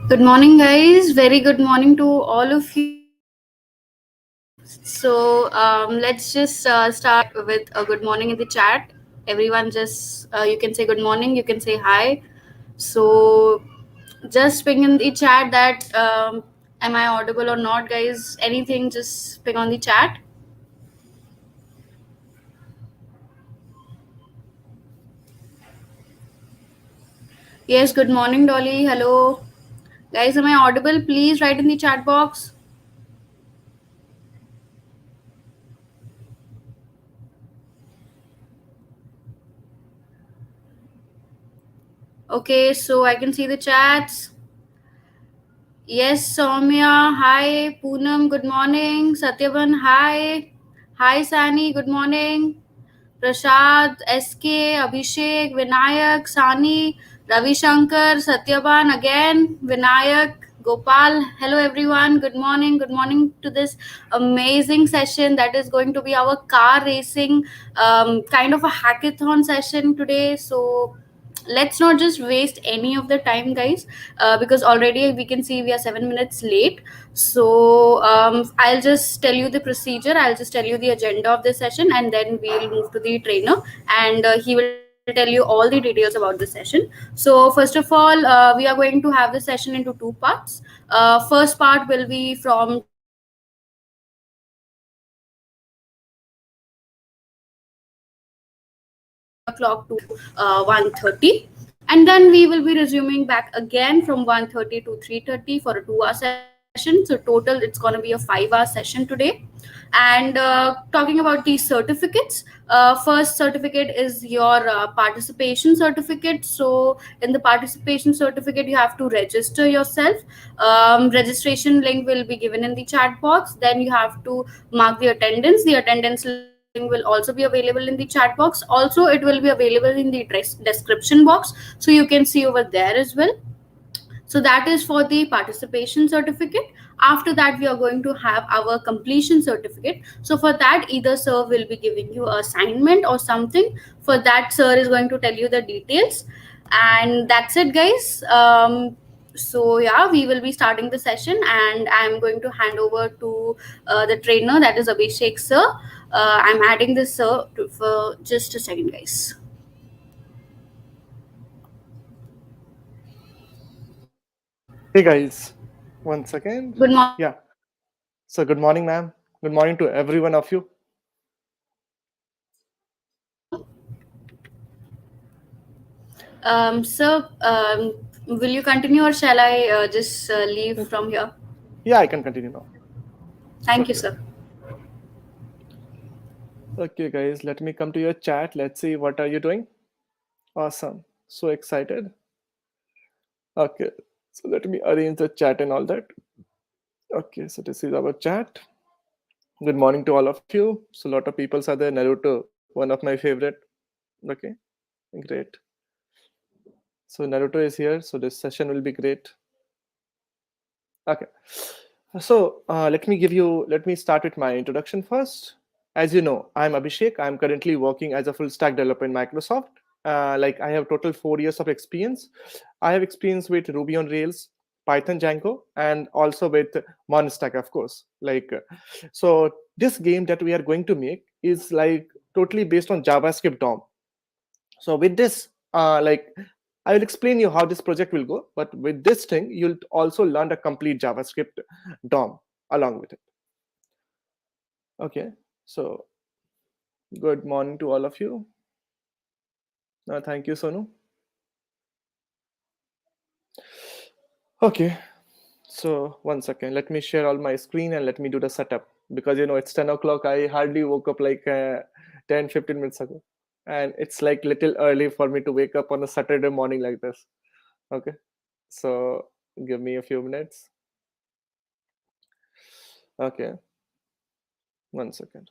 Good morning, guys. Very good morning to all of you. Let's just start with a good morning in the chat. Everyone, just you can say good morning, you can say hi. So, just ping in the chat that am I audible or not, guys? Anything, just ping on the chat. Yes, good morning, Dolly. Hello, guys. Am I audible? Please write in the chat box. Okay, so I can see the chats. Yes, Soumya. Hi, Poonam. Good morning. Satyavan. Hi. Hi, Sani. Good morning. Prashad, SK, Abhishek, Vinayak, Sani, Ravi Shankar, Satyavan again, Vinayak, Gopal. Hello, everyone. Good morning. Good morning to this amazing session that is going to be our car racing kind of a hackathon session today. So, let's not just waste any of the time, guys, because already we can see we are 7 minutes late. So I'll just tell you the procedure, I'll just tell you the agenda of this session, and then we'll move to the trainer, and he will tell you all the details about the session. So first of all, we are going to have the session into two parts. First part will be from 10 o'clock to 1:30, and then we will be resuming back again from 1:30 to 3:30 for a 2 hour session. So total it's going to be a 5 hour session today. And talking about these certificates, first certificate is your participation certificate. So in the participation certificate you have to register yourself. Registration link will be given in the chat box. Then you have to mark the attendance link will also be available in the chat box. Also it will be available in the description box, so you can see over there as well. So that is for the participation certificate. After that we are going to have our completion certificate. So for that, either sir will be giving you an assignment or something. For that, sir is going to tell you the details, and that's it, guys. So yeah, we will be starting the session, and I'm going to hand over to the trainer, that is Abhishek sir. I'm adding this sir for just a second, guys. Hey guys, one second. Good morning. Yeah. So good morning, ma'am. Good morning to every one of you. Sir, will you continue, or shall I just leave from here? Yeah, I can continue now. Thank you, Okay. sir. Okay, guys, let me come to your chat. Let's see what are you doing. Awesome. So excited. Okay. So let me arrange the chat and all that. Okay, so this is our chat. Good morning to all of you. So a lot of people are there. Naruto, one of my favorite. Okay, great. So Naruto is here. So this session will be great. Okay. So let me start with my introduction first. As you know, I'm Abhishek. I'm currently working as a full stack developer in Microsoft. Like I have total 4 years of experience. I have experience with Ruby on Rails, Python Django, and also with Monstack, of course. So this game that we are going to make is like totally based on JavaScript DOM. So with this, I will explain you how this project will go, but with this thing you'll also learn a complete JavaScript DOM along with it. Okay, so good morning to all of you. Thank you, Sonu. Okay, so one second, let me share all my screen and let me do the setup, because it's 10 o'clock. I hardly woke up like 10-15 minutes ago, and it's like little early for me to wake up on a Saturday morning like this. Okay, so give me a few minutes. Okay, one second.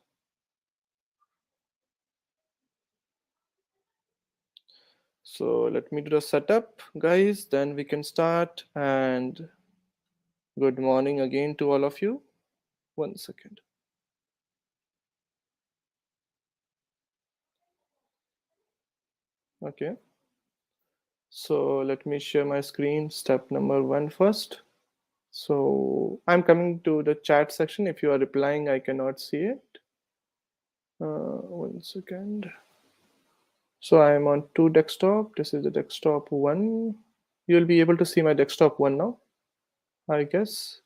So let me do the setup, guys, then we can start. And good morning again to all of you. One second. Okay, So let me share my screen. Step number 1 first. So I'm coming to the chat section. If you are replying, I cannot see it. 1 second. So I'm on 2 desktop. This is the desktop 1. You'll be able to see my desktop 1 now, I guess.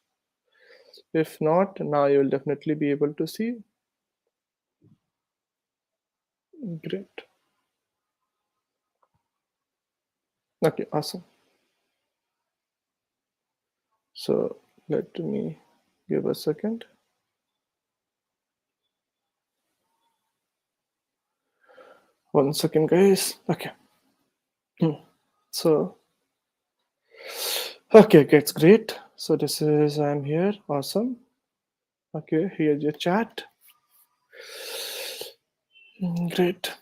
If not, now you will definitely be able to see. Great. Okay, awesome. So let me give a second. 1 second, guys. Okay. So, okay, it's great. So this is, I'm here. Awesome. Okay, here's your chat. Great.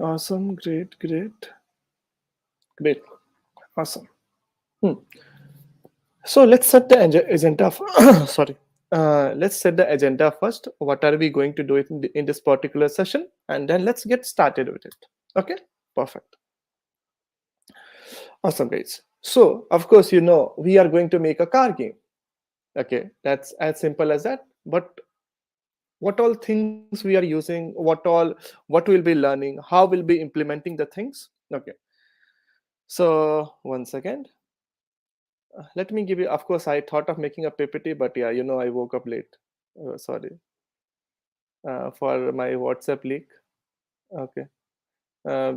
Awesome. Great. Awesome. So let's set the agenda. Sorry. Let's set the agenda first. What are we going to do in this particular session? And then let's get started with it. Okay, perfect. Awesome, guys. So, of course, we are going to make a car game. Okay, that's as simple as that. But what all things we are using, what we'll be learning, how we'll be implementing the things. Okay, so 1 second. Let me give you, of course, I thought of making a ppt, but yeah, I woke up late. Sorry for my WhatsApp leak. Okay,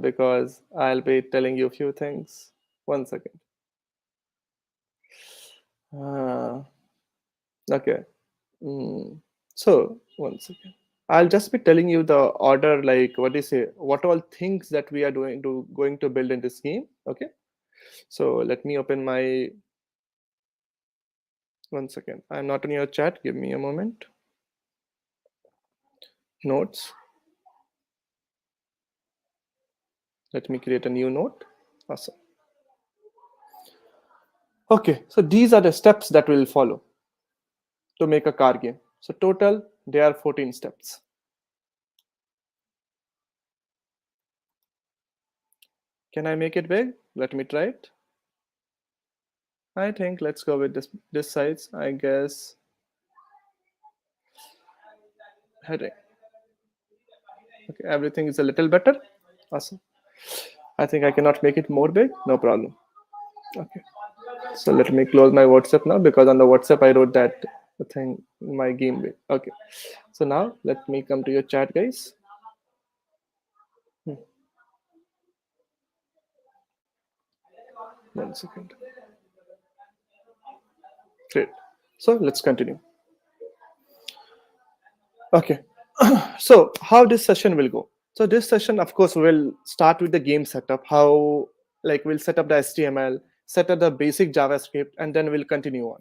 because I'll be telling you a few things. 1 second. Okay. So 1 second. I'll just be telling you the order, like what do you say, what all things that we are going to build in this game. Okay. So let me open my 1 second. I'm not in your chat. Give me a moment. Notes. Let me create a new note. Awesome. Okay. So these are the steps that we'll follow to make a car game. So total, there are 14 steps. Can I make it big? Let me try it. I think let's go with this size. I guess heading. Okay, everything is a little better. Awesome. I think I cannot make it more big. No problem. Okay. So let me close my WhatsApp now, because on the WhatsApp I wrote that thing in my game big. Okay. So now let me come to your chat, guys. 1 second. Great. So let's continue. Okay. So how this session will go? So this session, of course, will start with the game setup. How, like, we'll set up the HTML, set up the basic JavaScript, and then we'll continue on.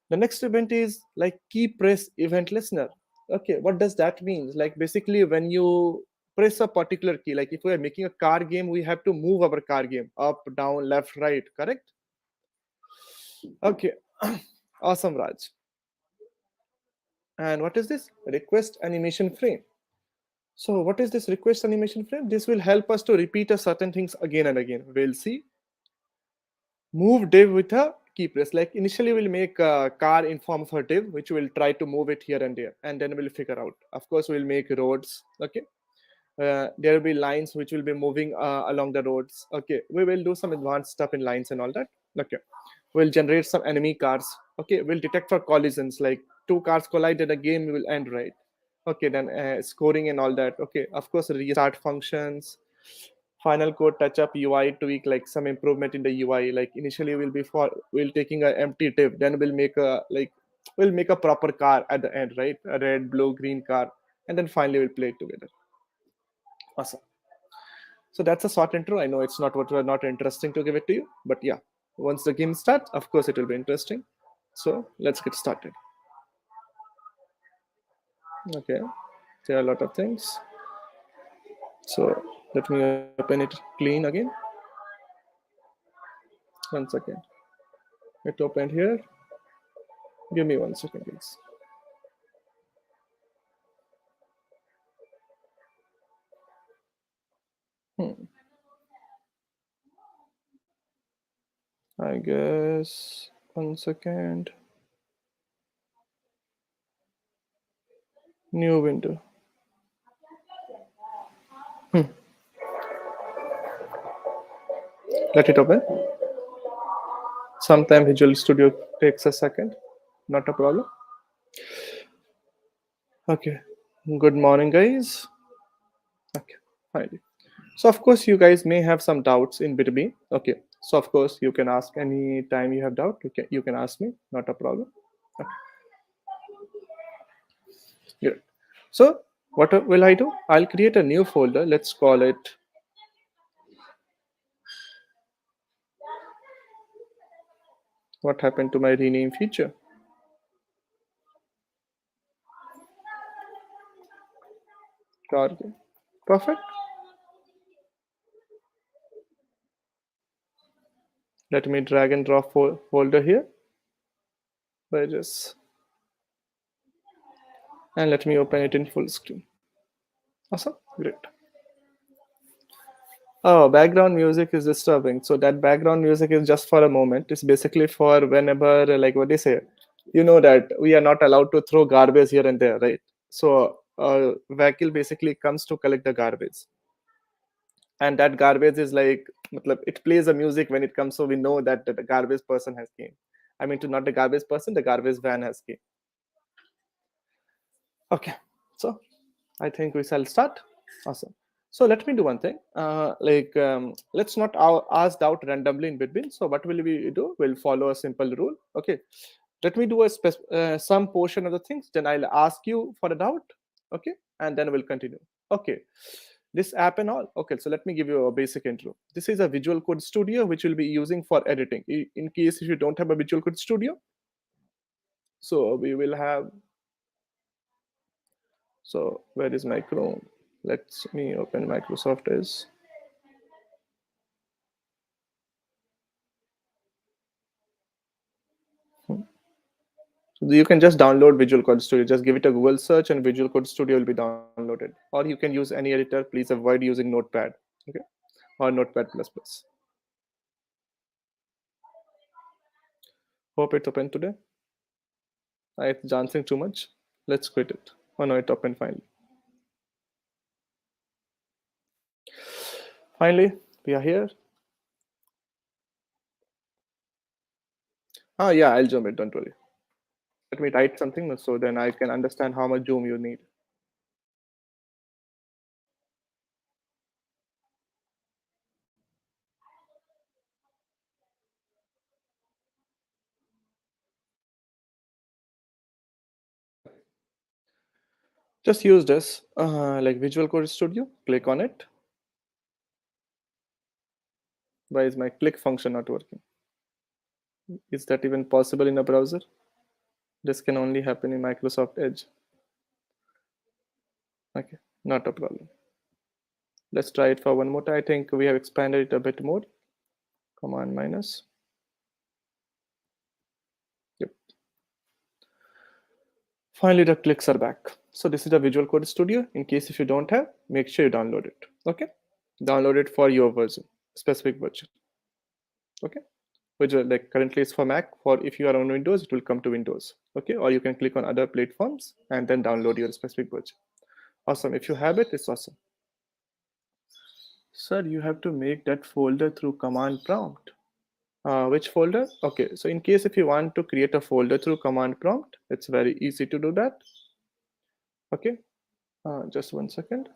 The next event is like key press event listener. Okay, what does that mean? Like basically when you press a particular key, like if we are making a car game, we have to move our car game up, down, left, right, correct? Okay. Awesome, Raj. And what is this? Request animation frame. So what is this request animation frame? This will help us to repeat a certain things again and again. We'll see. Move div with a key press. Like initially we'll make a car in form of a div, which will try to move it here and there, and then we'll figure out. Of course, we'll make roads. Okay. There will be lines which will be moving along the roads. Okay. We will do some advanced stuff in lines and all that. Okay. We'll generate some enemy cars. Okay. We'll detect for collisions, like two cars collide and the game will end, right? Okay. Then scoring and all that. Okay. Of course, restart functions, final code touch up, UI tweak, like some improvement in the UI. Like initially we'll taking an empty div, then we'll make a proper car at the end, right? A red, blue, green car, and then finally we'll play it together. Awesome. So that's a short intro. I know it's not interesting to give it to you, but yeah, once the game starts, of course it will be interesting. So let's get started. Okay, there are a lot of things. So let me open it clean again. 1 second. It opened here. Give me 1 second, please. Hmm. I guess 1 second. New window. Hmm. Let it open. Sometime Visual Studio takes a second. Not a problem. Okay. Good morning, guys. Okay. Fine. So of course you guys may have some doubts in between. Okay. So of course you can ask any time you have doubt. You can ask me. Not a problem. Okay. Good. So what will I do? I'll create a new folder. Let's call it. What happened to my rename feature? Target. Perfect. Let me drag and drop folder here. By just and let me open it in full screen. Awesome. Great. Oh, background music is disturbing. So that background music is just for a moment. It's basically for whenever, like what they say, you know that we are not allowed to throw garbage here and there, right? So vehicle basically comes to collect the garbage, and that garbage is like, matlab, it plays a music when it comes, so we know that the garbage person has came. I mean, to not the garbage person, the garbage van has came. Okay, so I think we shall start. Awesome. So let me do one thing. Let's not ask out randomly in between. So what will we do? We'll follow a simple rule. Okay. Let me do some portion of the things. Then I'll ask you for a doubt. Okay, and then we'll continue. Okay. This app and all. Okay. So let me give you a basic intro. This is a Visual Code Studio which we'll be using for editing. In case if you don't have a Visual Code Studio, so we will have. So where is my Chrome? Let me open Microsoft Edge. So you can just download Visual Code Studio. Just give it a Google search and Visual Code Studio will be downloaded. Or you can use any editor. Please avoid using Notepad, okay, or Notepad++. Hope it's open today. It's dancing too much. Let's quit it. Oh no, it opened finally. Finally, we are here. Oh yeah, I'll zoom it. Don't worry. Let me write something so then I can understand how much zoom you need. Just use this like Visual Code Studio. Click on it. Why is my click function not working? Is that even possible in a browser? This can only happen in Microsoft Edge. Okay, not a problem. Let's try it for one more time. I think we have expanded it a bit more. Command minus. Yep. Finally, the clicks are back. So this is the Visual Code Studio. In case if you don't have, make sure you download it. Okay, download it for your version, specific version. Okay, which like currently is for Mac. For if you are on Windows, it will come to Windows. Okay, or you can click on other platforms and then download your specific version. Awesome. If you have it, it's awesome. Sir, you have to make that folder through command prompt. Which folder? Okay, so in case if you want to create a folder through command prompt, it's very easy to do that. Okay, just 1 second.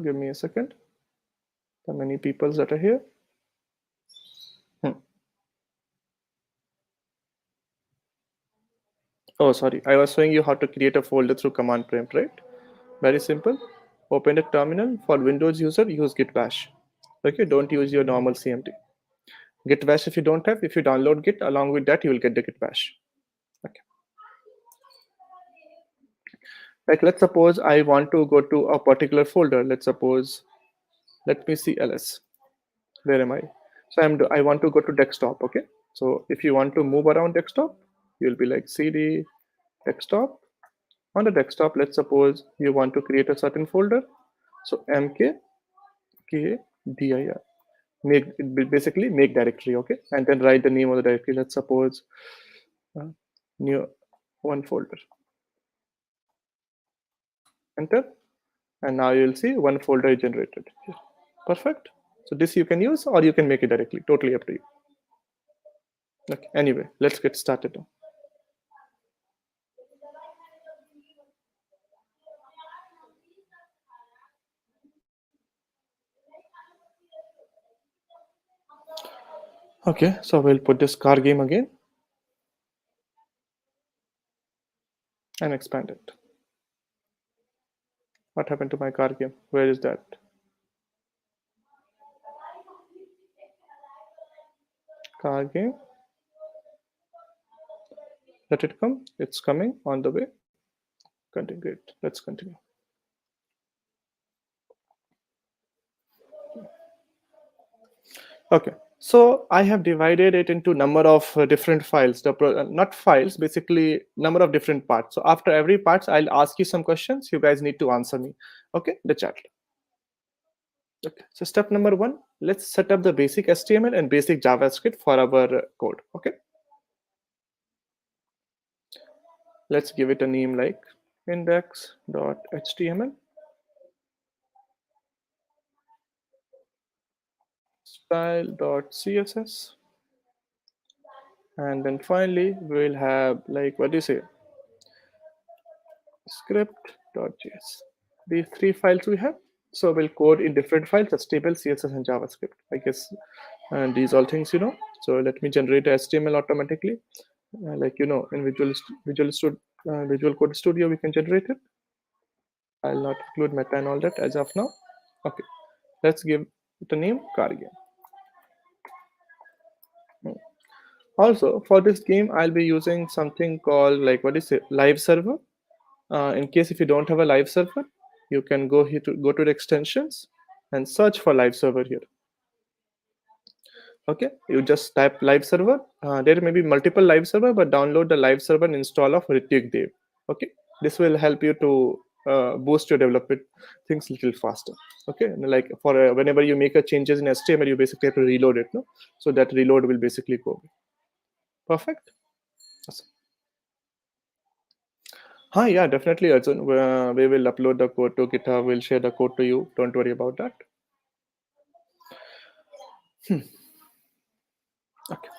Give me a second. The many people that are here. Oh, sorry. I was showing you how to create a folder through command prompt, right? Very simple. Open a terminal. For Windows user, use git bash. Okay, don't use your normal CMD. Git bash if you don't have. If you download git, along with that, you will get the git bash. Okay. Like let's suppose I want to go to a particular folder. Let's suppose, let me see ls. Where am I? So I want to go to desktop. Okay. So if you want to move around desktop, you'll be like cd desktop. On the desktop, let's suppose you want to create a certain folder. So mkdir, make it basically make directory, okay, and then write the name of the directory. Let's suppose new one folder. Enter, and now you'll see one folder is generated here. Perfect. So this you can use or you can make it directly, totally up to you. Okay, anyway, let's get started now. Okay, so we'll put this car game again and expand it. What happened to my car game? Where is that? Car game. Let it come. It's coming on the way. Continue. Great. Let's continue. Okay. So I have divided it into number of different files. Not files, basically number of different parts. So after every part, I'll ask you some questions. You guys need to answer me. Okay, the chat. Okay. So step number 1, let's set up the basic HTML and basic JavaScript for our code. Okay. Let's give it a name like index.html, style.css, and then finally we'll have like, what do you say, script.js. These 3 files we have. So we'll code in different files: HTML, CSS, and JavaScript, I guess. And these all things you know. So let me generate HTML automatically. Like in Visual Code Studio, we can generate it. I'll not include meta and all that as of now. Okay, let's give it a name, car game. Also, for this game, I'll be using something called like, what is it, live server. In case if you don't have a live server, you can go here to go to the extensions and search for live server here. Okay, you just type live server. There may be multiple live server, but download the live server and install of Ritik Dev. Okay, this will help you to boost your development things a little faster. Okay, and like for whenever you make a changes in HTML, you basically have to reload it. No, so that reload will basically go. Perfect. Awesome. Hi, yeah, definitely, Arjun. We will upload the code to GitHub. We'll share the code to you. Don't worry about that. Okay.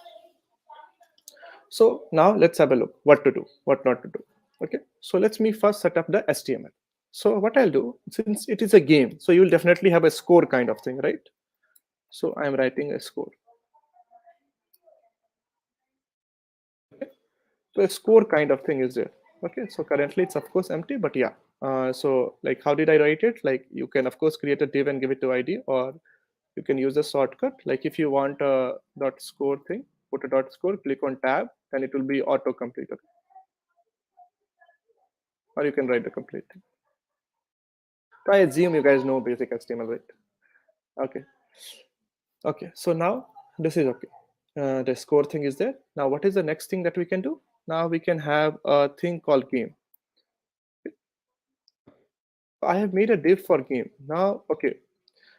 So now let's have a look what to do, what not to do. Okay. So let's me first set up the HTML. So what I'll do, since it is a game, so you will definitely have a score kind of thing, right? So I'm writing a score. Okay. So a score kind of thing is there. Okay. So currently it's of course empty, but yeah. So like, how did I write it? Like, you can of course create a div and give it to ID, or you can use a shortcut. Like if you want a dot score thing, put a dot score, click on tab, and it will be auto complete. Okay. Or you can write the complete thing. So I assume you guys know basic HTML, right? Okay. Okay. So now this is okay. The score thing is there. Now what is the next thing that we can do? Now we can have a thing called game. I have made a div for game. Now, okay.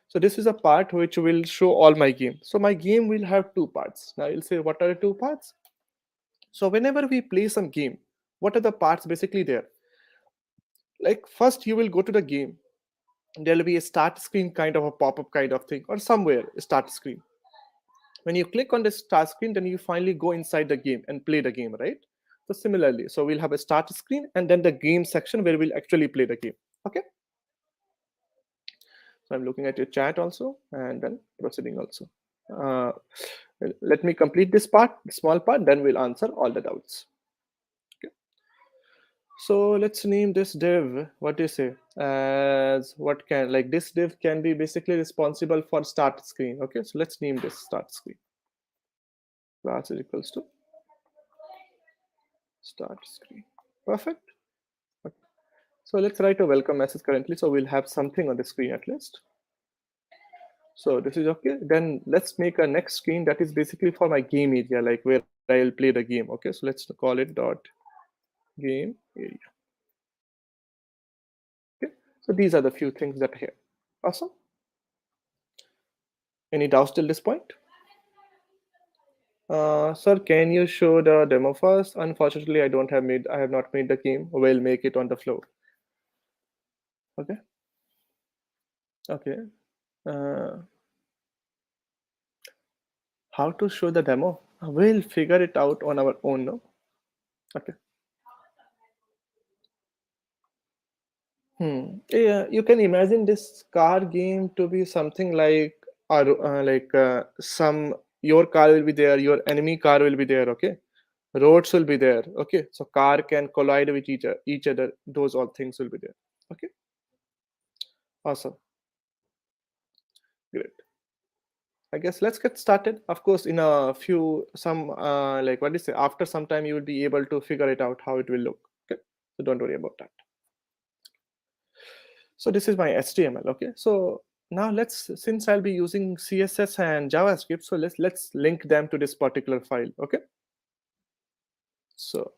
So this is a part which will show all my game. So my game will have 2 parts. Now you'll say, what are the 2 parts? So whenever we play some game, what are the parts basically there? Like first you will go to the game. There'll be a start screen kind of a pop-up kind of thing, or somewhere a start screen. When you click on the start screen, then you finally go inside the game and play the game, right? So similarly, so we'll have a start screen and then the game section where we'll actually play the game. Okay. So I'm looking at your chat also and then proceeding also. Let me complete this part, small part, then we'll answer all the doubts. Okay. So let's name this div, what do you say, as what can, like this div can be basically responsible for start screen. Okay, so let's name this start screen. Class is equals to start screen. Perfect. Okay. So let's write a welcome message currently. So we'll have something on the screen at least. So this is okay. Then let's make a next screen that is basically for my game area, like where I'll play the game. Okay, so let's call it dot game area. Okay, so these are the few things that are here. Awesome. Any doubts till this point? Sir, can you show the demo first? Unfortunately, I have not made the game. We'll make it on the floor. Okay. Okay. Uh, how to show the demo? We'll figure it out on our own, no? Okay. Yeah, you can imagine this car game to be something like, some your car will be there, your enemy car will be there. Okay, roads will be there. Okay, so car can collide with each other. Those all things will be there. Okay, awesome, great. I guess let's get started. Of course, in a few some like what do you say? After some time, you will be able to figure it out how it will look. Okay, so don't worry about that. So this is my HTML. Okay, so now since I'll be using CSS and JavaScript, so let's link them to this particular file. Okay, so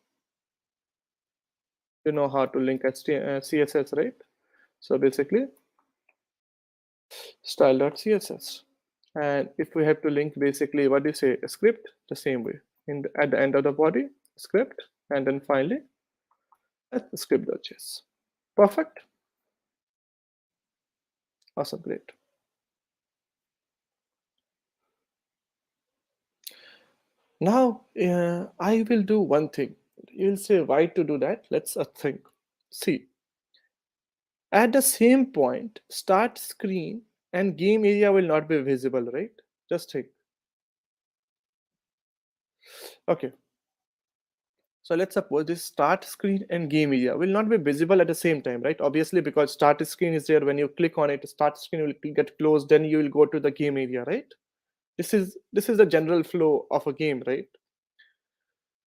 you know how to link CSS, right? So basically style.css, and if we have to link basically what do you say, a script, the same way at the end of the body script, and then finally script.js. Perfect, awesome, great. Now, I will do one thing. You'll say, why to do that? Let's think. See, at the same point, start screen and game area will not be visible, right? Just think. Okay, so let's suppose this start screen and game area will not be visible at the same time, right? Obviously, because start screen is there. When you click on it, start screen will get closed. Then you will go to the game area, right? This is the general flow of a game, right?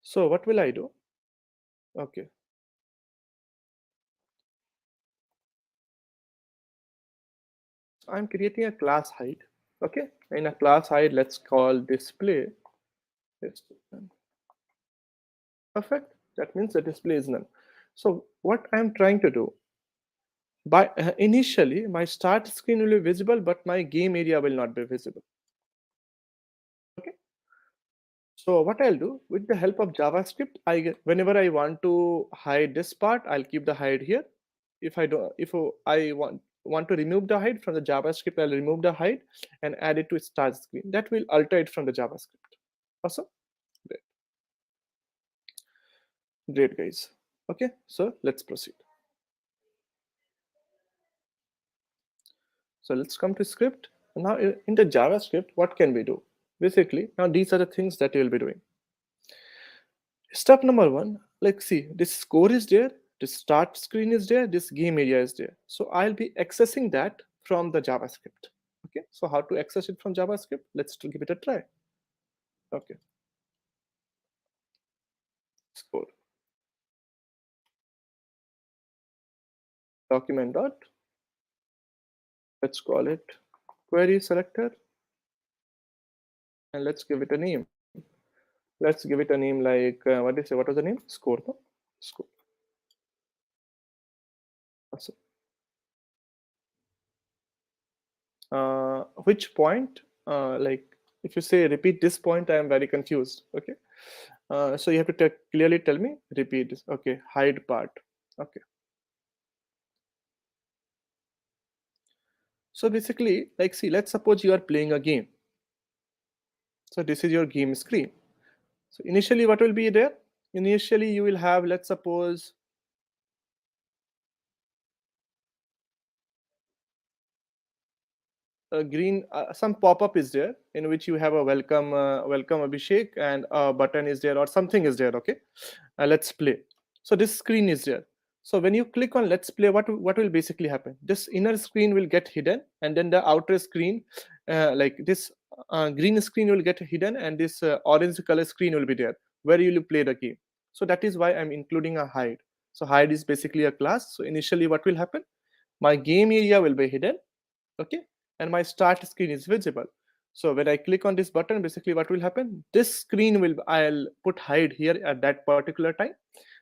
So what will I do? Okay. I'm creating a class height. Okay, in a class height, let's call display. Yes, perfect. That means the display is none. So what I'm trying to do, by initially my start screen will be visible, but my game area will not be visible. Okay. So what I'll do with the help of JavaScript, whenever I want to hide this part, I'll keep the hide here. If I want to remove the hide from the JavaScript, I'll remove the hide and add it to start screen. That will alter it from the JavaScript. Awesome. Great. Great, guys. Okay, so let's proceed. So let's come to script. Now in the JavaScript, what can we do? Basically, now these are the things that you'll be doing. Step number one, like see, this score is there, this start screen is there, this game area is there. So I'll be accessing that from the JavaScript. Okay, so how to access it from JavaScript? Let's give it a try. Okay, score document dot. Let's call it query selector, and let's give it a name. Let's give it a name like what do you say? What was the name? Score. No? Score. Awesome. Which point? Like if you say repeat this point, I am very confused. Okay. So you have to clearly tell me repeat this. Okay, hide part. Okay. So basically, like see, let's suppose you are playing a game. So this is your game screen. So initially, what will be there? Initially, you will have, let's suppose, a green, some pop-up is there in which you have a welcome Abhishek, and a button is there or something is there. Okay, let's play. So this screen is there. So when you click on let's play, what will basically happen? This inner screen will get hidden, and then the outer screen, like this green screen will get hidden, and this orange color screen will be there where you will play the game. So that is why I'm including a hide. So hide is basically a class. So initially what will happen? My game area will be hidden. Okay, and my start screen is visible. So when I click on this button, basically what will happen? This screen will, I'll put hide here at that particular time.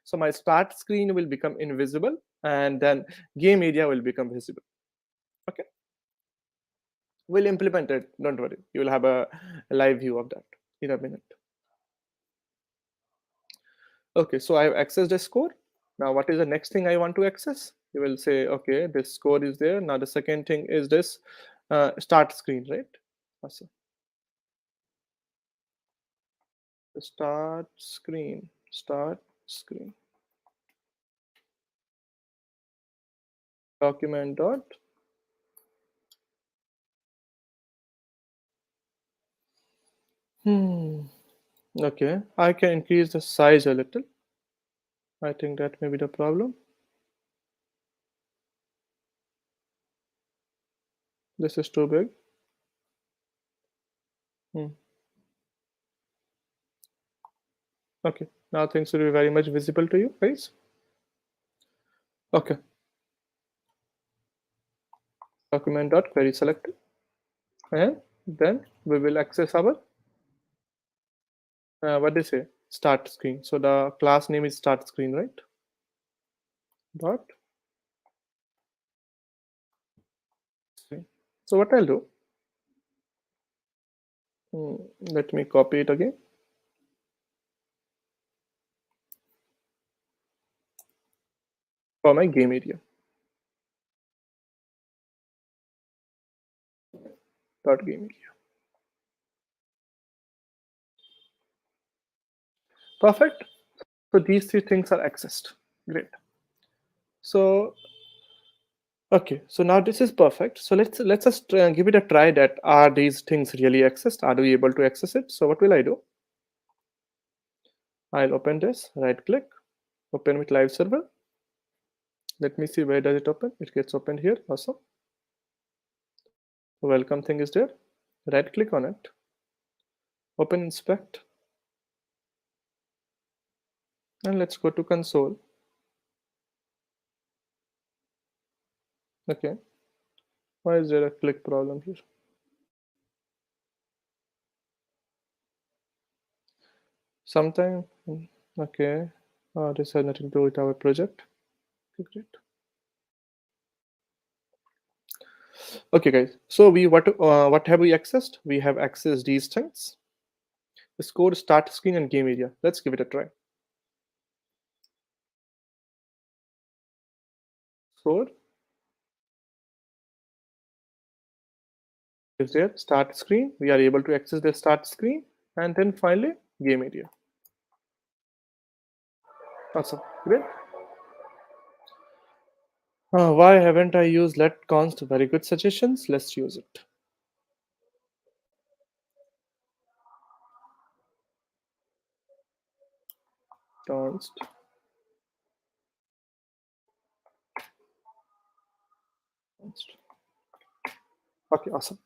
So my start screen will become invisible, and then game area will become visible. Okay, we'll implement it. Don't worry. You will have a live view of that in a minute. Okay, so I have accessed the score. Now, what is the next thing I want to access? You will say, okay, this score is there. Now, the second thing is this start screen, right? Awesome. Start screen, start screen. Document dot. Okay, I can increase the size a little. I think that may be the problem. This is too big. Okay, now things will be very much visible to you guys. Okay, document dot query selected, and then we will access our what they say start screen. So the class name is start screen, right? Dot screen. So what I'll do, let me copy it again. For my game area. Dot game area. Perfect. So these three things are accessed. Great. So okay, so now this is perfect. So let's just give it a try. That are these things really accessed? Are we able to access it? So what will I do? I'll open this. Right click. Open with live server. Let me see where does it open. It gets opened here. Awesome. Welcome thing is there. Right click on it. Open inspect. And let's go to console. Okay. Why is there a click problem here? Sometime. Okay. This has nothing to do with our project. Okay, great. Okay, guys. So what have we accessed? We have accessed these things. The score, start screen, and game area. Let's give it a try. Score is there. Start screen. We are able to access the start screen, and then finally game area. Awesome. Great. Why haven't I used let const? Very good suggestions. Let's use it. Const. Okay, awesome.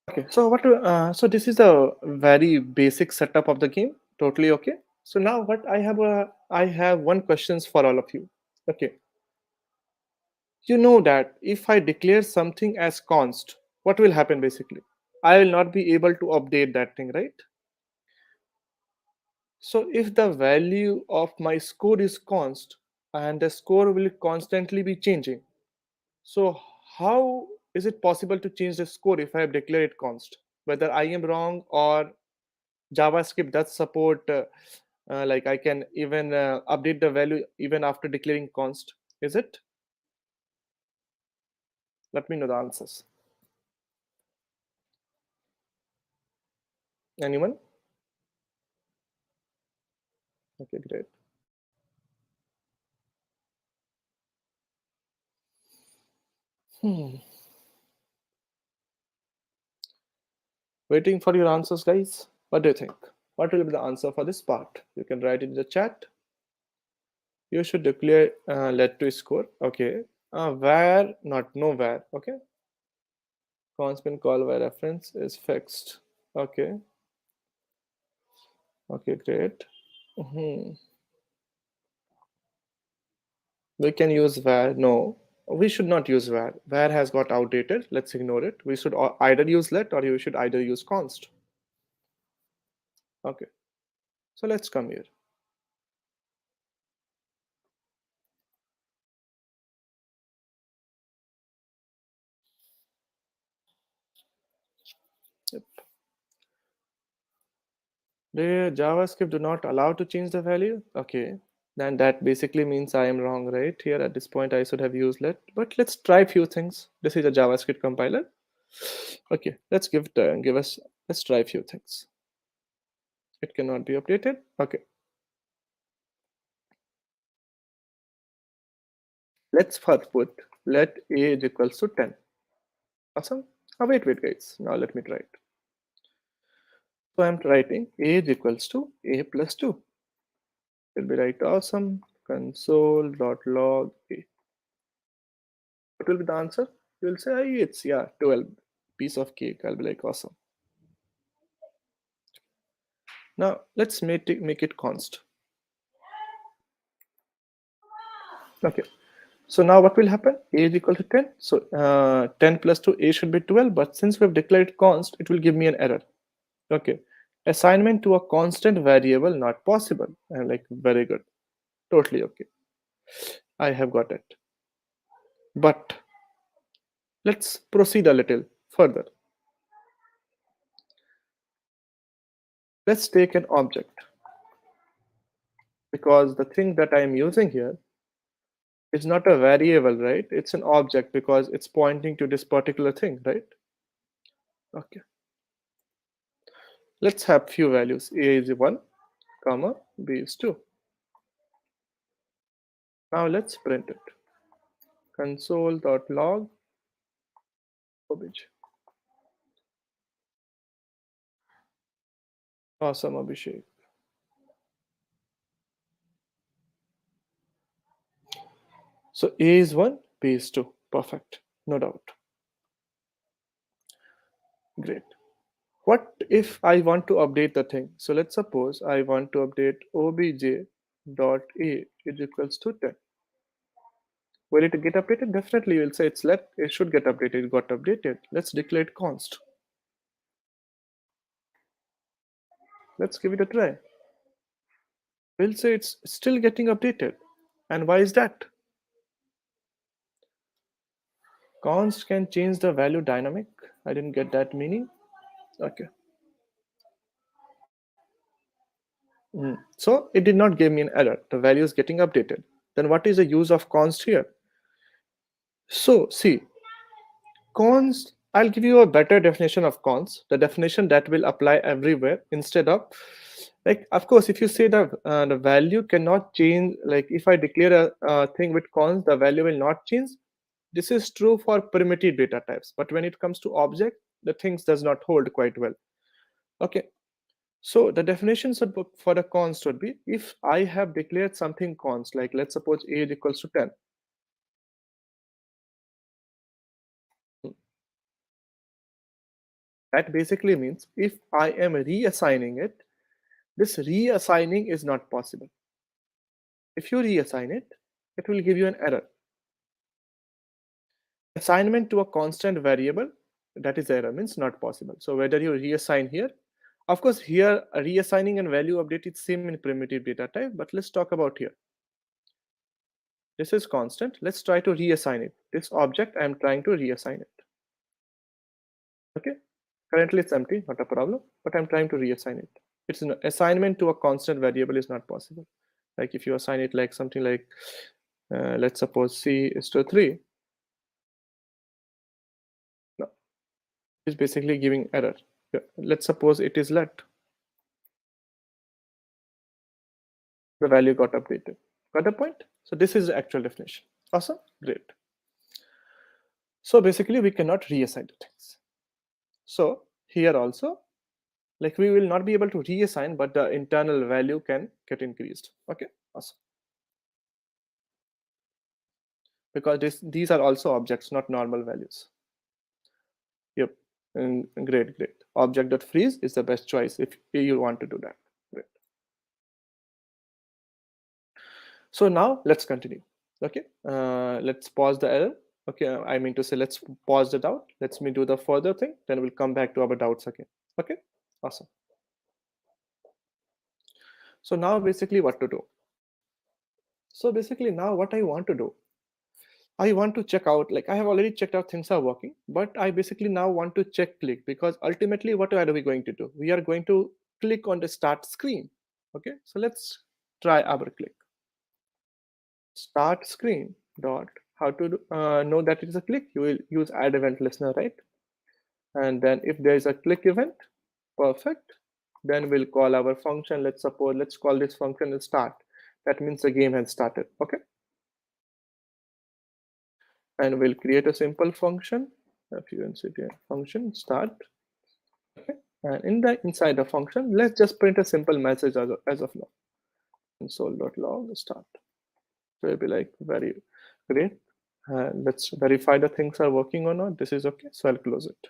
Okay, so so this is a very basic setup of the game. Totally okay. So now what I have one questions for all of you. Okay, you know that if I declare something as const, what will happen basically? I will not be able to update that thing, right? So if the value of my score is const and the score will constantly be changing, so how is it possible to change the score if I have declared it const? Whether I am wrong or JavaScript does support, like I can even update the value even after declaring const. Is it? Let me know the answers. Anyone? Okay, great. Waiting for your answers, guys. What do you think? What will be the answer for this part? You can write it in the chat. You should declare let to score. Okay. Where, not nowhere. Okay. Constant call by reference is fixed. Okay. Okay, great. We can use where. No, we should not use where. Where has got outdated. Let's ignore it. We should either use let or you should either use const. Okay. So let's come here. The JavaScript do not allow to change the value. Okay, then that basically means I am wrong, right? Here at this point, I should have used let, but let's try few things. This is a JavaScript compiler. Okay, let's give us, let's try few things. It cannot be updated. Okay, let's first put let a is equals to 10. Awesome. Oh, wait, guys. Now let me try it. So I'm writing a is equals to a plus 2. It'll be right. Awesome. Console.log a. What will be the answer? You'll say, "Hey, it's, yeah, 12. Piece of cake." I'll be like, awesome. Now let's make it const. Okay. So now what will happen? A is equal to 10. So 10 plus 2, a should be 12. But since we have declared const, it will give me an error. Okay. Assignment to a constant variable not possible. I'm like, very good. Totally okay. I have got it. But let's proceed a little further. Let's take an object, because the thing that I am using here is not a variable, right? It's an object because it's pointing to this particular thing, right? Okay. Let's have few values. A is 1, comma, b is 2. Now let's print it. Console.log obj. Awesome, Abhishek. So A is 1, B is 2. Perfect. No doubt. Great. What if I want to update the thing? So let's suppose I want to update obj.a is equals to 10. Will it get updated? Definitely, you'll say it should get updated. It got updated. Let's declare it const. Let's give it a try. We'll say it's still getting updated. And why is that? Const can change the value dynamic. I didn't get that meaning. Okay. So it did not give me an error. The value is getting updated. Then what is the use of const here? So see, const, I'll give you a better definition of const, the definition that will apply everywhere, instead of, like, of course, if you say the value cannot change, like if I declare a thing with const, the value will not change. This is true for primitive data types, but when it comes to object, the things does not hold quite well. Okay, so the definitions for the const would be, if I have declared something const, like let's suppose a is equals to 10. That basically means if I am reassigning it, this reassigning is not possible. If you reassign it, it will give you an error. Assignment to a constant variable, that is error, means not possible. So whether you reassign here, of course here reassigning and value update is same in primitive data type, but let's talk about here. This is constant. Let's try to reassign it. This object, I am trying to reassign it. Okay, currently it's empty, not a problem, but I'm trying to reassign it. It's an assignment to a constant variable is not possible. Like if you assign it like something like, let's suppose c is to 3. No, it's basically giving error. Let's suppose it is let. The value got updated. Got the point? So this is the actual definition. Awesome, great. So basically we cannot reassign the things. So here also, like we will not be able to reassign, but the internal value can get increased. Okay, awesome. Because these are also objects, not normal values. Yep, and great. Object.freeze is the best choice if you want to do that. Great. So now let's continue. Okay, let's pause the error. Okay, I mean to say let's pause the doubt. Let's me do the further thing. Then we'll come back to our doubts again. Okay, awesome. So now basically what to do? So basically now what I want to do, I want to check out, like I have already checked out things are working, but I basically now want to check click, because ultimately what are we going to do? We are going to click on the start screen. Okay, so let's try our click. Start screen dot how to know that it is a click. You will use add event listener, right? And then if there is a click event, perfect, then we'll call our function. Let's call this function start. That means the game has started. Okay, and we'll create a simple function, function start. Okay, and inside the function, let's just print a simple message as of now, console.log start. So it'll be like very great. Let's verify the things are working or not. This is okay, so I'll close it.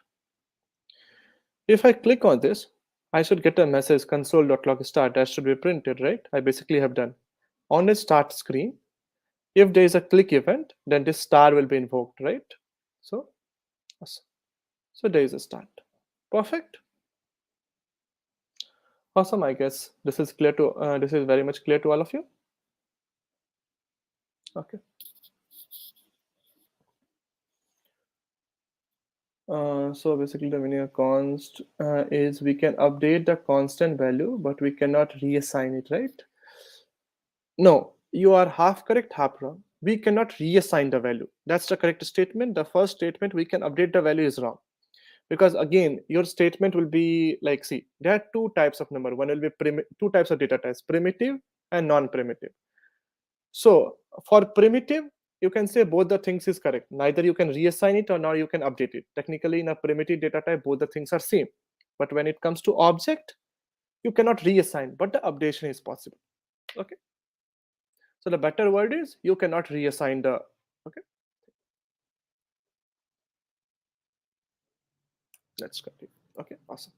If I click on this, I should get a message console.log start that should be printed, right? I basically have done. On the start screen, if there is a click event, then this star will be invoked, right? So, awesome. So there is a start. Perfect. Awesome. I guess this is clear to this is very much clear to all of you. Okay. So basically the meaning of const is we can update the constant value, but we cannot reassign it, right? No, you are half correct, half wrong. We cannot reassign the value. That's the correct statement. The first statement, we can update the value, is wrong. Because again, your statement will be like, see, there are two types of number. One will be two types of data types, primitive and non-primitive. So for primitive, you can say both the things is correct. Neither you can reassign it or nor you can update it. Technically, in a primitive data type, both the things are same. But when it comes to object, you cannot reassign, but the updation is possible. Okay. So the better word is you cannot reassign the. Okay. Let's continue. Okay. Awesome.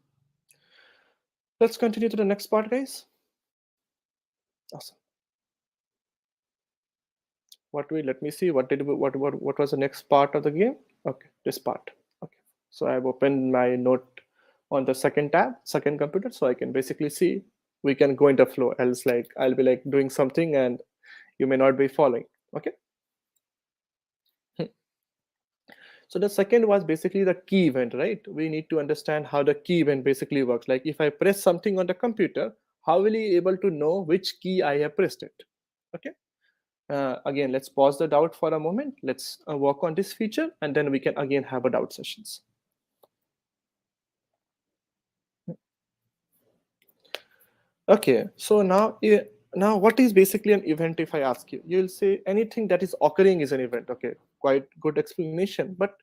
Let's continue to the next part, guys. Awesome. Let me see what was the next part of the game. Okay, this part. Okay, so I've opened my note on the second tab, second computer, so I can basically see we can go into flow. Else, like I'll be like doing something and you may not be following. Okay. So the second was basically the key event, right? We need to understand how the key event basically works. Like if I press something on the computer, how will he able to know which key I have pressed it? Okay. Again, let's pause the doubt for a moment. Let's work on this feature and then we can again have a doubt sessions. Okay, so now what is basically an event? If I ask you, you'll say anything that is occurring is an event. Okay, quite good explanation, but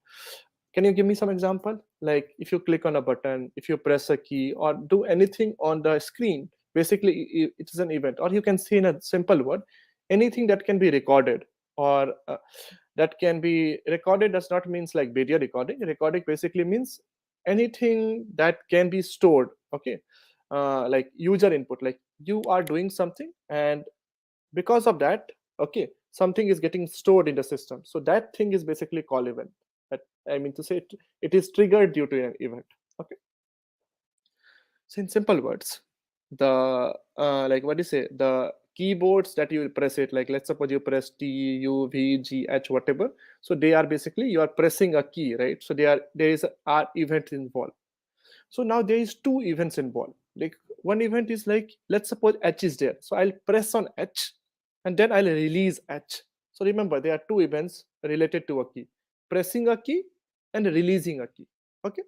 can you give me some example? Like if you click on a button, if you press a key or do anything on the screen, basically it is an event. Or you can say in a simple word, anything that can be recorded or that can be recorded does not means like video recording. Recording basically means anything that can be stored. Okay, like user input, like you are doing something and because of that, okay, something is getting stored in the system. So that thing is basically called event. That I mean to say it is triggered due to an event. Okay. So in simple words, the like what do you say, the keyboards that you will press it, like let's suppose you press T, U, V, G, H, whatever. So they are basically you are pressing a key, right? So there is are event involved. So now there is two events involved. Like one event is like, let's suppose H is there. So I'll press on H and then I'll release H. So remember, there are two events related to a key. Pressing a key and releasing a key. Okay.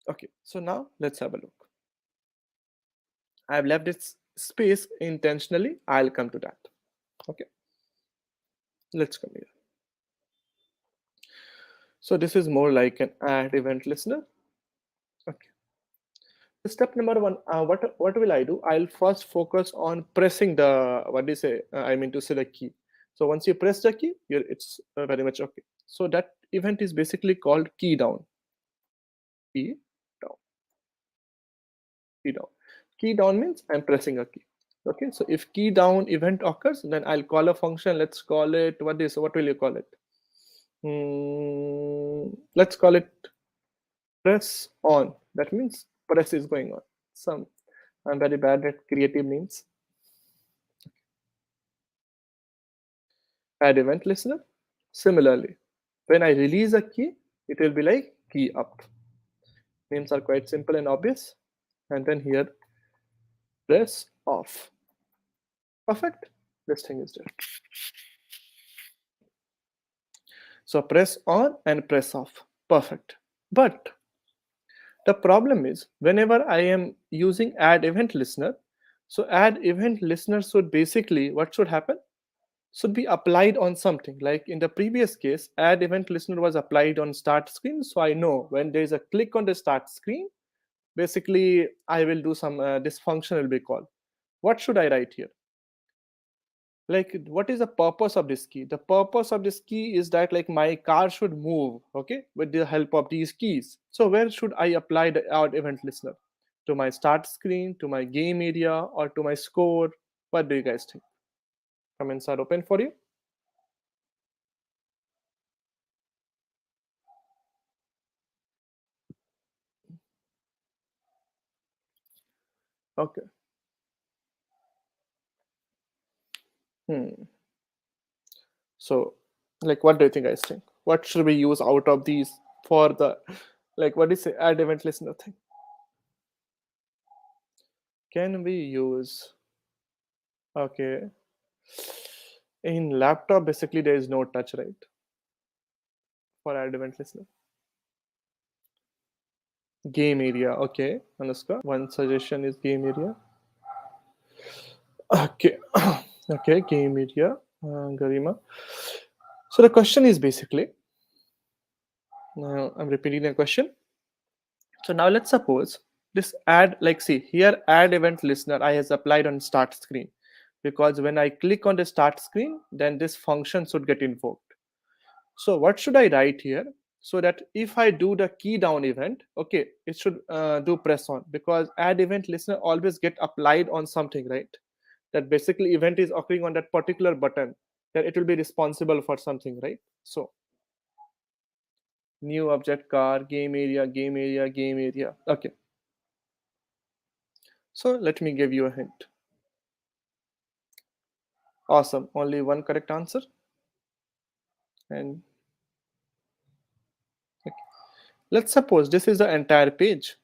Okay. So now let's have a look. I've left this space intentionally. I'll come to that. Okay. Let's come here. So this is more like an add event listener. Okay. Step number one, what will I do? I'll first focus on pressing the, what do you say? I mean to say the key. So once you press the key, it's very much okay. So that event is basically called key down. Key down. Key down. Key down means I'm pressing a key. Okay. So if key down event occurs, then I'll call a function. Let's call it what is. What will you call it? Let's call it press on. That means press is going on. I'm very bad at creative names. Add event listener. Similarly, when I release a key, it will be like key up. Names are quite simple and obvious. And then here, press off. Perfect. This thing is there. So press on and press off. Perfect. But the problem is whenever I am using add event listener, so add event listener should basically, what should happen? Should be applied on something. Like in the previous case, add event listener was applied on start screen. So I know when there is a click on the start screen, basically I will do some, this function will be called. What should I write here? Like what is the purpose of this key? The purpose of this key is that like my car should move, okay, with the help of these keys. So where should I apply the add event listener? To my start screen, to my game area, or to my score? What do you guys think? Comments are open for you. Okay. So like what do you think guys think? What should we use out of these for the, like what is the add event listener thing? Can we use, okay, in laptop basically there is no touch, right, for add event listener. Game area, okay, Anushka. One suggestion is game area. Okay, okay, game area, Garima. So the question is basically, I'm repeating the question. So now let's suppose this add, like see here, add event listener I has applied on start screen, because when I click on the start screen, then this function should get invoked. So what should I write here? So that if I do the key down event, okay, it should do press on, because add event listener always get applied on something, right? That basically event is occurring on that particular button, that it will be responsible for something, right? So new object car, game area, game area, game area. Okay. So let me give you a hint. Awesome. Only one correct answer. And okay. Let's suppose this is the entire page.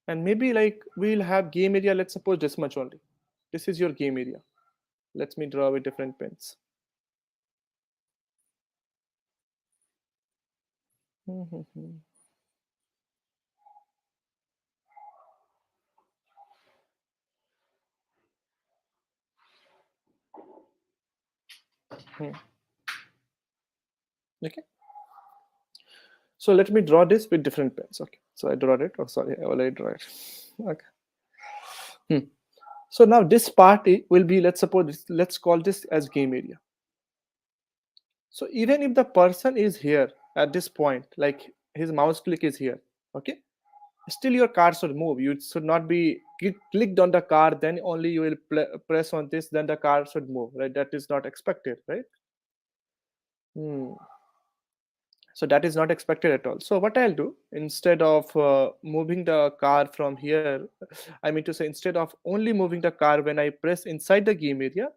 And maybe like we'll have game area, let's suppose this much only. This is your game area. Let me draw with different pens. Hmm. Okay. So let me draw this with different pens. Okay. So I draw it. Oh, sorry, I already draw it. Okay. So now this part will be, let's suppose, let's call this as game area. So even if the person is here at this point, like his mouse click is here, okay, still your car should move. You should not be clicked on the car, then only you will press on this, then the car should move, right? That is not expected, right? Hmm. So that is not expected at all. So what I'll do, instead of moving the car from here, I mean to say, instead of only moving the car when I press inside the game area,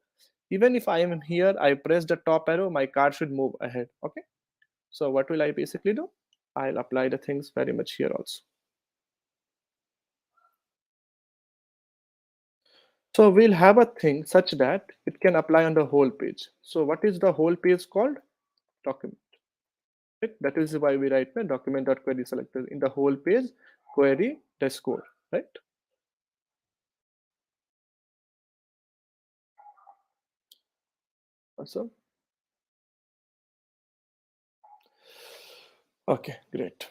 even if I am here, I press the top arrow, my car should move ahead. Okay. So what will I basically do? I'll apply the things very much here also. So we'll have a thing such that it can apply on the whole page. So what is the whole page called? Document. Right? That is why we write the document.query selector in the whole page, query the score, right? Awesome. Okay, great.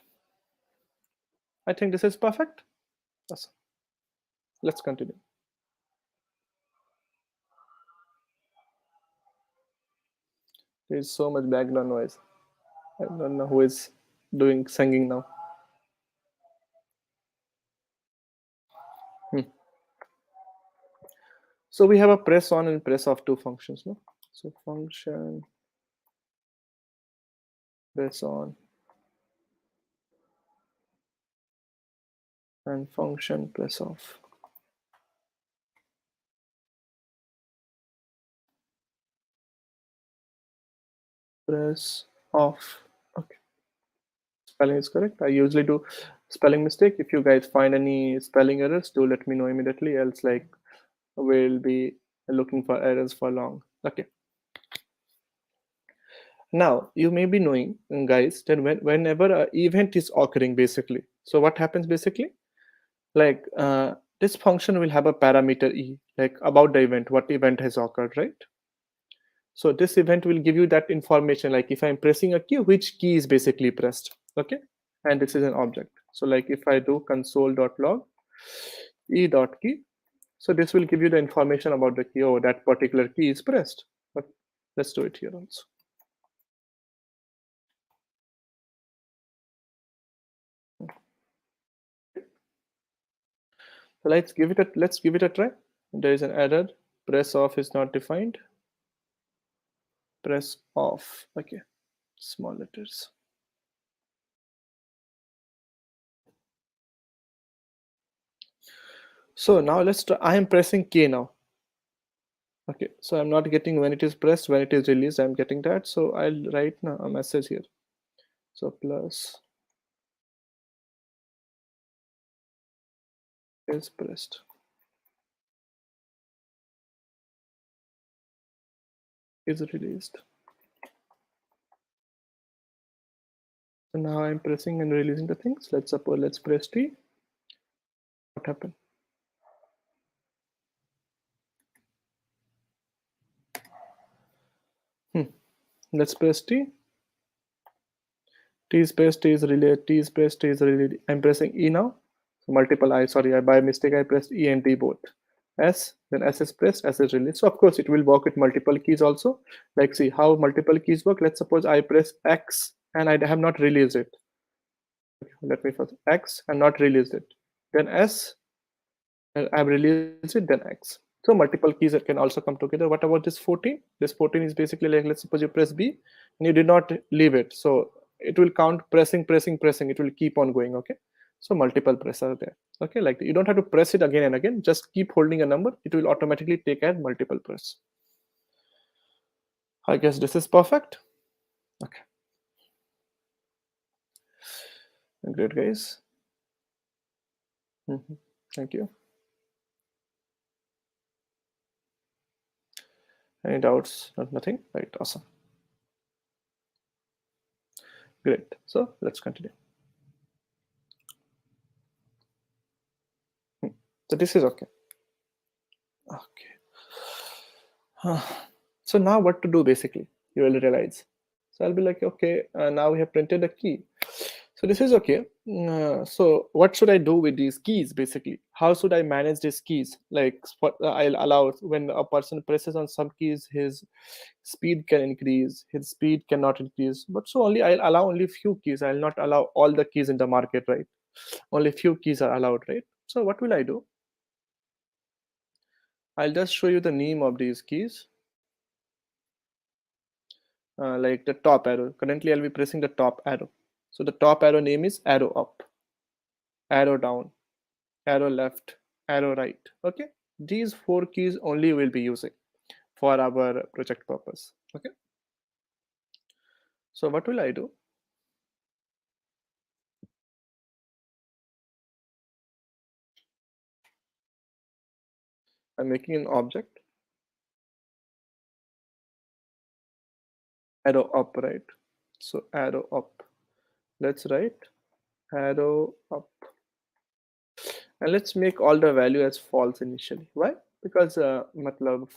I think this is perfect. Awesome. Let's continue. There is so much background noise. I don't know who is doing singing now. Hmm. So we have a press on and press off two functions, no? So function press on and function press off. Press off. Okay. spelling is correct. I usually do spelling mistake. If you guys find any spelling errors, do let me know immediately, else like we'll be looking for errors for long. Okay. Now you may be knowing, guys, that whenever an event is occurring, basically, so what happens basically, like this function will have a parameter e, like about the event, what event has occurred, right? So this event will give you that information, like if I'm pressing a key, which key is basically pressed. Okay, and this is an object. So like if I do console.log e.key, so this will give you the information about the key, or that particular key is pressed. But let's do it here also. So let's give it a try. There is an error. Press off is not defined. Press off. Okay, small letters. So now let's try. I am pressing K now. Okay, so I'm not getting when it is pressed, when it is released, I'm getting that. So I'll write now a message here. So plus is pressed. Is released. So now I'm pressing and releasing the things. Let's suppose let's press T. What happened? Let's press T. T space T is relayed. T space T is relayed. I'm pressing E now. So multiple I. Sorry, I by mistake I pressed E and T both. S, then S is pressed, S is released. So of course it will work with multiple keys also. Like see how multiple keys work. Let's suppose I press X and I have not released it. Let me first X and not released it. Then S, and I've released it, then X. So multiple keys that can also come together. What about this 14? This 14 is basically like, let's suppose you press B and you did not leave it. So it will count pressing. It will keep on going. Okay. So multiple press are there. Okay. Like you don't have to press it again and again. Just keep holding a number. It will automatically take as multiple press. I guess this is perfect. Okay. Great, guys. Thank you. Any doubts? Nothing? Right. Awesome. Great. So let's continue. So this is okay. Okay. So now what to do basically? You will realize. So I'll be like, okay, now we have printed a key. So this is okay. So what should I do with these keys basically? How should I manage these keys? Like I'll allow when a person presses on some keys, his speed can increase, his speed cannot increase. But so only I'll allow only few keys. I'll not allow all the keys in the market, right? Only few keys are allowed, right? So what will I do? I'll just show you the name of these keys. Like the top arrow. Currently, I'll be pressing the top arrow. So the top arrow name is arrow up, arrow down, arrow left, arrow right. Okay, these four keys only we'll be using for our project purpose. Okay, so what will I do? I'm making an object, arrow up, right? So arrow up. Let's write arrow up. And let's make all the value as false initially. Why? Because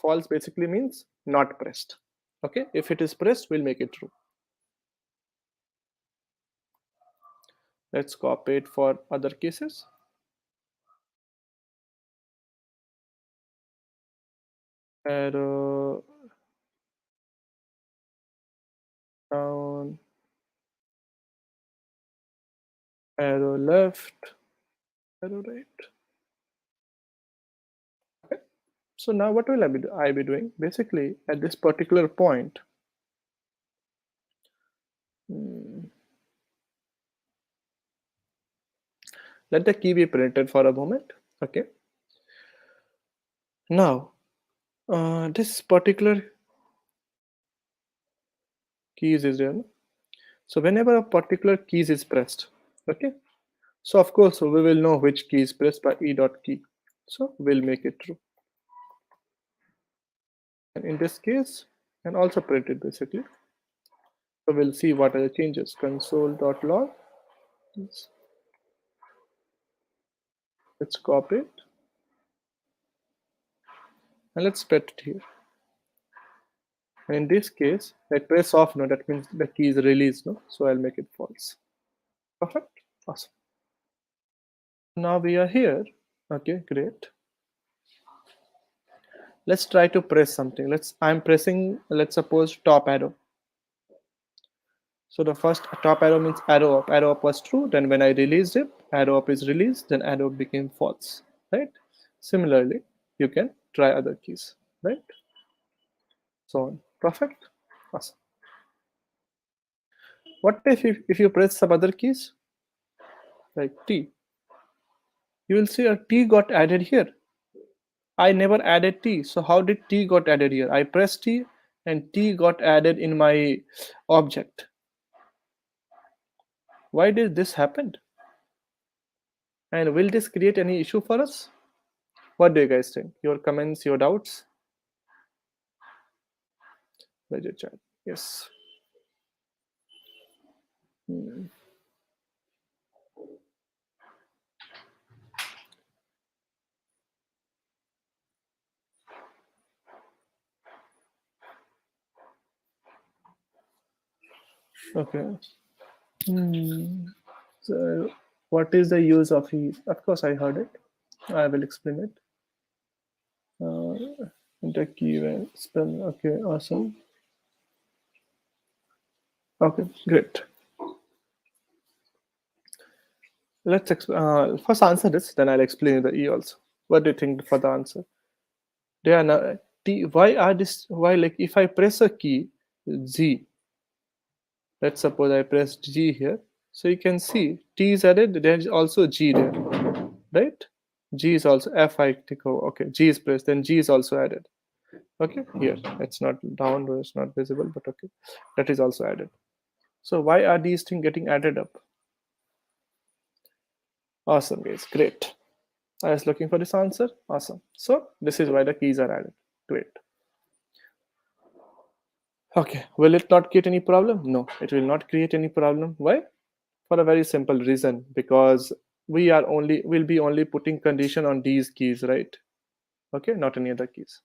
false basically means not pressed. Okay, if it is pressed, we'll make it true. Let's copy it for other cases. Arrow down, arrow left, arrow right. Okay. So now what will I be doing? Basically, at this particular point, let the key be printed for a moment. Okay. Now, this particular keys is there. So whenever a particular keys is pressed, okay, so of course we will know which key is pressed by e dot key. So we'll make it true. And in this case, and also print it basically. So we'll see what are the changes. Console.log. Let's copy it. And let's put it here. And in this case, I press off now, that means the key is released, no? So I'll make it false. Perfect. Awesome. Now we are here. Okay, great. Let's try to press something. I'm pressing, let's suppose, top arrow. So the first top arrow means arrow up. Arrow up was true. Then when I released it, arrow up is released. Then arrow up became false. Right? Similarly, you can try other keys. Right? So on. Perfect. Awesome. What if you press some other keys like T? You will see a T got added here. I never added T. So how did T got added here? I pressed T and T got added in my object. Why did this happen? And will this create any issue for us? What do you guys think? Your comments, your doubts? Where's your chat? Yes. Hmm. Okay. Hmm. So what is the use of E? Of course, I heard it. I will explain it. The key event spell. Okay, awesome. Okay, great. Let's first answer this, then I'll explain the E also. What do you think for the answer? They are not, T. Why are this? Why, like if I press a key Z, let's suppose I pressed G here, so you can see T is added. There is also G there, right? G is also F. I take over. Okay, G is pressed, then G is also added. Okay, here it's not down, it's not visible, but okay, that is also added. So why are these things getting added up? Awesome, guys, great. I was looking for this answer. Awesome. So this is why the keys are added to it. Okay, will it not create any problem? No, it will not create any problem. Why? For a very simple reason, because we'll be only putting condition on these keys, right? Okay, not any other keys.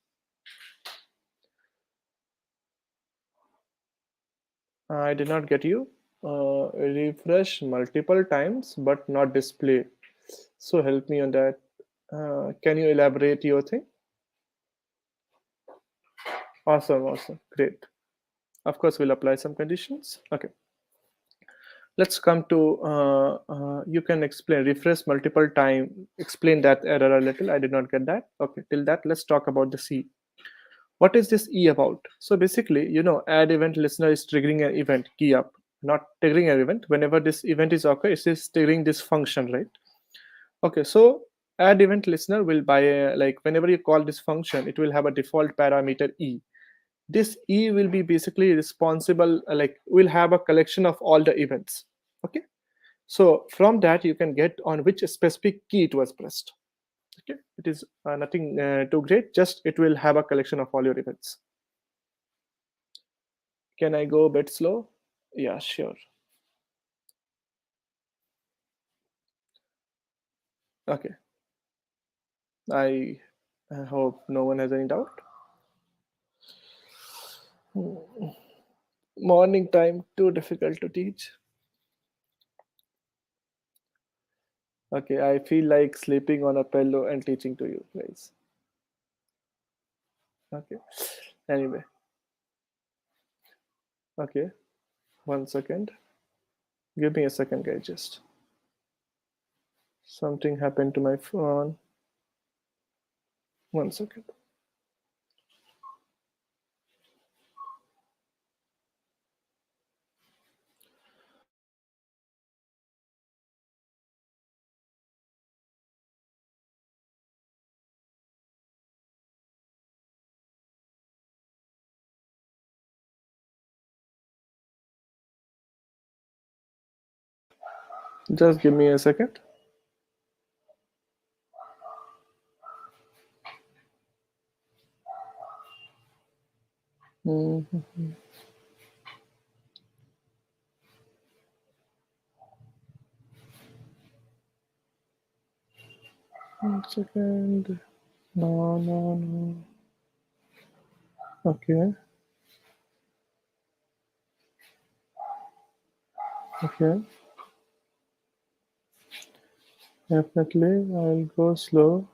I did not get you. Refresh multiple times but not display. So help me on that. Can you elaborate your thing? Awesome, awesome, great. Of course, we'll apply some conditions. Okay. Let's come to you can explain refresh multiple time, explain that error a little. I did not get that. Okay, till that, let's talk about the C. What is this E about? So basically, add event listener is triggering an event key up, not triggering an event. Whenever this event is occur, it is triggering this function, right? Okay, so add event listener will like whenever you call this function, it will have a default parameter E. This E will be basically responsible, like will have a collection of all the events. Okay, so from that you can get on which specific key it was pressed. Okay, it is nothing too great, just it will have a collection of all your events. Can I go a bit slow? Yeah, sure. Okay, I hope no one has any doubt. Morning time too difficult to teach. Okay, I feel like sleeping on a pillow and teaching to you guys. Okay, anyway. Okay, 1 second. Give me a second, guys. Just something happened to my phone. 1 second. Just give me a second. Mhm. 1 second. No, no, no. Okay, okay. Definitely, I'll go slow.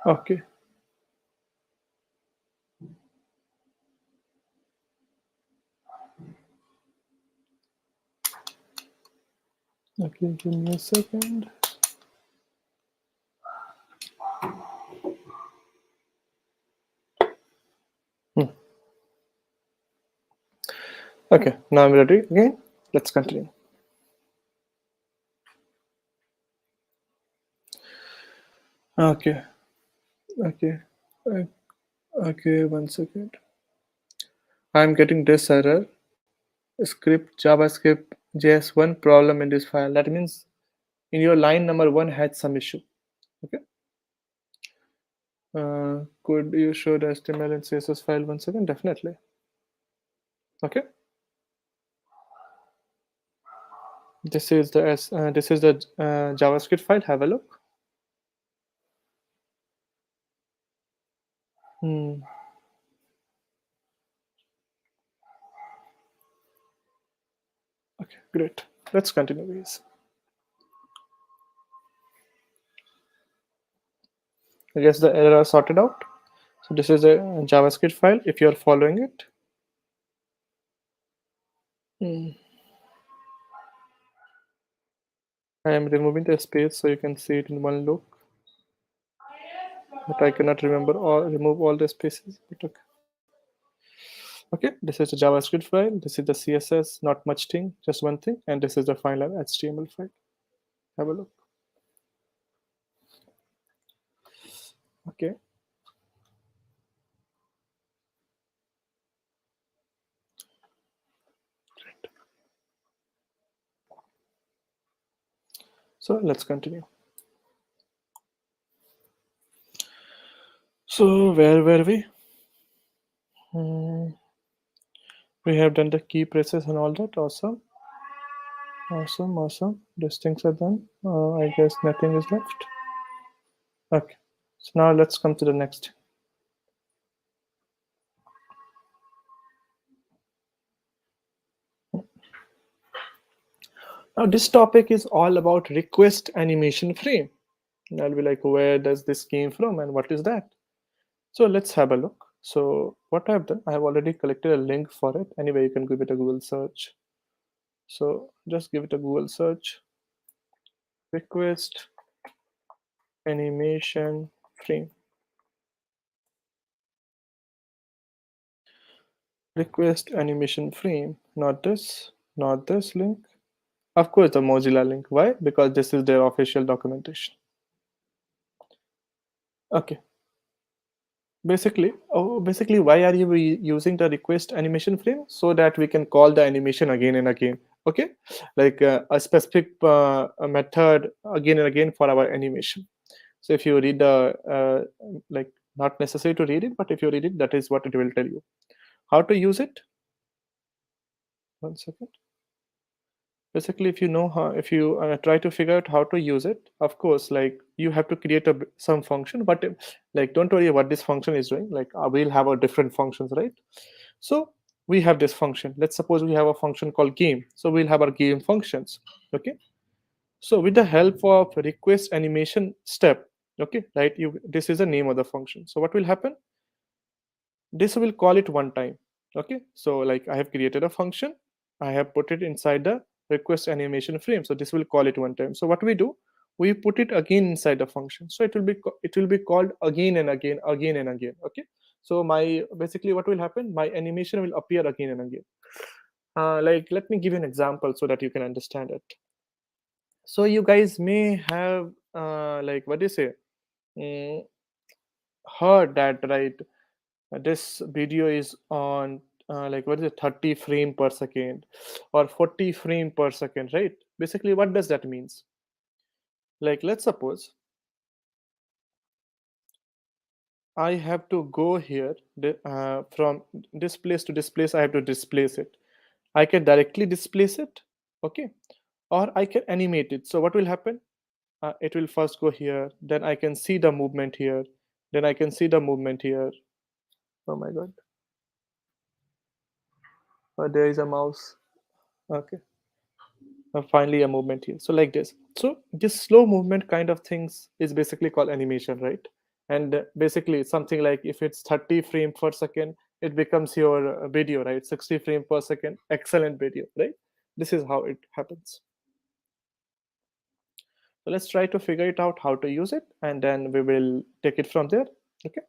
Okay, okay, give me a second. Hmm. Okay, now I'm ready again. Let's continue. Okay, okay, uh, okay, 1 second. I'm getting this error. Script JavaScript JS1 problem in this file. That means in your line number 1 had some issue. Okay. Could you show the HTML and CSS file 1 second? Definitely. Okay. This is the JavaScript file. Have a look. Hmm. Okay, great. Let's continue, guys. I guess the error are sorted out. So this is a JavaScript file. If you are following it, hmm, I am removing the space so you can see it in one look. But I cannot remove all the spaces. But okay. Okay, this is the JavaScript file. This is the CSS. Not much thing, just one thing, and this is the final HTML file. Have a look. Okay. So let's continue. So where were we? Hmm, we have done the key presses and all that. Awesome. Awesome, awesome. These things are done. I guess nothing is left. Okay. So now let's come to the next. Now this topic is all about request animation frame. And I'll be like, where does this came from and what is that? So let's have a look. So what I've done, I have already collected a link for it. Anyway, you can give it a Google search. So just give it a Google search. Request animation frame. Request animation frame. Not this link. Of course, the Mozilla link. Why? Because this is their official documentation. Okay. Basically, why are you using the request animation frame? So that we can call the animation again and again. Okay, like a specific method again and again for our animation. So if you read the like, not necessary to read it, but if you read it, that is what it will tell you. How to use it? 1 second. Basically, if you know how, if you try to figure out how to use it, of course, like you have to create some function, but like don't worry what this function is doing. Like we'll have our different functions, right? So we have this function. Let's suppose we have a function called game. So we'll have our game functions. Okay. So with the help of request animation step, okay, right? This is the name of the function. So what will happen? This will call it one time. Okay, so like I have created a function, I have put it inside the request animation frame, so this will call it one time. So what we do, we put it again inside the function, so it will be called again and again, again and again. Okay, so my basically what will happen, my animation will appear again and again. Like, let me give you an example so that you can understand it. So you guys may have like, what do you say, mm, heard that, right? This video is on like, what is it, 30 frame per second or 40 frame per second, right? Basically, what does that means? Like, let's suppose I have to go here, from this place to this place, I have to displace it. I can directly displace it, okay, or I can animate it. So what will happen? It will first go here, then I can see the movement here, then I can see the movement here. Oh my god, there is a mouse. Okay, finally a movement here. So like this. So this slow movement kind of things is basically called animation, right? And basically something like, if it's 30 frame per second, it becomes your video, right? 60 frame per second, excellent video, right? This is how it happens. So let's try to figure it out how to use it, and then we will take it from there. Okay.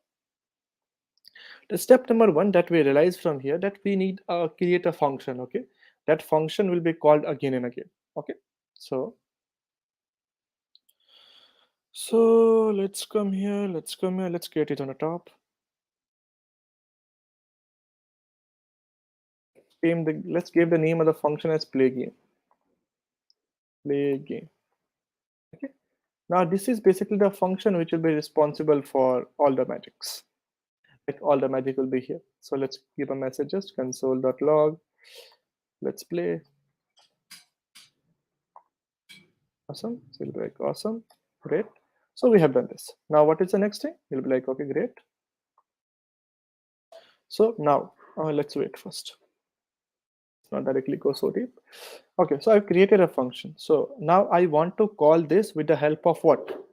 The step number one that we realize from here, that we need create a function. Okay, that function will be called again and again. Okay, so let's come here, let's create it on the top. Let's give the name of the function as play game. Play game. Okay. Now this is basically the function which will be responsible for all the magics. Like, all the magic will be here. So let's give a message, just console.log. Let's play. Awesome. So it'll be like, awesome, great. So we have done this. Now what is the next thing? You'll be like, okay, great. So now let's wait first. Not directly go so deep. Okay, so I've created a function. So now I want to call this with the help of what?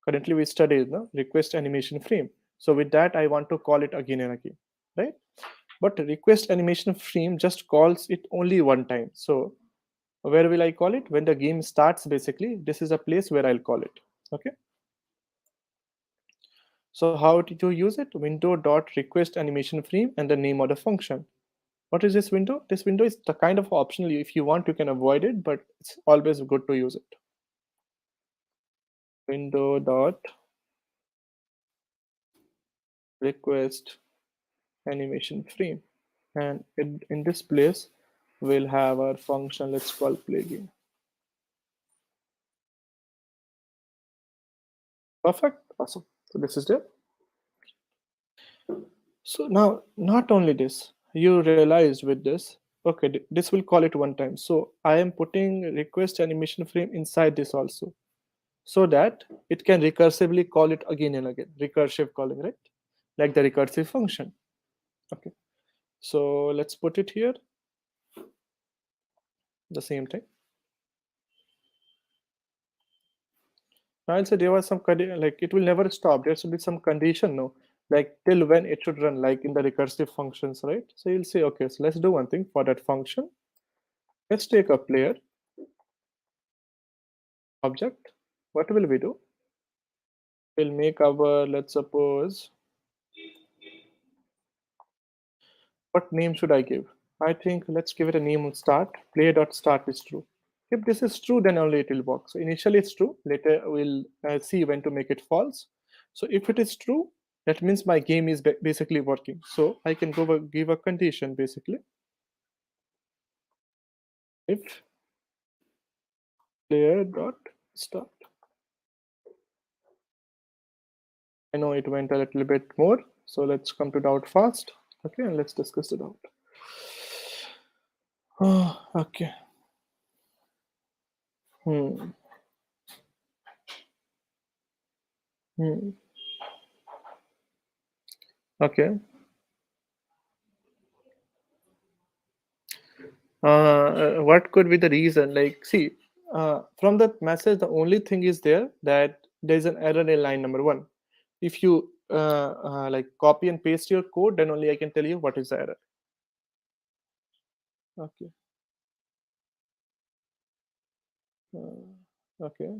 Currently we studied the request animation frame. So with that, I want to call it again and again, right? But request animation frame just calls it only one time. So where will I call it? When the game starts, basically, this is a place where I'll call it. Okay. So how did you use it? Window dot request animation frame and the name of the function. What is this window? This window is the kind of optional. If you want, you can avoid it, but it's always good to use it. Window dot request animation frame, and in this place we'll have our function. Let's call play game. Perfect, awesome. So this is there. So now, not only this, you realized with this, okay, this will call it one time. So I am putting request animation frame inside this also, so that it can recursively call it again and again. Recursive calling, right? Like the recursive function. Okay. So let's put it here. The same thing. Now I'll say there was some like, it will never stop. There should be some condition, no? Like till when it should run, like in the recursive functions, right? So you'll say, okay, so let's do one thing for that function. Let's take a player object. What will we do? We'll make our, let's suppose, what name should I give? I think let's give it a name of start. Play.start is true. If this is true, then only it will work. So initially it's true. Later we'll see when to make it false. So if it is true, that means my game is basically working. So I can go give a condition basically. If player.start. I know it went a little bit more. So let's come to doubt fast. Okay, and let's discuss the doubt. Oh, okay. Hmm. Hmm. Okay. What could be the reason? Like, see, from that message, the only thing is there that there's an error in line number one. If you like copy and paste your code, then only I can tell you what is the error. Okay. Okay.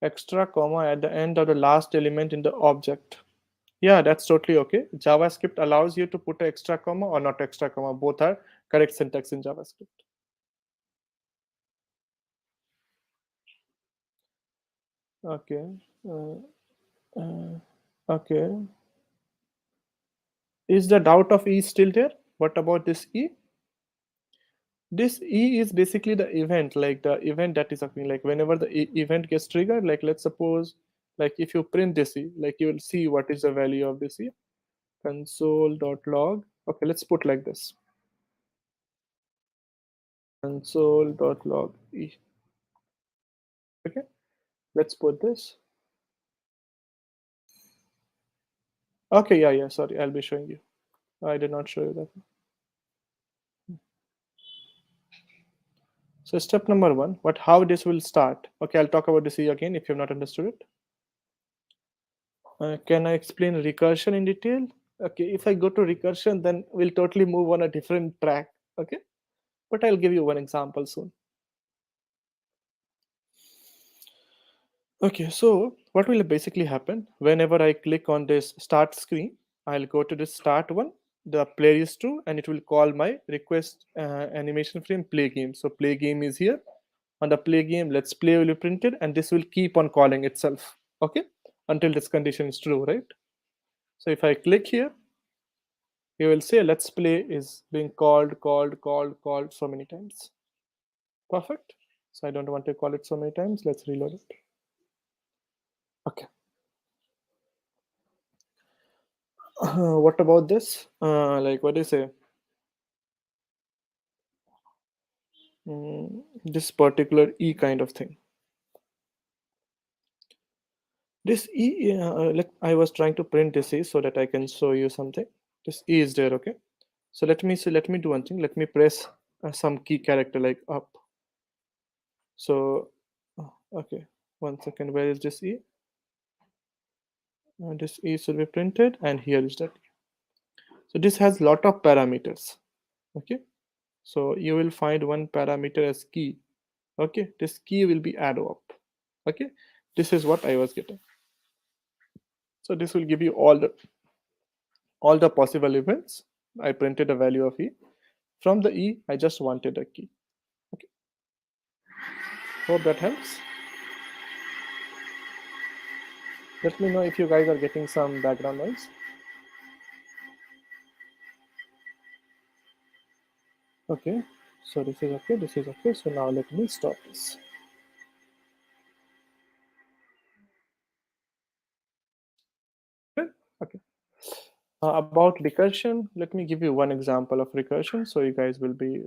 Extra comma at the end of the last element in the object. Yeah, that's totally okay. JavaScript allows you to put an extra comma or not extra comma. Both are correct syntax in JavaScript. Okay. Uh, okay. Is the doubt of E still there? What about this E? This E is basically the event, like the event that is occurring. Like whenever the event gets triggered, like let's suppose, like if you print this E, like you will see what is the value of this E. Console.log. Okay, let's put like this. Console.log E. Okay, let's put this. Okay, yeah, sorry, I'll be showing you. I did not show you that. So step number one, how this will start. Okay, I'll talk about this E again if you've not understood it. Can I explain recursion in detail? Okay, if I go to recursion, then we'll totally move on a different track. Okay, but I'll give you one example soon. Okay, so what will basically happen whenever I click on this start screen? I'll go to this start one, the player is true, and it will call my request animation frame play game. So play game is here. On the play game, let's play will be printed, and this will keep on calling itself. Okay, until this condition is true, right? So if I click here, you will say let's play is being called so many times. Perfect. So I don't want to call it so many times. Let's reload it. Okay. What about this? Like what do you say? This particular E kind of thing. This E, like I was trying to print this E so that I can show you something. This E is there, okay? So let me see. Let me do one thing. Let me press some key character like up. So, okay, 1 second. Where is this E? This E should be printed, and here is that. So this has lot of parameters. Okay, so you will find one parameter as key. Okay, this key will be add up. Okay, this is what I was getting. So this will give you all the possible events. I printed a value of E. From the E, I just wanted a key. Okay, hope that helps. Let me know if you guys are getting some background noise. Okay, so this is okay, this is okay. So now let me stop this. Okay. About recursion, let me give you one example of recursion so you guys will be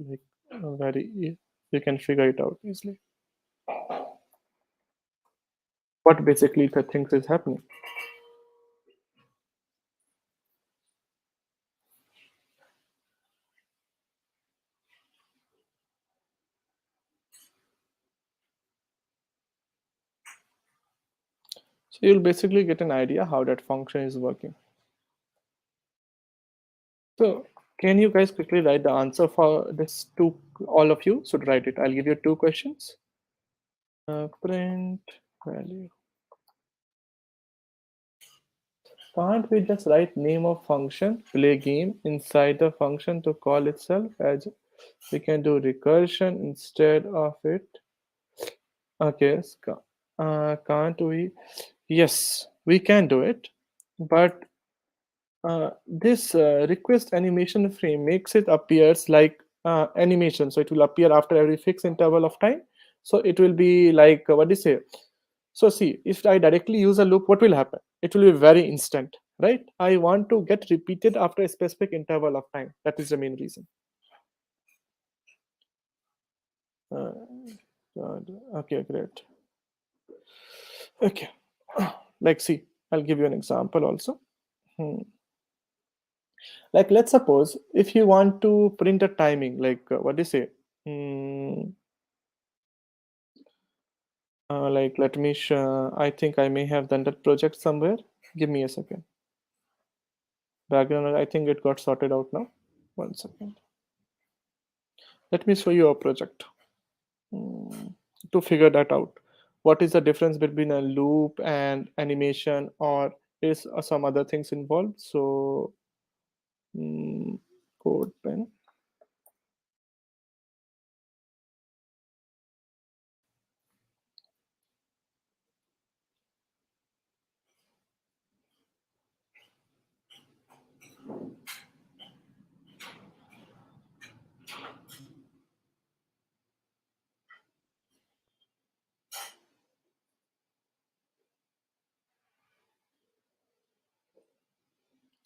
like you can figure it out easily. What basically the things is happening. So you'll basically get an idea how that function is working. So can you guys quickly write the answer for this to all of you should write it. I'll give you two questions. Print value. Can't we just write name of function, play game inside the function to call itself, as we can do recursion instead of it? Okay, can't we? Yes, we can do it, but this request animation frame makes it appears like animation, so it will appear after every fixed interval of time. So it will be like what do you say? So see, if I directly use a loop, what will happen? It will be very instant, right? I want to get repeated after a specific interval of time. That is the main reason. Uh, okay, great. Okay, like see, I'll give you an example also. Like let's suppose if you want to print a timing, like what do you say? Like let me show, I think I may have done that project somewhere. Give me a second. Background, I think it got sorted out now. 1 second. Let me show you a project to figure that out. What is the difference between a loop and animation or is some other things involved. So code pen.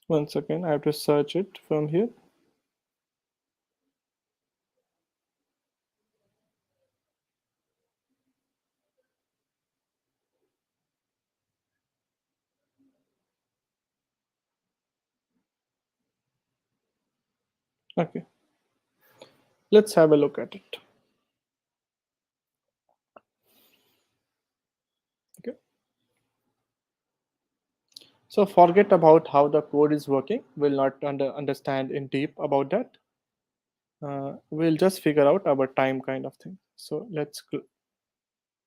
Once again, I have to search it from here. Okay, let's have a look at it. Okay, so forget about how the code is working. We'll not understand in deep about that. We'll just figure out our time kind of thing. So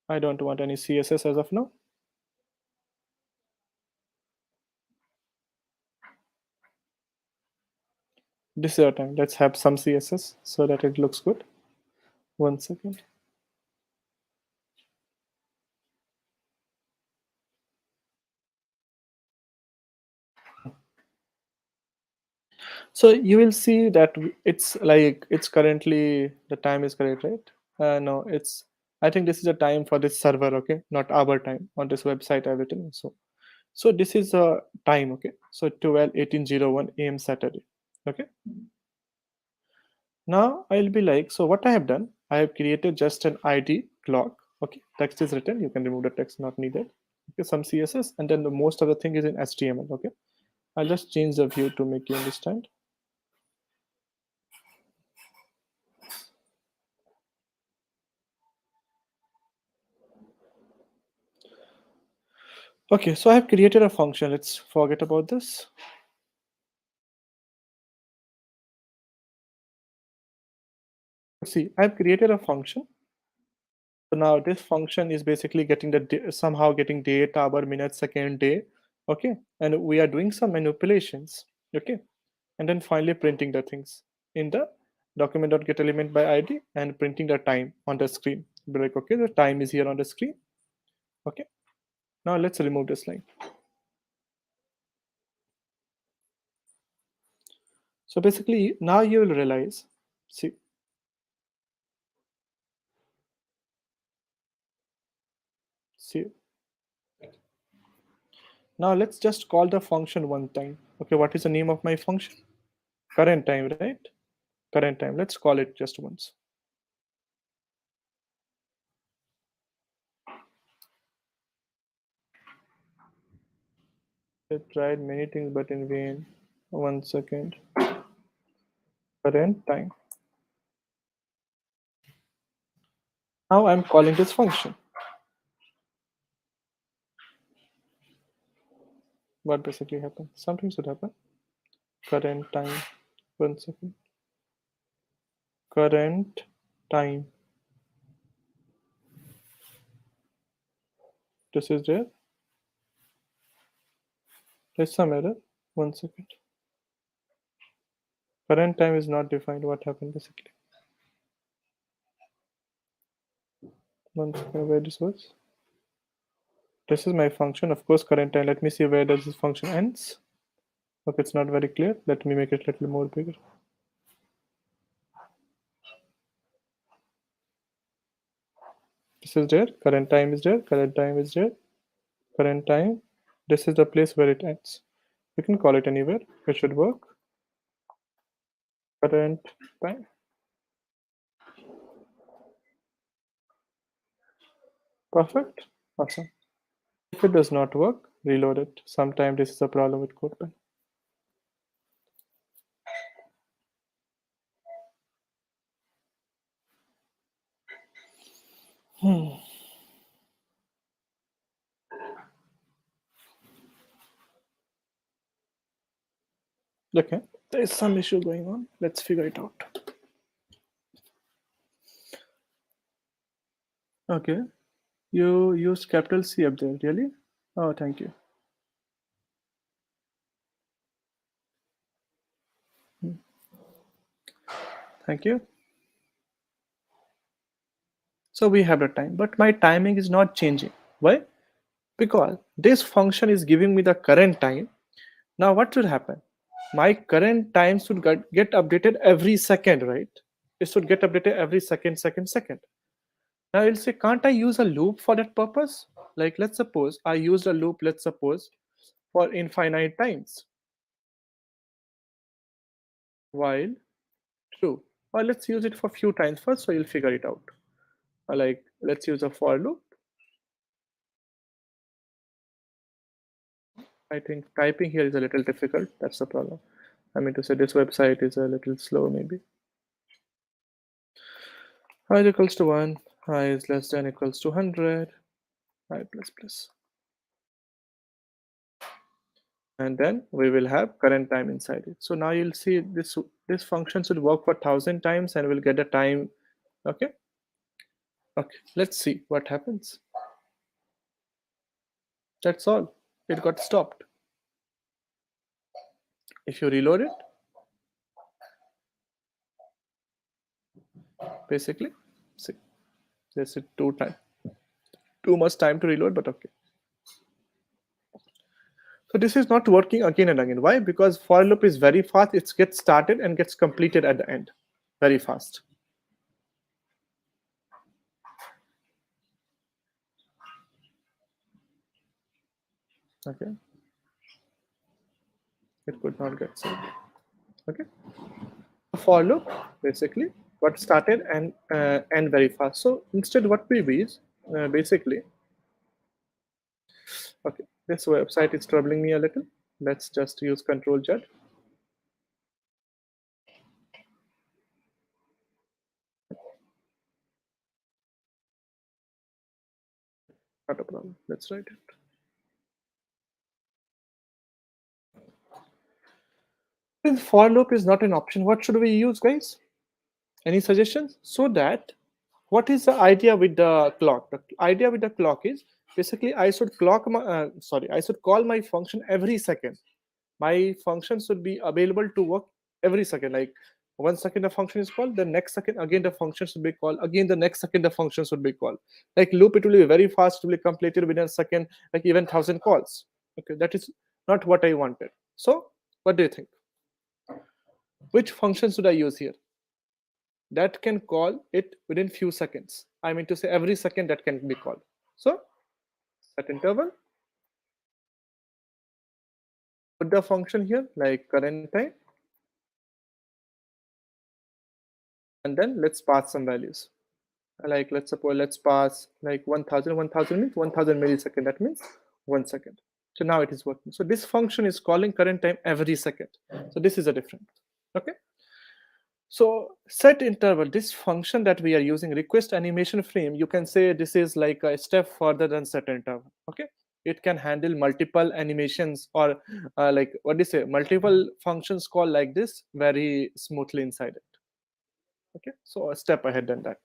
I don't want any CSS as of now. This is our time. Let's have some CSS so that it looks good. 1 second. So you will see that it's like it's currently the time is correct, right? No, it's I think this is a time for this server, okay, not our time on this website I've written. So this is a time, okay. So 12:18:01 a.m. Saturday, okay. Now I'll be like, so what I have done, I have created just an ID clock, okay. Text is written. You can remove the text not needed. Okay, some CSS, and then the most of the thing is in HTML, okay. I'll just change the view to make you understand. Okay, so I have created a function. Let's forget about this. See, I've created a function. So now this function is basically getting somehow getting date, hour, minute, second, day. Okay, and we are doing some manipulations. Okay, and then finally printing the things in the document.getElement by ID and printing the time on the screen. Be like, okay, the time is here on the screen. Okay, now let's remove this line. So basically, now you will realize, see. Now let's just call the function one time. Okay, what is the name of my function? Current time, right? Current time. Let's call it just once. I tried many things but in vain. 1 second. Current time. Now I'm calling this function. What basically happened? Something should happen. Current time. 1 second. Current time. This is there. There's some error. 1 second. Current time is not defined. What happened basically? 1 second. Where this was? This is my function. Of course, current time. Let me see where does this function ends. Okay, it's not very clear. Let me make it a little more bigger. This is there. Current time is there. Current time is there. Current time. This is the place where it ends. You can call it anywhere. It should work. Current time. Perfect. Awesome. If it does not work, reload it. Sometimes this is a problem with CodePen. Okay, there is some issue going on. Let's figure it out. Okay, you used capital C up there, really? Oh, thank you. Thank you. So we have the time, but my timing is not changing. Why? Because this function is giving me the current time. Now what should happen? My current time should get updated every second, right? It should get updated every second. Now you'll say, can't I use a loop for that purpose? Like, let's suppose I used a loop, let's suppose, for infinite times. While true. Or let's use it for few times first, so you'll figure it out. Or like, let's use a for loop. I think typing here is a little difficult. That's the problem. I mean to say this website is a little slow, maybe. I is equals to 1, I is less than equals to 100, I plus plus. And then we will have current time inside it. So now you'll see this function should work for 1000 times and we'll get the time. Okay. Okay, let's see what happens. That's all. It got stopped. If you reload it, basically, see, there's too much time to reload, but okay. So this is not working again and again. Why? Because for loop is very fast. It gets started and gets completed at the end, very fast. Okay. It could not get saved. Okay. For loop basically got started and end very fast. So instead, what we do is basically, okay, this website is troubling me a little. Let's just use Control Z. Not a problem. Let's write it. Since for loop is not an option, what should we use, guys? Any suggestions? So that, what is the idea with the clock? The idea with the clock is basically I should clock my I should call my function every second. My function should be available to work every second. Like 1 second the function is called, the next second again the function should be called, again the next second the function should be called. Like loop, it will be very fast, it will be completed within a second, like even 1000 calls. Okay, that is not what I wanted. So what do you think? Which function should I use here that can call it within few seconds? I mean to say every second that can be called. So set interval, put the function here like current time, and then let's pass some values. Like let's suppose let's pass like 1000 means 1000 millisecond, that means 1 second. So now it is working. So this function is calling current time every second. So this is a difference. Okay, so set interval, this function that we are using, request animation frame, you can say this is like a step further than set interval. Okay, it can handle multiple animations or like what do you say, multiple functions call like this very smoothly inside it. Okay, so a step ahead than that.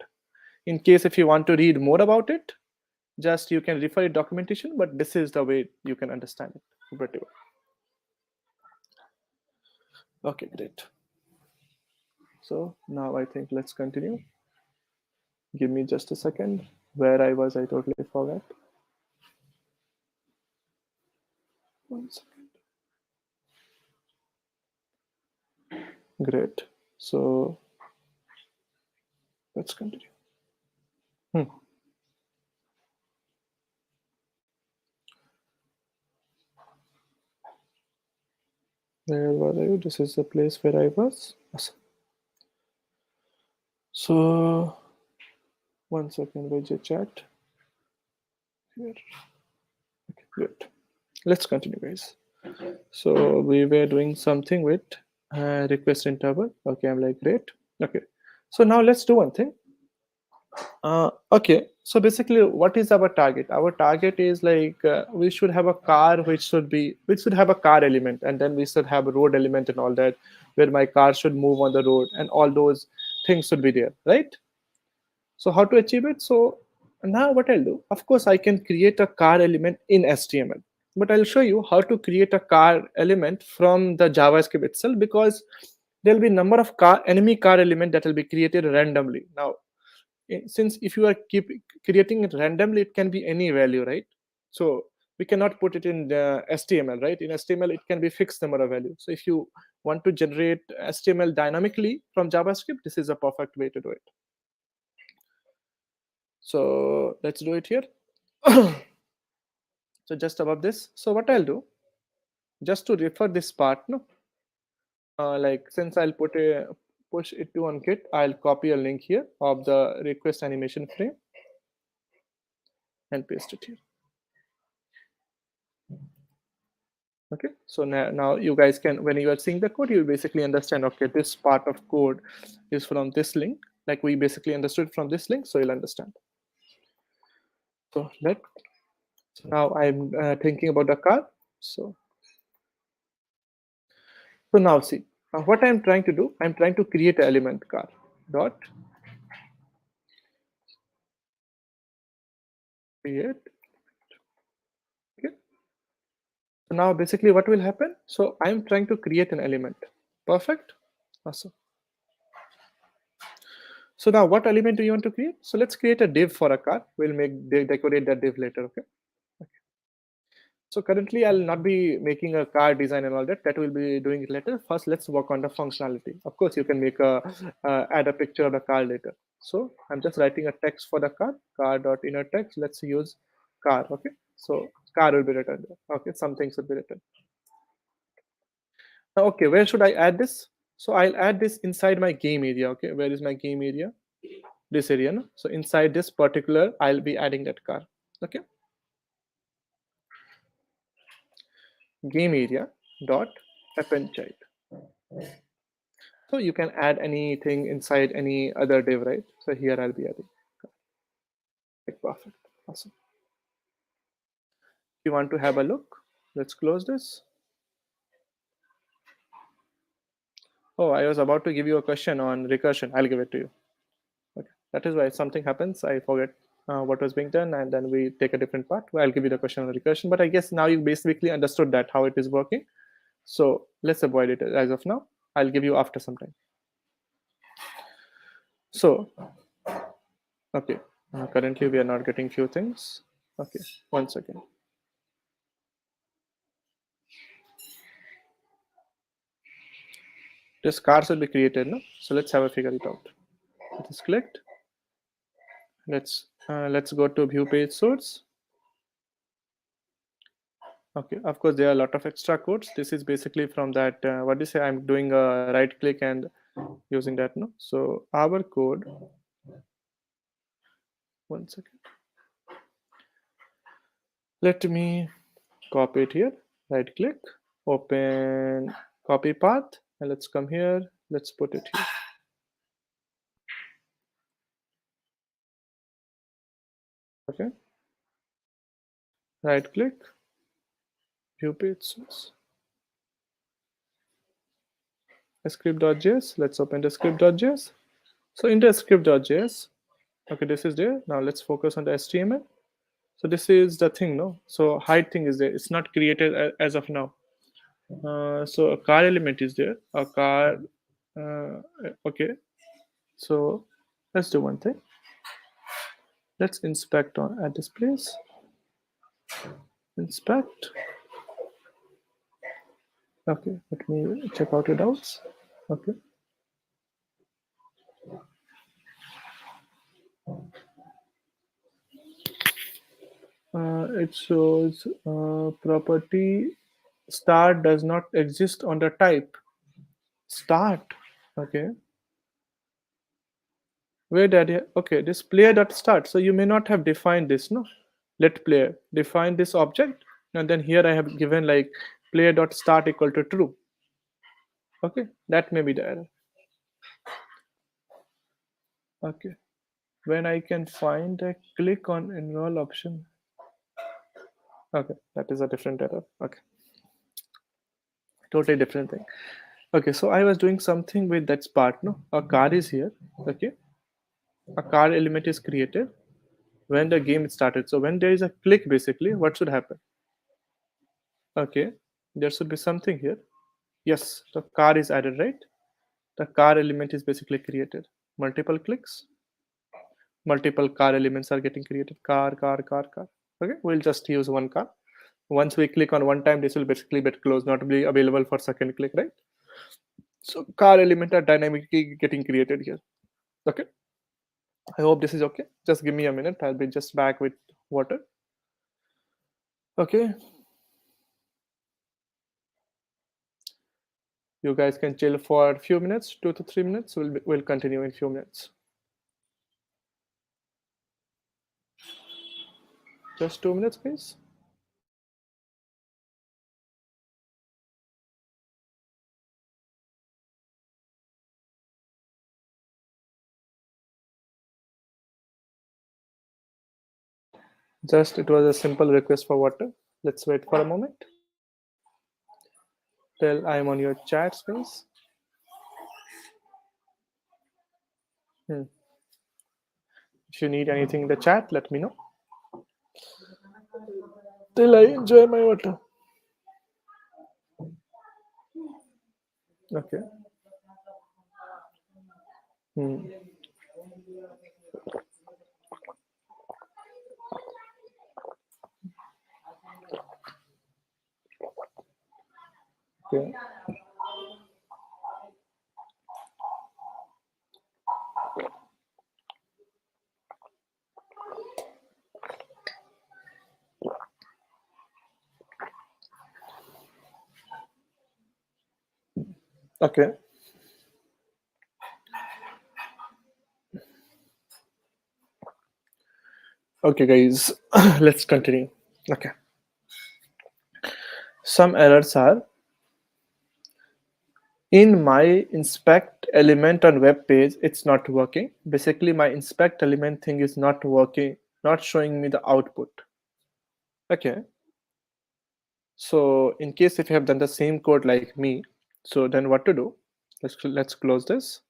In case if you want to read more about it, just you can refer to documentation, but this is the way you can understand it pretty well. Okay, great. So now I think let's continue. Give me just a second. Where I was, I totally forgot. 1 second. Great. So let's continue. Where were you? This is the place where I was. Awesome. So 1 second, where's your chat? Here. Okay, good. Let's continue, guys. So we were doing something with request interval. Okay, I'm like, great. Okay, so now let's do one thing. Okay, so basically what is our target? Our target is like we should have a car which should have a car element, and then we should have a road element and all that, where my car should move on the road and all those things should be there, right? So how to achieve it? So now what I'll do, of course I can create a car element in HTML, but I'll show you how to create a car element from the JavaScript itself, because there'll be number of car enemy car element that will be created randomly. Now, since if you are keep creating it randomly, it can be any value, right? So we cannot put it in the HTML, right? In HTML, it can be fixed number of value. So if you want to generate HTML dynamically from JavaScript, this is a perfect way to do it. So let's do it here. So just above this, so what I'll do, just to refer this part, no, like since I'll push it to on Git, I'll copy a link here of the request animation frame and paste it here. Okay, so now you guys can, when you are seeing the code, you basically understand, okay, this part of code is from this link, like we basically understood from this link, so you'll understand. So now I'm thinking about the car. So now see, what I'm trying to do, I'm trying to create an element car dot create. Okay, so now basically what will happen, so I'm trying to create an element. Perfect, awesome. So now what element do you want to create? So let's create a div for a car. We'll decorate that div later. Okay. So currently I'll not be making a car design and all that. That will be doing it later. First, let's work on the functionality. Of course, you can make a add a picture of the car later. So I'm just writing a text for the car dot inner text. Let's use car. Okay. So car will be written there. Okay. Some things will be written. Now, okay, where should I add this? So I'll add this inside my game area. Okay. Where is my game area? This area. No? So inside this particular, I'll be adding that car. Okay. Game area dot append child. So you can add anything inside any other div, right? So here I'll be adding. Like perfect, awesome. If you want to have a look, let's close this. Oh, I was about to give you a question on recursion. I'll give it to you. Okay, that is why something happens, I forget what was being done, and then we take a different part. Well, I'll give you the question on recursion, but I guess now you basically understood that how it is working. So let's avoid it as of now. I'll give you after some time. So, okay, currently we are not getting few things. Okay, 1 second. This cars will be created, no? So let's have a figure it out. It is clicked. Let's go to view page source. Okay, of course there are a lot of extra codes. This is basically from that what do you say, I'm doing a right click and using that, no? So our code, 1 second, let me copy it here, right click, open copy path, and let's come here, let's put it here. Okay, right click, view page source, script.js. Let's open the script.js. So in the script.js, okay, this is there. Now let's focus on the HTML. So this is the thing, no? So height thing is there. It's not created as of now. So a car element is there. A car. Okay. So let's do one thing. Let's inspect at this place. Inspect. Okay. Let me check out your doubts. Okay. It shows property start does not exist on the type. Start. Okay. Where did you, okay, this player dot start. So you may not have defined this, no? Let player define this object, and then here I have given like player dot start equal to true. Okay, that may be the error. Okay, when I can find a click on enroll option. Okay, that is a different error. Okay, totally different thing. Okay, so I was doing something with that part. No, a car is here. Okay, a car element is created when the game started. So when there is a click, basically, what should happen? Okay, there should be something here. Yes, the car is added, right? the car element is basically created. Multiple clicks, multiple car elements are getting created. Car. Okay, we'll just use one car. Once we click on one time, this will basically get closed, not be available for second click, right? So car element are dynamically getting created here. Okay, I hope this is okay. Just give me a minute. I'll be just back with water. Okay. You guys can chill for a few minutes, 2 to 3 minutes. We'll continue in a few minutes. Just 2 minutes, please. Just it was a simple request for water. Let's wait for a moment. Till I'm on your chat space. If you need anything in the chat, let me know. Till I enjoy my water. Okay. Okay. Okay. Okay, guys, let's continue. Okay. Some errors are in my inspect element on web page, it's not working. Basically, my inspect element thing is not working, not showing me the output. Okay. So in case if you have done the same code like me, so then what to do? Let's close this.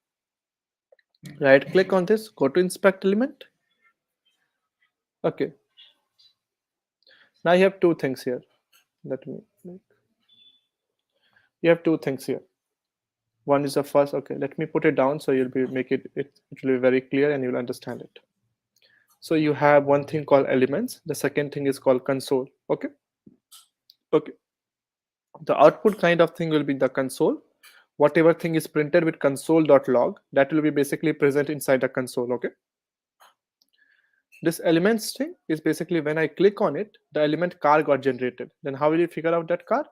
Right click on this, go to inspect element. Okay. Now you have two things here. Let me you have two things here. One is the first. Okay, let me put it down so you'll be make it will be very clear and you'll understand it. So you have one thing called elements. The second thing is called console. Okay. Okay. The output kind of thing will be the console. Whatever thing is printed with console.log, that will be basically present inside the console. Okay. This elements thing is basically when I click on it, the element car got generated. Then how will you figure out that car?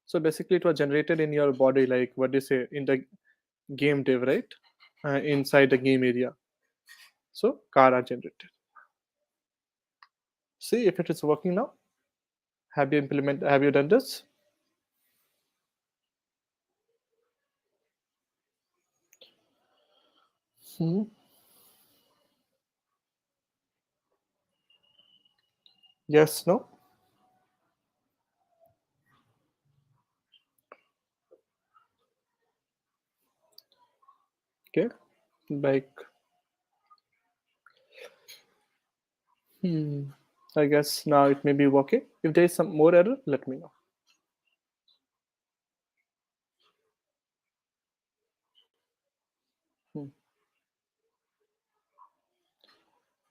So basically it was generated in your body, like what they say in the game div, right? Inside the game area. So car are generated. See if it is working now. Have you done this? Yes, no? Okay. Like I guess now it may be working. If there is some more error, let me know.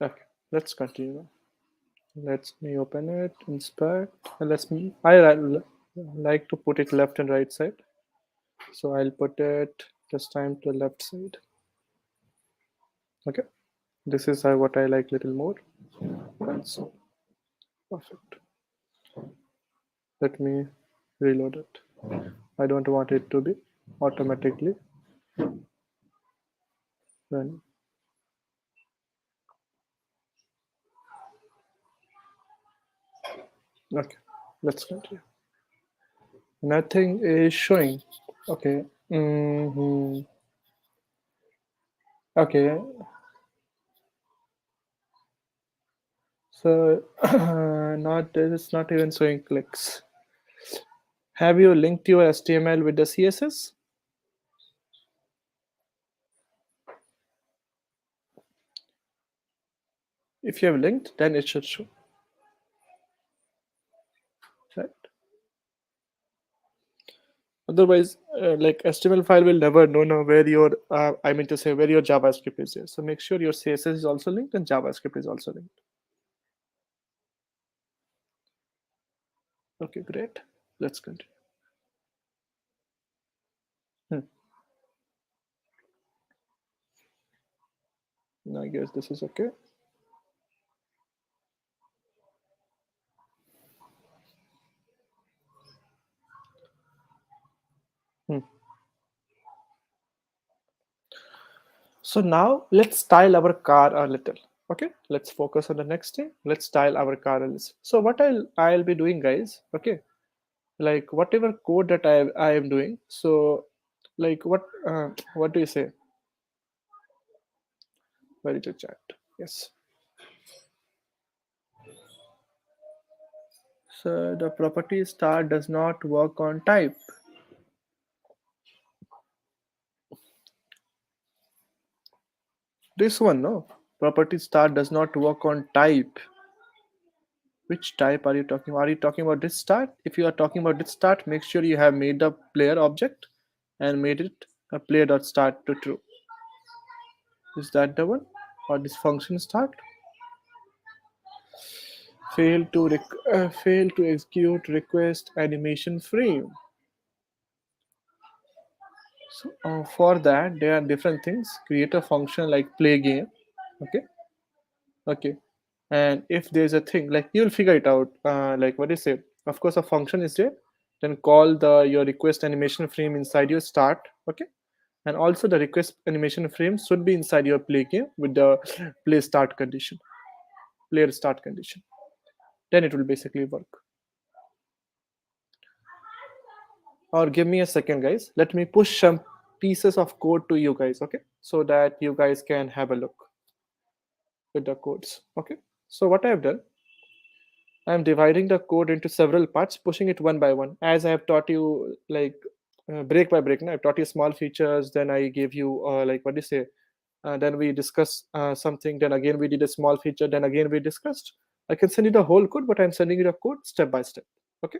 Okay, let's continue. Let me open it, inspect. Like to put it left and right side. So I'll put it this time to left side. Okay, this is what I like little more. That's perfect. Let me reload it. I don't want it to be automatically running. Okay, let's continue. Nothing is showing. Okay. Okay. So not this is not even showing clicks. Have you linked your HTML with the CSS? If you have linked, then it should show. Right. Otherwise, like HTML file will never know where your I mean to say where your JavaScript is there. So make sure your CSS is also linked and JavaScript is also linked. Okay, great. Let's continue. Hmm. I guess this is okay. Hmm. So now let's style our car a little. Okay, let's focus on the next thing. Let's style our car a little. So what I'll be doing, guys. Okay, like whatever code that I am doing. So like what do you say? Where is your chat? Yes. So the property star does not work on type. This one, no. Property star does not work on type. Which type are you talking about? Are you talking about this start? If you are talking about this start, make sure you have made the player object and made it a player.start to true. Is that the one? Or this function start? Fail to execute request animation frame. So for that, there are different things. Create a function like play game. Okay. Okay. And if there's a thing like you'll figure it out, like what is it? Of course, a function is there. Then call the your request animation frame inside your start. Okay. And also the request animation frame should be inside your play game with the play start condition, player start condition. Then it will basically work. Or give me a second, guys. Let me push some pieces of code to you guys, okay? So that you guys can have a look with the codes, okay? So what I have done, I am dividing the code into several parts, pushing it one by one, as I have taught you, like break by break. I've taught you small features, then I gave you like what do you say? Then we discuss something. Then again we did a small feature. Then again we discussed. I can send you the whole code, but I'm sending you the code step by step. Okay.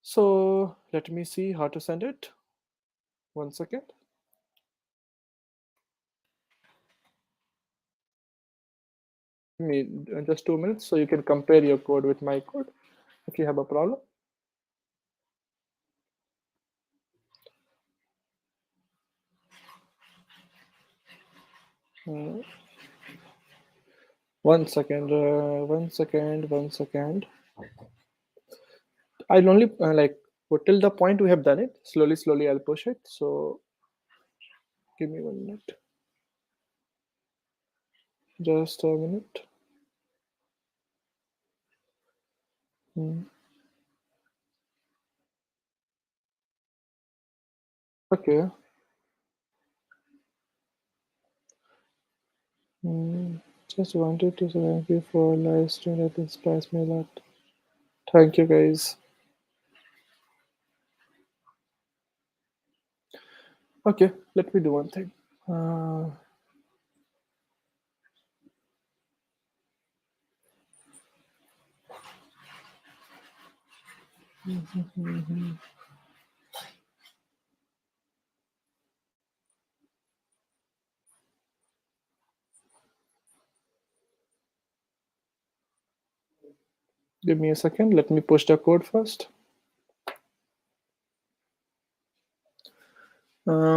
So let me see how to send it. 1 second. Me just 2 minutes, so you can compare your code with my code if you have a problem. Uh, 1 second. 1 second. 1 second. I'll only till the point we have done it. Slowly, I'll push it. So give me 1 minute. Just a minute. Hmm. Okay. Just wanted to thank you for live stream that inspires me a lot. Thank you, guys. Okay, let me do one thing. Uh, Give me a second. Let me push the code first.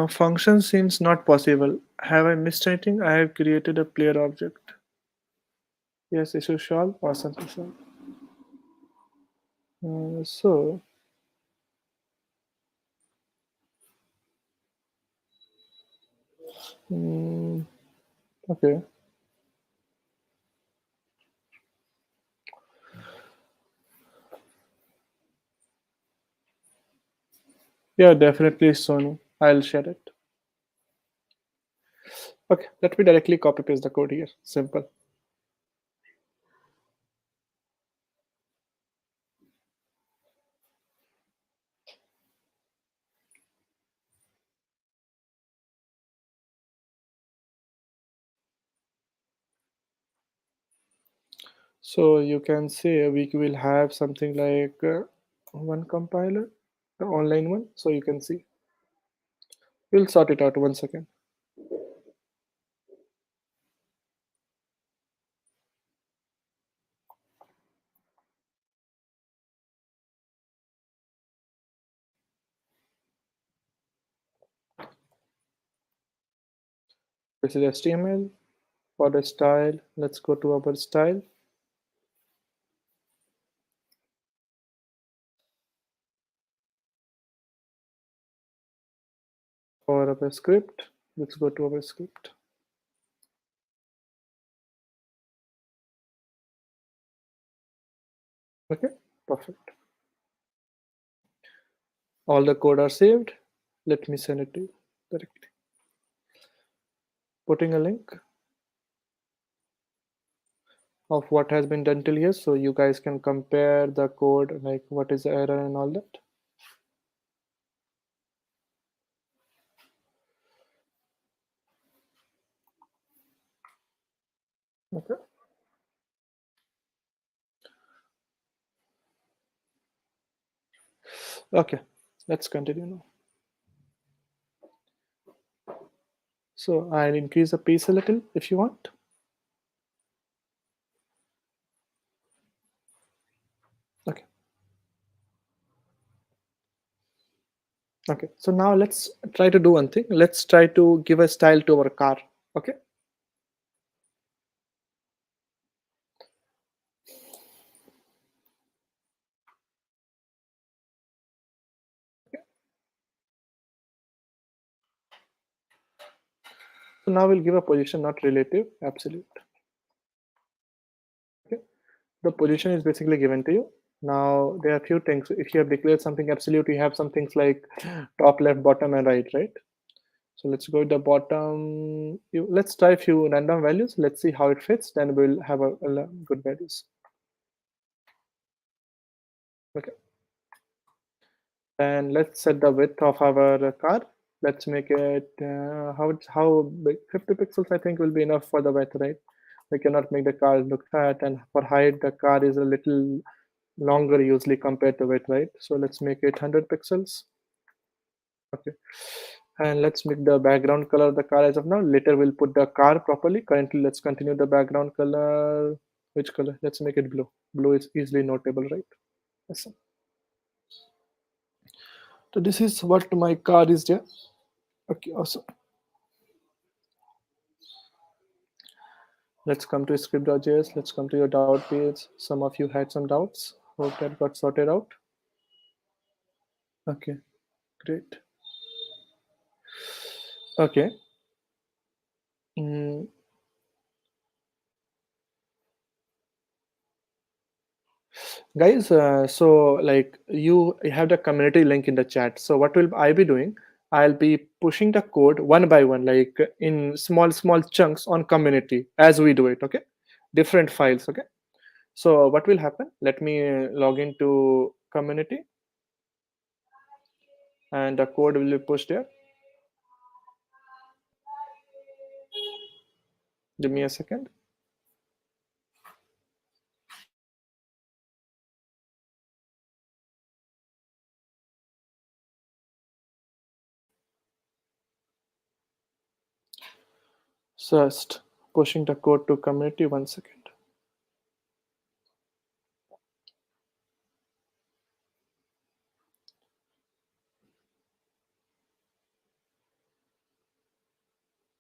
Function seems not possible. Have I missed anything? I have created a player object. Yes, issue solved. Awesome to solve. So, mm, okay. Yeah, definitely Sonu. I'll share it. Okay, let me directly copy paste the code here. Simple. So you can say we will have something like one compiler, the online one, so you can see. We'll sort it out 1 second. This is HTML. For the style, let's go to our style. For our script, let's go to our script. Okay, perfect. All the code are saved. Let me send it to you directly. Putting a link of what has been done till here, so you guys can compare the code, like what is the error and all that. Okay. Okay, let's continue now. So I'll increase the pace a little if you want. Okay. Okay, so now let's try to do one thing. Let's try to give a style to our car. Okay. So now we'll give a position, not relative, absolute. Okay. The position is basically given to you. Now there are a few things. If you have declared something absolute, you have some things like top, left, bottom, and right, right? So let's go to the bottom. Let's try a few random values. Let's see how it fits. Then we'll have a good values. Okay. And let's set the width of our car. Let's make it how big? 50 pixels I think will be enough for the width, right? We cannot make the car look fat, and for height the car is a little longer usually compared to width, right? So let's make it 100 pixels. Okay. And let's make the background color of the car as of now. Later we'll put the car properly. Currently let's continue the background color. Which color? Let's make it blue. Blue is easily notable, right? Yes. So this is what my car is there. Okay, awesome. Let's come to script.js. Let's come to your doubt page. Some of you had some doubts. Hope that got sorted out. Okay, great. Okay. Mm, guys, so like you have the community link in the chat. So what will I be doing? I'll be pushing the code one by one, like in small chunks on community as we do it. Okay, different files. Okay. So what will happen? Let me log into community, and the code will be pushed there. Give me a second. Just pushing the code to community. 1 second.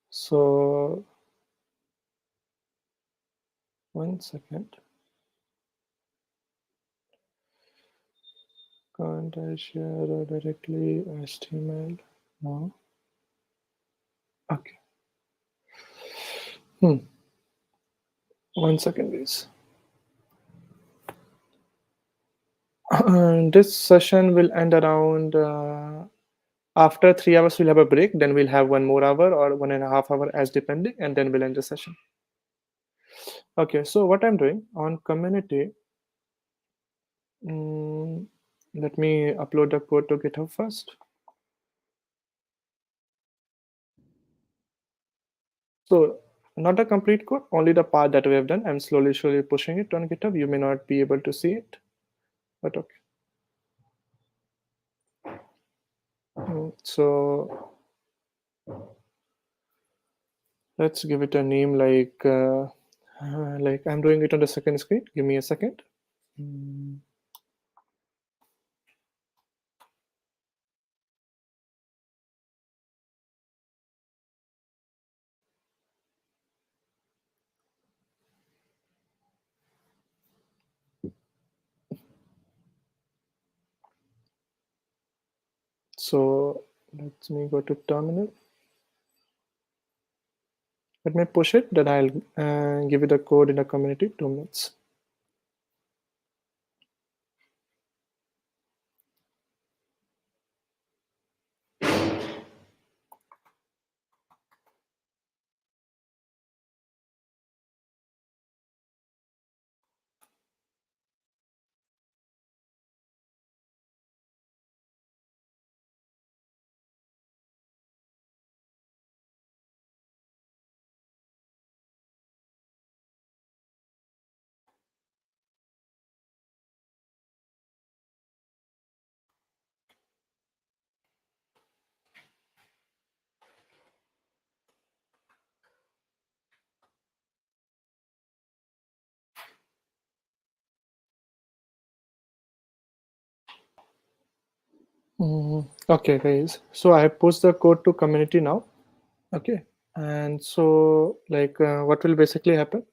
So 1 second. Can't I share directly HTML? No. Okay. 1 second, please. This session will end around after 3 hours. We'll have a break. Then we'll have 1 more hour or 1.5 hours as depending, and then we'll end the session. Okay. So what I'm doing on community. Let me upload the code to GitHub first. So not the complete code, only the part that we have done. I'm slowly pushing it on GitHub. You may not be able to see it, but okay. So let's give it a name like I'm doing it on the second screen. Give me a second. So let me go to terminal. Let me push it, then I'll give you the code in the community. 2 minutes. Okay, guys. So I have pushed the code to community now. Okay, and so what will basically happen?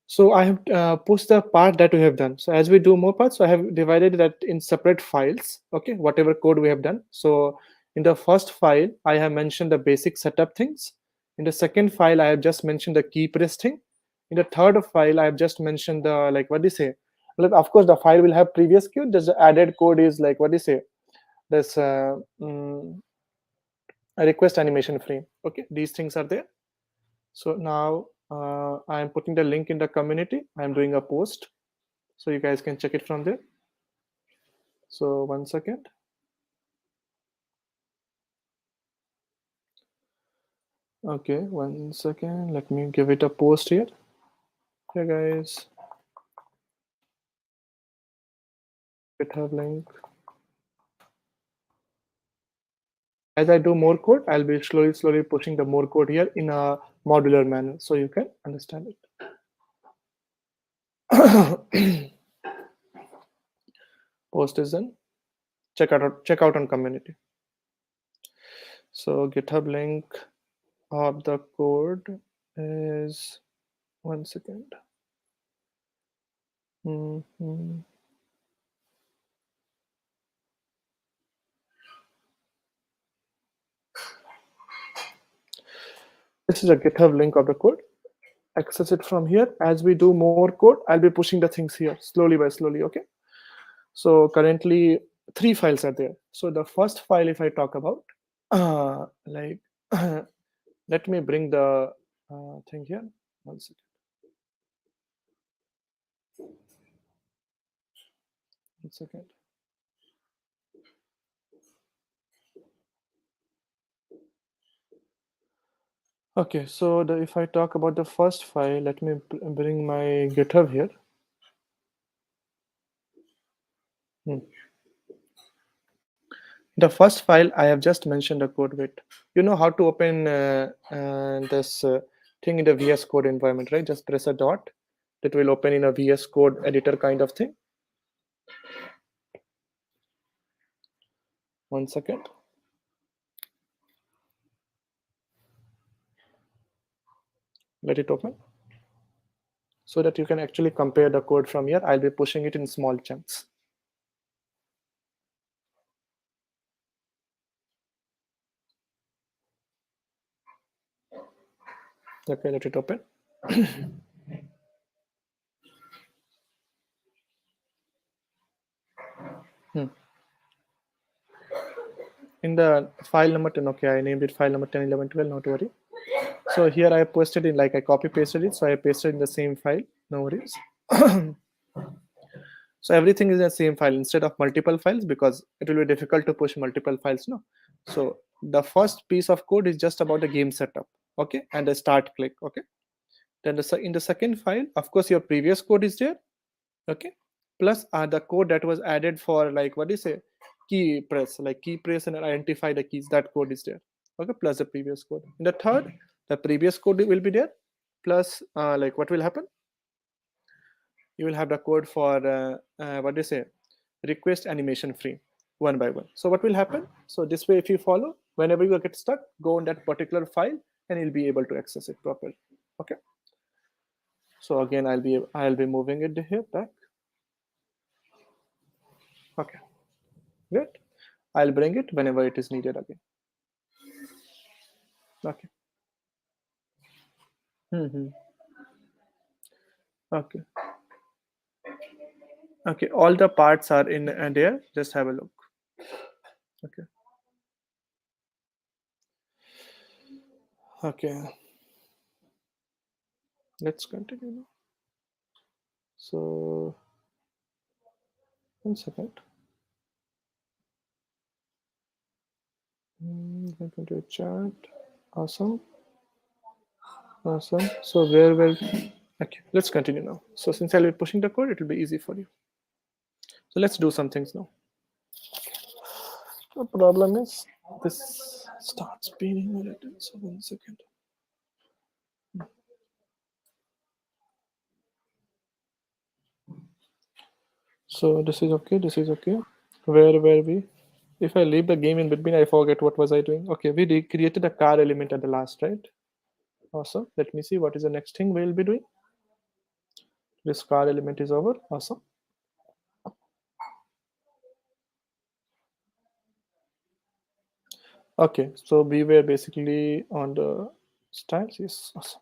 So I have pushed the part that we have done. So as we do more parts, so I have divided that in separate files. Okay, whatever code we have done. So in the first file, I have mentioned the basic setup things. In the second file, I have just mentioned the key press thing. In the third file, I have just mentioned the what do you say? Like, of course, the file will have previous code. Just the added code is what do you say? This a request animation frame. Okay, these things are there. So now I am putting the link in the community. I am doing a post, so you guys can check it from there. So 1 second. Okay, 1 second. Let me give it a post here. Hey guys, GitHub link. As I do more code, I'll be slowly pushing the more code here in a modular manner, so you can understand it. Post is done. Check out on community. So GitHub link of the code is 1 second. This is a GitHub link of the code. Access it from here. As we do more code, I'll be pushing the things here slowly by slowly. Okay. So currently 3 files are there. So the first file, if I talk about, like, let me bring the thing here. 1 second. 1 second. Okay, so if I talk about the first file, let me bring my GitHub here. The first file I have just mentioned the code with. You know how to open this thing in the VS Code environment, right? Just press a dot. That will open in a VS Code editor kind of thing. 1 second. Let it open. So that you can actually compare the code from here. I'll be pushing it in small chunks. Okay, let it open. In the file number 10, okay, I named it file number 10, 11, 12, not to worry. So here I posted in, I copy pasted it. So I pasted in the same file, no worries. So everything is in the same file instead of multiple files, because it will be difficult to push multiple files. No. So the first piece of code is just about the game setup. Okay. And the start click. Okay. Then in the second file, of course, your previous code is there. Okay. Plus the code that was added for what do you say? key press, like key press and identify the keys. That code is there. Okay, plus the previous code. In the third, the previous code will be there, plus like what will happen? You will have the code for what do you say, request animation free, one by one. So what will happen? So this way, if you follow, whenever you get stuck, go on that particular file and you'll be able to access it properly. Okay. So again, I'll be moving it here back. Okay, good. I'll bring it whenever it is needed again. Okay. Okay. Okay. All the parts are in there. Just have a look. Okay. Okay. Let's continue now. So, 1 second. Going to chat. Awesome. Awesome. So where will, okay, let's continue now. So since I'll be pushing the code, it will be easy for you. So let's do some things now. The problem is this starts being a little, so 1 second. So this is okay, this is okay. Where were we? If I leave the game in between, I forget what was I doing. Okay, we created a car element at the last, right? Awesome. Let me see what is the next thing we'll be doing. This car element is over. Awesome. Okay, so we were basically on the styles. Yes, awesome.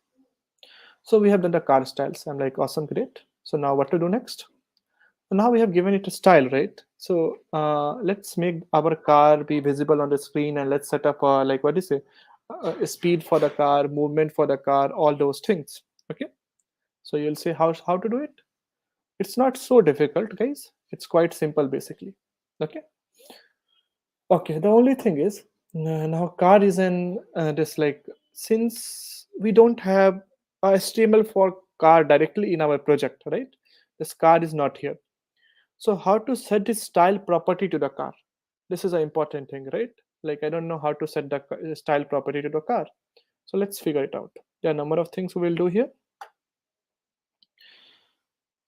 So we have done the car styles. I'm like, awesome, great. So now what to do next? Now we have given it a style, right? So let's make our car be visible on the screen, and let's set up like what do you say, speed for the car, movement for the car, all those things. Okay. So you'll say how to do it. It's not so difficult, guys. It's quite simple, basically. Okay. Okay, the only thing is now car is in this, like, since we don't have HTML for car directly in our project, right? This car is not here. So how to set this style property to the car? This is an important thing, right? Like I don't know how to set the style property to the car. So let's figure it out. There are a number of things we will do here.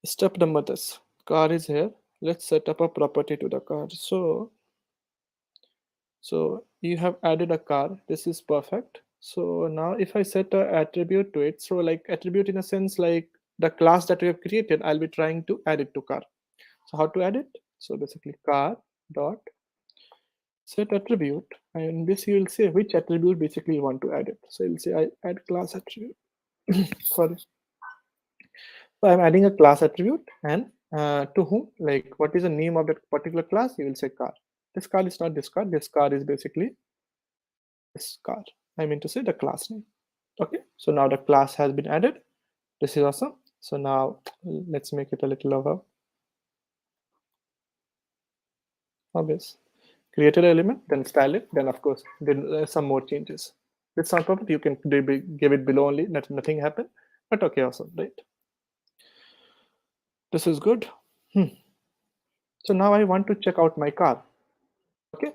Step number this. Car is here. Let's set up a property to the car. So you have added a car. This is perfect. So now if I set an attribute to it, so like attribute in a sense like the class that we have created, I'll be trying to add it to car. So how to add it? So basically car dot set attribute, and this you will say which attribute basically you want to add it. So you'll say I add class attribute. Sorry. So I'm adding a class attribute, and to whom, like what is the name of that particular class? You will say car. This car is not this car. This car is basically this car. I mean to say the class name. Okay. So now the class has been added. This is awesome. So now let's make it a little over obvious. Create an element, then style it, then of course then some more changes. With some property you can give it below only, nothing happen, but okay, awesome, right? This is good. So now I want to check out my car. Okay,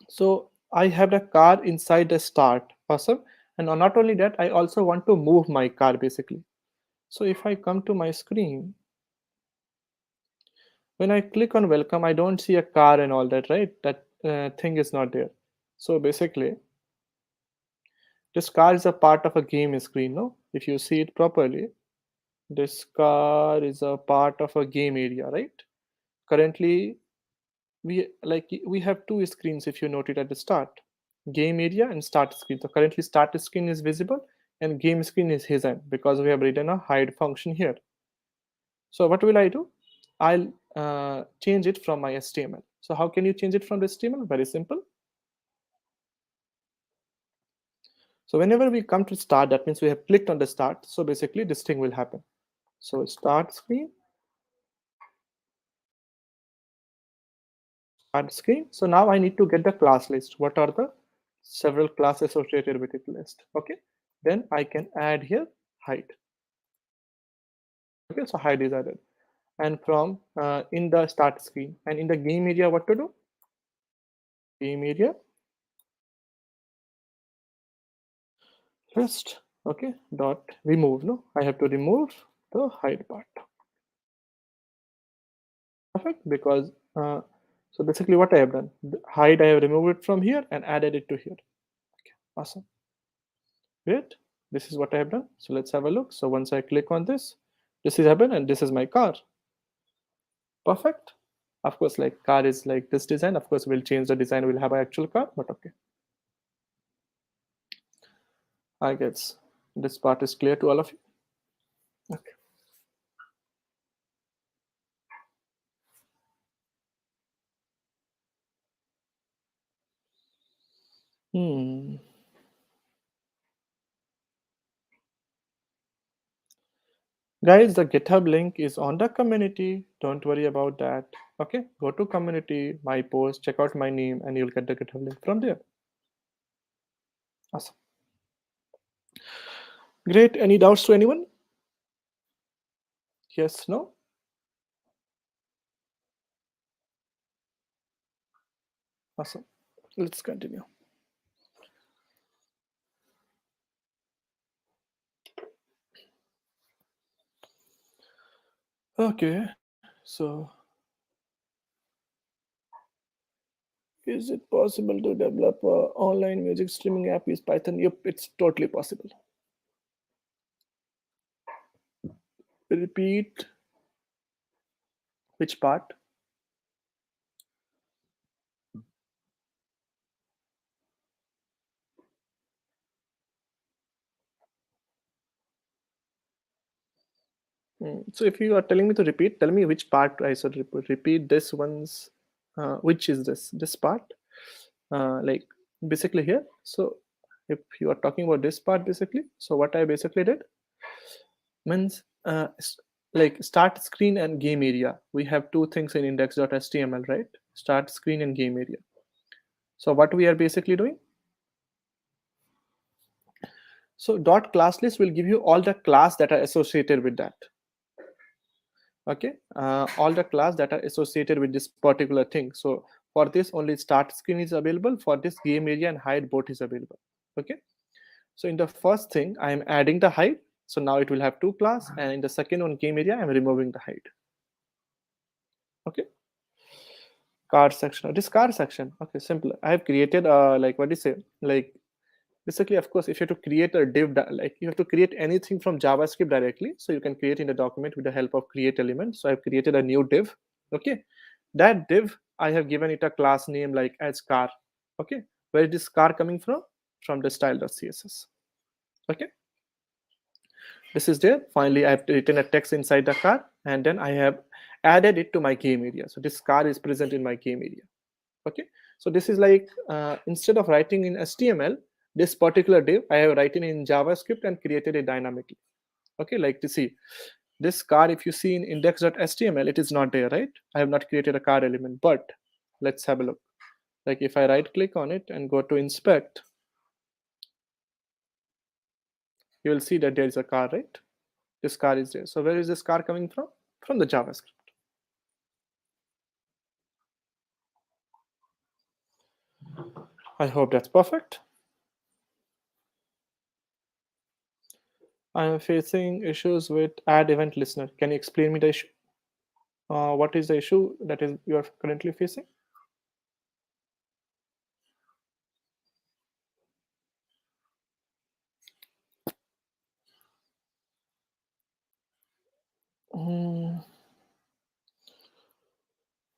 so I have the car inside the start. Awesome. And not only that, I also want to move my car basically. So if I come to my screen, when I click on welcome, I don't see a car and all that, right? That thing is not there. So basically this car is a part of a game screen. No, if you see it properly, this car is a part of a game area, right? Currently we have two screens, if you note it at the start, game area and start screen. So currently start screen is visible and game screen is hidden because we have written a hide function here. So what will I do? I'll change it from my HTML. So how can you change it from the HTML? Very simple. So whenever we come to start, that means we have clicked on the start. So basically this thing will happen. So start screen. Screen. So now I need to get the class list. What are the several classes associated with it list? Okay. Then I can add here hide. Okay. So hide is added. and from in the start screen, and in the game area what to do? Game area list. Okay, dot remove. No, I have to remove the hide part. Perfect, because so basically what I have done, the hide I have removed it from here and added it to here. Okay, awesome. Great. This is what I have done. So let's have a look. So once I click on this, this is happened and this is my car. Perfect. Of course, like car is like this design. Of course, we'll change the design. We'll have an actual car, but okay. I guess this part is clear to all of you. Okay. Hmm. Guys, the GitHub link is on the community. Don't worry about that. Okay, go to community, my post, check out my name, and you'll get the GitHub link from there. Awesome. Great. Any doubts to anyone? Yes, no? Awesome. Let's continue. Okay, so is it possible to develop a online music streaming app with Python? Yep, it's totally possible. Repeat which part? So if you are telling me to repeat, tell me which part I should repeat. This one's which is this part? Like basically here. So if you are talking about this part basically, so what I basically did means like start screen and game area. We have two things in index.html, right? Start screen and game area. So what we are basically doing? So dot class list will give you all the class that are associated with that. Okay, all the class that are associated with this particular thing. So for this only start screen is available, for this game area and hide both is available. Okay, so in the first thing I am adding the hide, so now it will have two class, and in the second one game area I am removing the hide. Okay, card section, this card section, okay, simple. I have created like what do you say, like basically, of course, if you have to create a div, like you have to create anything from JavaScript directly, so you can create in the document with the help of create element. So I've created a new div. Okay, that div I have given it a class name like as car. Okay, where is this car coming from? From the style.css. Okay, this is there. Finally, I have written a text inside the car, and then I have added it to my game area. So this car is present in my game area. Okay, so this is like instead of writing in HTML, this particular div I have written in JavaScript and created it dynamically. Okay, like to see this car, if you see in index.html, it is not there, right? I have not created a car element, but let's have a look. Like if I right click on it and go to inspect, you will see that there is a car, right? This car is there. So where is this car coming from? From the JavaScript. I hope that's perfect. I am facing issues with add event listener. Can you explain me the issue? What is the issue that is you are currently facing?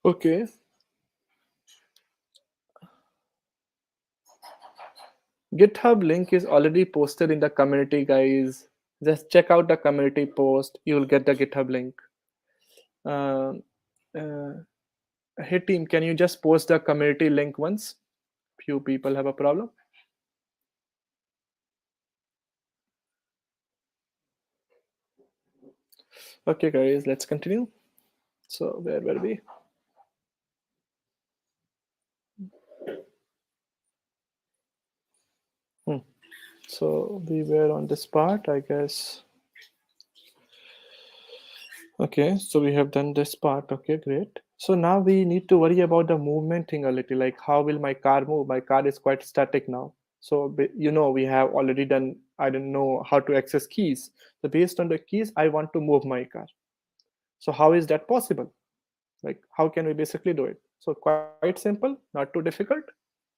Okay. GitHub link is already posted in the community, guys. Just check out the community post. You will get the GitHub link. Uh, uh, hey team, can you just post the community link once? Few people have a problem. Okay, guys, let's continue. So where were we? So we were on this part, I guess. Okay, so we have done this part. Okay, great. So now we need to worry about the movement thing a little, like how will my car move? My car is quite static now. So we have already done, I don't know how to access keys. So based on the keys, I want to move my car. So how is that possible? Like how can we basically do it? So quite simple, not too difficult.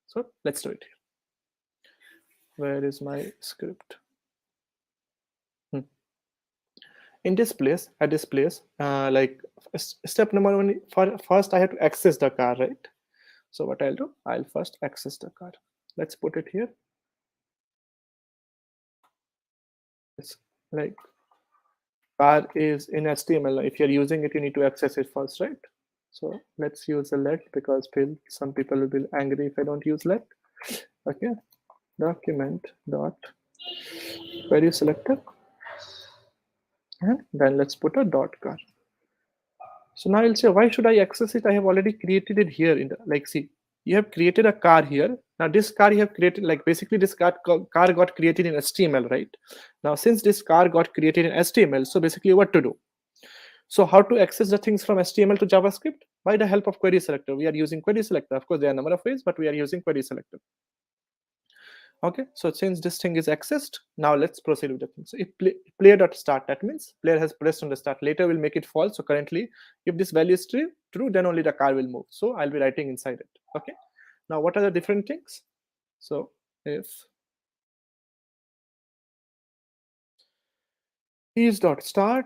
So let's do it here. Where is my script? Hmm. In this place, at this place, step number one, for first I have to access the car, right? So what I'll do, I'll first access the car. Let's put it here. It's like car is in HTML. If you're using it, you need to access it first, right? So let's use a let, because some people will be angry if I don't use let. Okay, document dot query selector, and then let's put a dot car. So now I'll say, why should I access it? I have already created it here in the, like, see, you have created a car here. Now this car you have created, like basically this car got created in HTML, right? Now since this car got created in HTML, so basically what to do? So how to access the things from HTML to JavaScript? By the help of query selector. We are using query selector. Of course, there are a number of ways, but we are using query selector. Okay, so since this thing is accessed, now let's proceed with the thing. So if player.start, that means player has pressed on the start. Later we'll make it false. So currently, if this value is true, then only the car will move. So I'll be writing inside it. Okay. Now what are the different things? So if keys.start,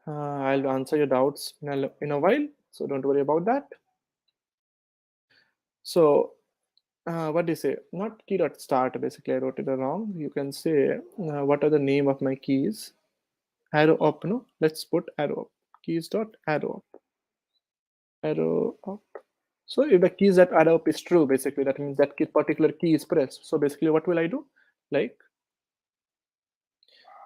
I'll answer your doubts in a while. So don't worry about that. So what do you say? Not key.start. Basically, I wrote it wrong. You can say what are the name of my keys? Arrow up, no? Let's put arrow up. Keys dot arrow up. Arrow up. So if the keys that arrow up is true, basically that means that particular key is pressed. So basically, what will I do? Like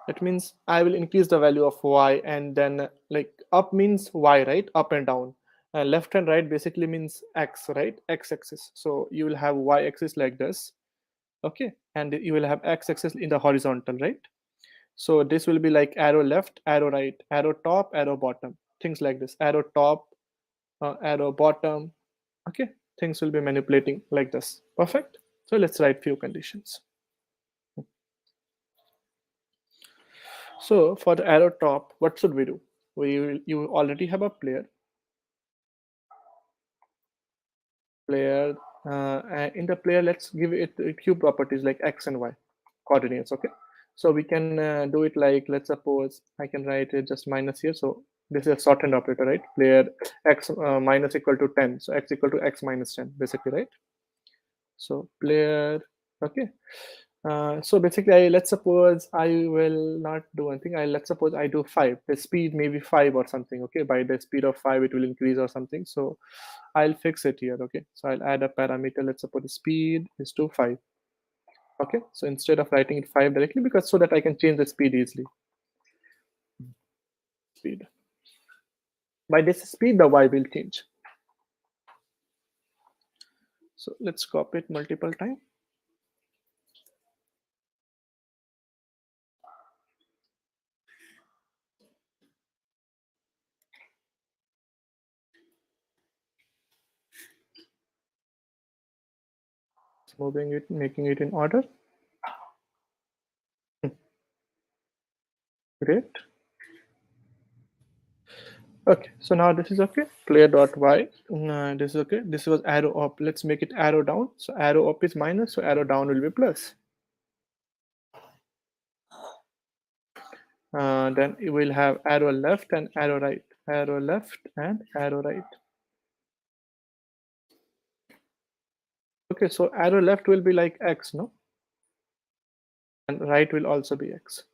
that means I will increase the value of y, and then like up means y, right? Up and down. Left and right basically means x, right? X axis. So you will have y axis like this, okay, and you will have x axis in the horizontal, right? So this will be like arrow left, arrow right, arrow top, arrow bottom, things like this. Arrow top, arrow bottom. Okay, things will be manipulating like this. Perfect. So let's write few conditions. So for the arrow top, what should we do? You already have a player, and in the player, let's give it a few properties like x and y coordinates. Okay, so we can do it like, let's suppose I can write it just minus here. So this is a shortened operator, right? Player x minus equal to 10, so x equal to x minus 10 basically, right? So player, okay. So basically, let's suppose I will not do anything. Let's suppose I do 5. The speed maybe 5 or something. Okay, by the speed of 5, it will increase or something. So I'll fix it here. Okay, so I'll add a parameter. Let's suppose the speed is to 5. Okay, so instead of writing it 5 directly, because so that I can change the speed easily. Speed. By this speed, the y will change. So let's copy it multiple times. Moving it, making it in order. Great. Okay, so now this is okay. Player dot y. This is okay. This was arrow up. Let's make it arrow down. So arrow up is minus, so arrow down will be plus. Then we will have arrow left and arrow right. Arrow left and arrow right. Okay, so arrow left will be like x, no? And right will also be x.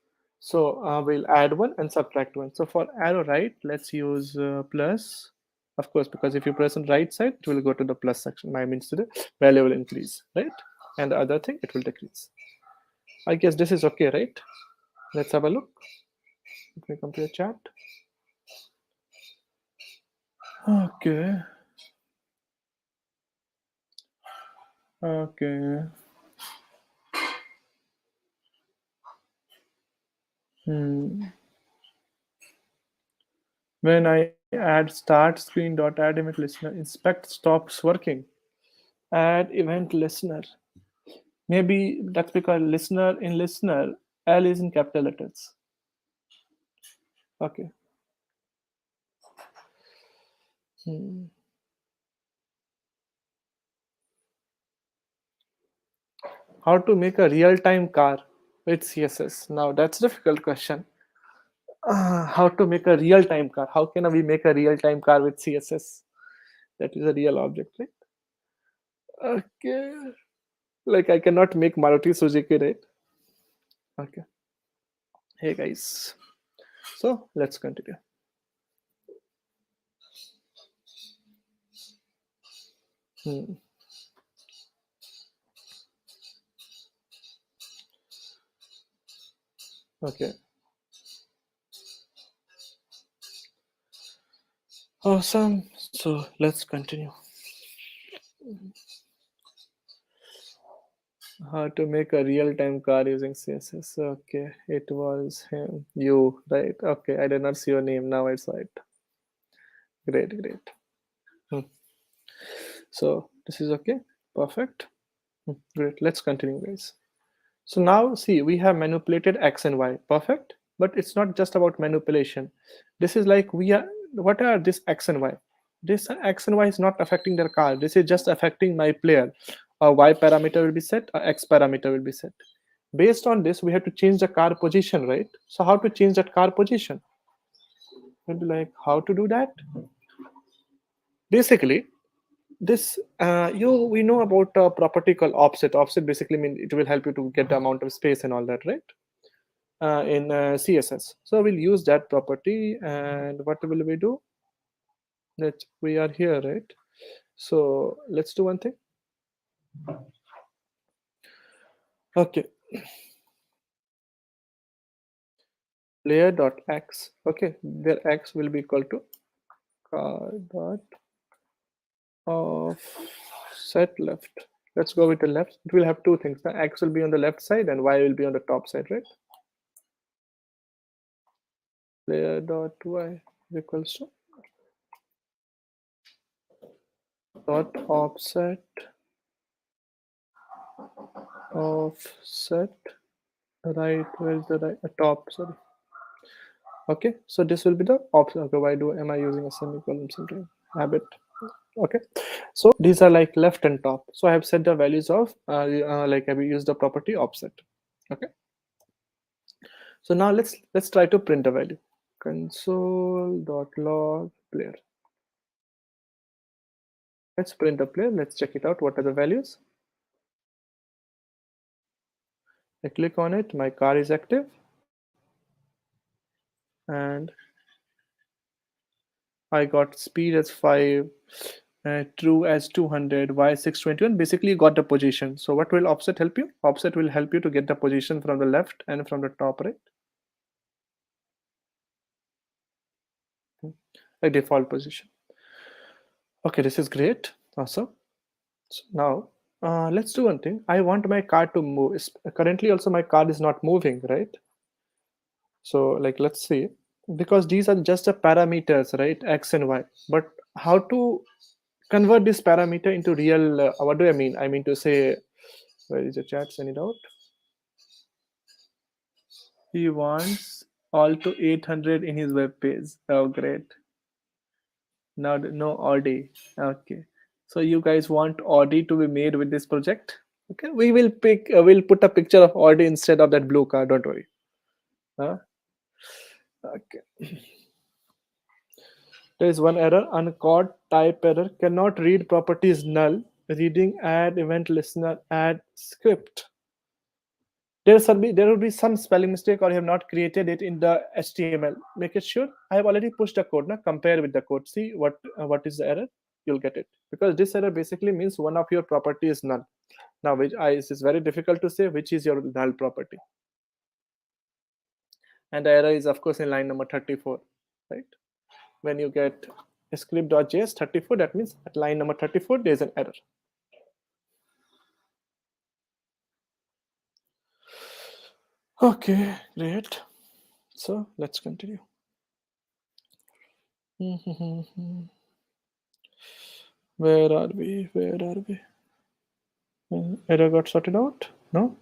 So we'll add 1 and subtract 1. So for arrow right, let's use plus. Of course, because if you press on right side, it will go to the plus section. My means to the value will increase, right? And the other thing, it will decrease. I guess this is okay, right? Let's have a look. Let me come to the chat. Okay. Okay. Hmm. When I add start screen dot add event listener, inspect stops working. Add event listener. Maybe that's because listener in listener, L is in capital letters. Okay. Hmm. How to make a real-time car with CSS? Now that's a difficult question. How to make a real-time car? How can we make a real-time car with CSS? That is a real object, right? Okay. Like I cannot make Maruti Suzuki, right? Okay. Hey guys. So let's continue. Hmm. Okay. Awesome. So let's continue. How to make a real-time car using CSS. Okay, it was him. You, right? Okay, I did not see your name. Now I saw it. Great, great. Hmm. So this is okay. Perfect. Great. Let's continue, guys. So now see, we have manipulated X and Y. Perfect. But it's not just about manipulation. This is like what are this X and Y? This X and Y is not affecting their car. This is just affecting my player. A Y parameter will be set, a X parameter will be set. Based on this, we have to change the car position, right? So how to change that car position? We'll be like, how to do that? Basically, this we know about a property called offset. Offset basically means it will help you to get the amount of space and all that, right? In CSS. So we'll use that property, and what will we do? That we are here, right? So let's do one thing. Okay, layer.x. Okay, their x will be equal to car dot offset left. Let's go with the left. It will have two things. The x will be on the left side and y will be on the top side, right? Layer dot y equals to dot offset right. Where is the right? Top. Sorry. Okay, so this will be the option. Okay, why do am I using a semicolon sometime? Habit. Okay, so these are like left and top. So I have set the values of like I will use the property offset. Okay, so now let's try to print the value. Console.log player. Let's print the player. Let's check it out. What are the values? I click on it. My car is active, and I got speed as 5, true as 200, y 621. Basically, you got the position. So what will offset help you? Offset will help you to get the position from the left and from the top, right? A default position. Okay, this is great. Awesome. So now let's do one thing. I want my car to move. Currently, also my car is not moving, right? So like let's see, because these are just the parameters, right? X and Y. But how to convert this parameter into real? What do I mean? I mean to say, where is the chat? Send it out. He wants all to 800 in his web page. Oh, great. Now no Audi. Okay. So you guys want Audi to be made with this project? Okay. We will we'll put a picture of Audi instead of that blue car. Don't worry. Huh? Okay. There is one error. Uncaught type error. Cannot read properties null. Reading add event listener add script. There will be some spelling mistake or you have not created it in the HTML. Make it sure. I have already pushed the code. Now compare with the code. See what is the error. You'll get it, because this error basically means one of your property is null. Now it is very difficult to say which is your null property, and the error is of course in line number 34, right? When you get script.js 34, that means at line number 34 there is an error. Okay, great. So let's continue. Where are we? Where are we? Error got sorted out? No?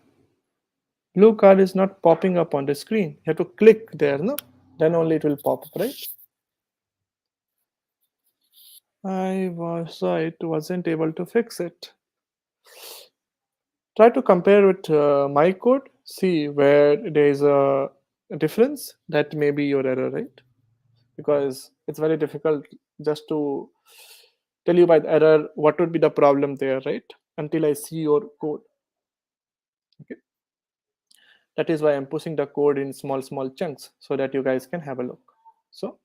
Blue card is not popping up on the screen. You have to click there, no? Then only it will pop up, right? Wasn't able to fix it. Try to compare with my code, see where there is a difference. That may be your error, right? Because it's very difficult just to tell you by the error what would be the problem there, right? Until I see your code. Okay. That is why I'm pushing the code in small chunks so that you guys can have a look. So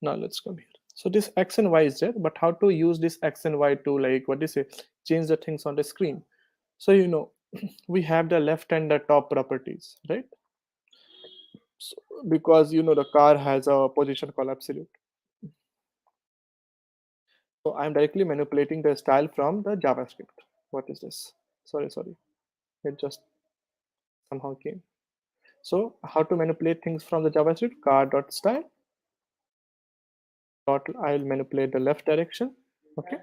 now let's come here. So this X and Y is there, but how to use this X and Y to, like, what do you say, change the things on the screen? So we have the left and the top properties, right? So, because the car has a position called absolute. So I'm directly manipulating the style from the JavaScript. What is this? Sorry. It just somehow came. So how to manipulate things from the JavaScript? Car.style. I'll manipulate the left direction. Okay.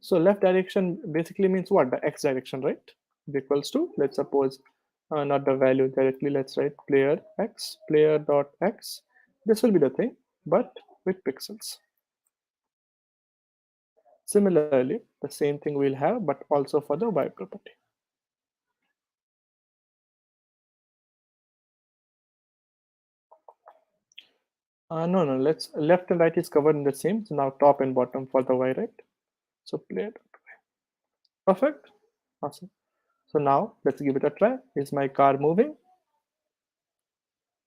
So left direction basically means what? The X direction, right? Is equals to, let's suppose, not the value directly. Let's write player X, player.x. This will be the thing, but with pixels. Similarly, the same thing we'll have, but also for the Y property. No, let's left and right is covered in the same. So now top and bottom for the Y, right? So player. Perfect. Awesome. So now let's give it a try. Is my car moving?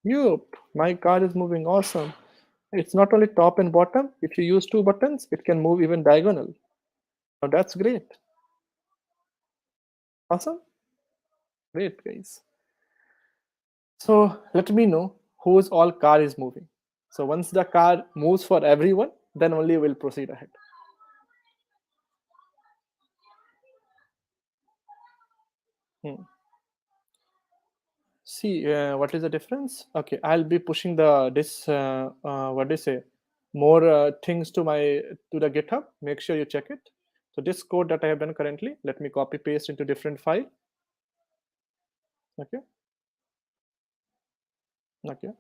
Yup, my car is moving. Awesome. It's not only top and bottom. If you use two buttons, it can move even diagonal. Now that's great. Awesome. Great, guys. So let me know whose all car is moving. So once the car moves for everyone, then only we'll proceed ahead. See, what is the difference? Okay, I'll be pushing this what do you say, more things to the GitHub. Make sure you check it. So this code that I have done currently, let me copy paste into different file. Okay. Okay.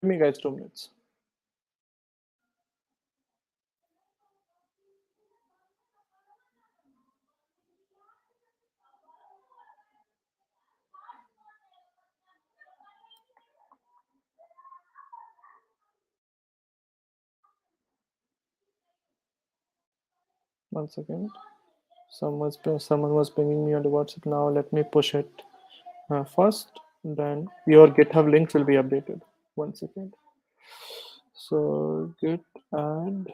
Give me guys 2 minutes. One second. Someone was pinging me on the WhatsApp. Now let me push it first. Then your GitHub links will be updated. 1 second. So git add.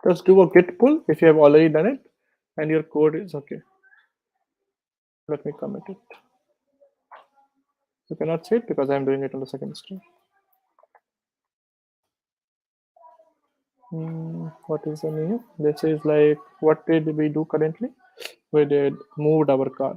Just do a git pull if you have already done it and your code is okay. Let me commit it. You cannot see it because I'm doing it on the second screen. What is the name? This is like, what did we do currently? We did moved our car.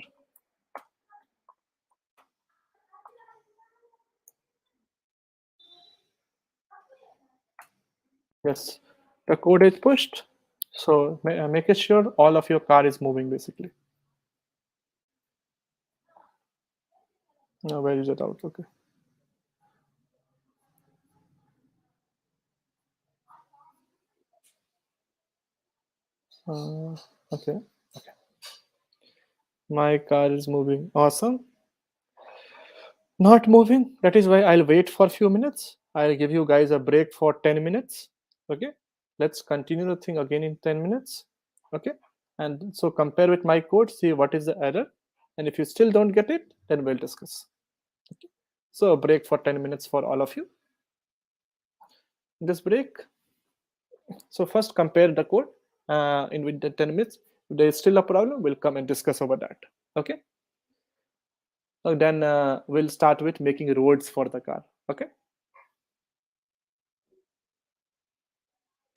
Yes, the code is pushed. So make it sure all of your car is moving basically. Now where is it out? Okay. Okay. My car is moving. Awesome. Not moving. That is why I'll wait for a few minutes. I'll give you guys a break for 10 minutes. Okay. Let's continue the thing again in 10 minutes. Okay. And so compare with my code, see what is the error. And if you still don't get it, then we'll discuss. Okay. So a break for 10 minutes for all of you. This break. So first compare the code in with the 10 minutes. If there is still a problem, we'll come and discuss over that. Okay. Then we'll start with making roads for the car. Okay.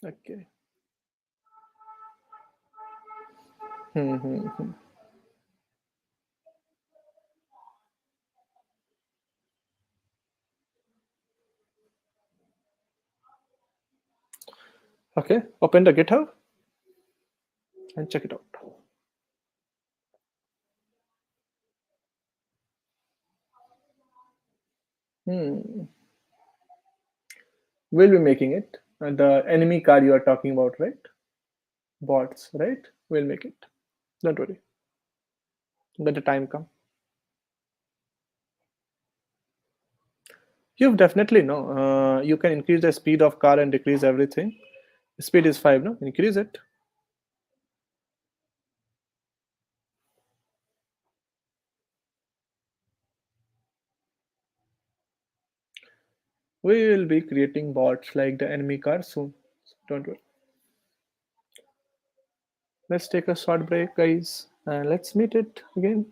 Okay. Hmm. Okay. Open the GitHub and check it out. Hmm. We'll be making it. The enemy car you are talking about, right? Bots, right? We'll make it. Don't worry. Let the time come. You definitely know. You can increase the speed of car and decrease everything. Speed is 5, no? Increase it. We will be creating bots like the enemy car soon. So don't worry. Let's take a short break, guys, and let's meet it again.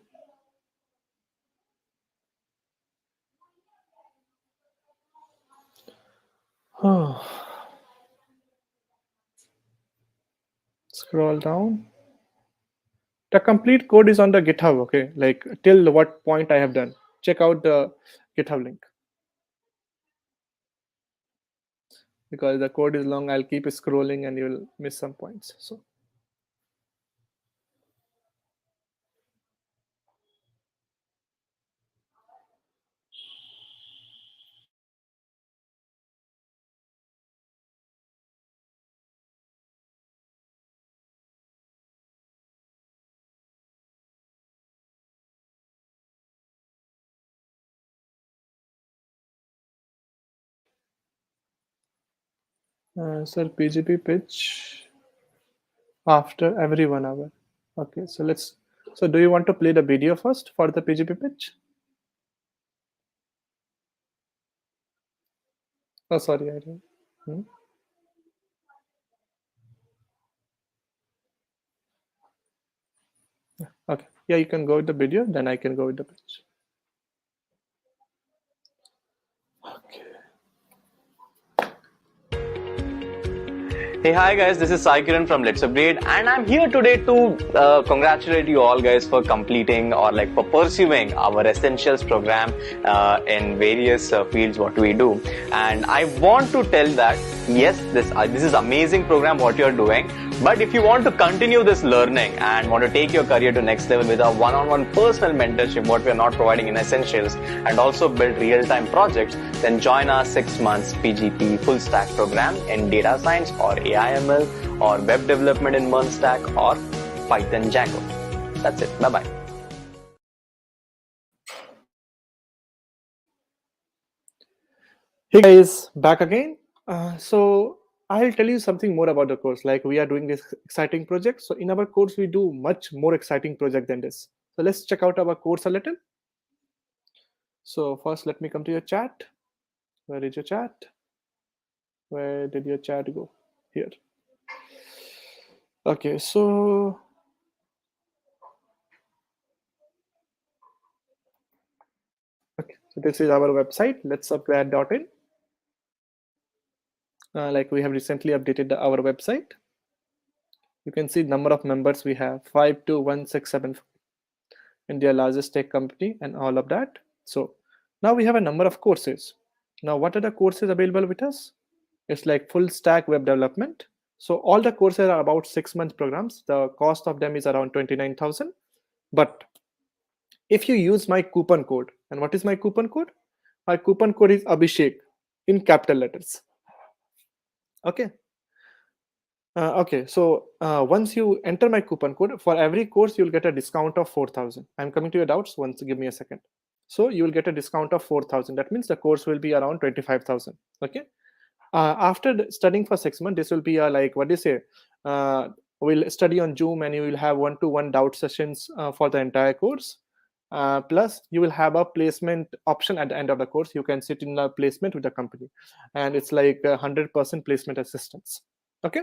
Scroll down. The complete code is on the GitHub, okay? Like till what point I have done. Check out the GitHub link. Because the code is long, I'll keep scrolling and you'll miss some points. So sir, PGP pitch after every 1 hour. Okay, so let's. So do you want to play the video first for the PGP pitch? Oh, sorry, I didn't. Hmm? Okay, yeah, you can go with the video, then I can go with the pitch. Okay. Hey, hi guys, this is Sai Kiran from LetsUpgrade, and I'm here today to congratulate you all guys for completing or like for pursuing our Essentials program in various fields what we do. And I want to tell that yes, this is amazing program what you're doing, but if you want to continue this learning and want to take your career to next level with a one-on-one personal mentorship what we are not providing in Essentials and also build real-time projects, then join our 6 months PGP full stack program in data science or AI/ML or web development in MERN stack or Python Django. That's it. Bye-bye. Hey guys, back again. So I'll tell you something more about the course. Like we are doing this exciting project. So in our course, we do much more exciting project than this. So let's check out our course a little. So first, let me come to your chat. Where is your chat? Where did your chat go? Here. Okay, so this is our website, LetsUpgrade.in. Like we have recently updated our website. You can see number of members we have 521674. India largest tech company and all of that. So now we have a number of courses. Now what are the courses available with us? It's like full stack web development. So all the courses are about 6 month programs. The cost of them is around 29,000. But if you use my coupon code, and what is my coupon code? My coupon code is Abhishek in capital letters. Okay. Okay, so once you enter my coupon code, for every course, you'll get a discount of 4,000. I'm coming to your doubts. Once, give me a second. So you will get a discount of 4,000. That means the course will be around 25,000. Okay. After studying for 6 months, this will be like, what do you say? We'll study on Zoom and you will have one-to-one doubt sessions for the entire course. Plus, you will have a placement option at the end of the course. You can sit in a placement with the company. And it's like 100% placement assistance. Okay.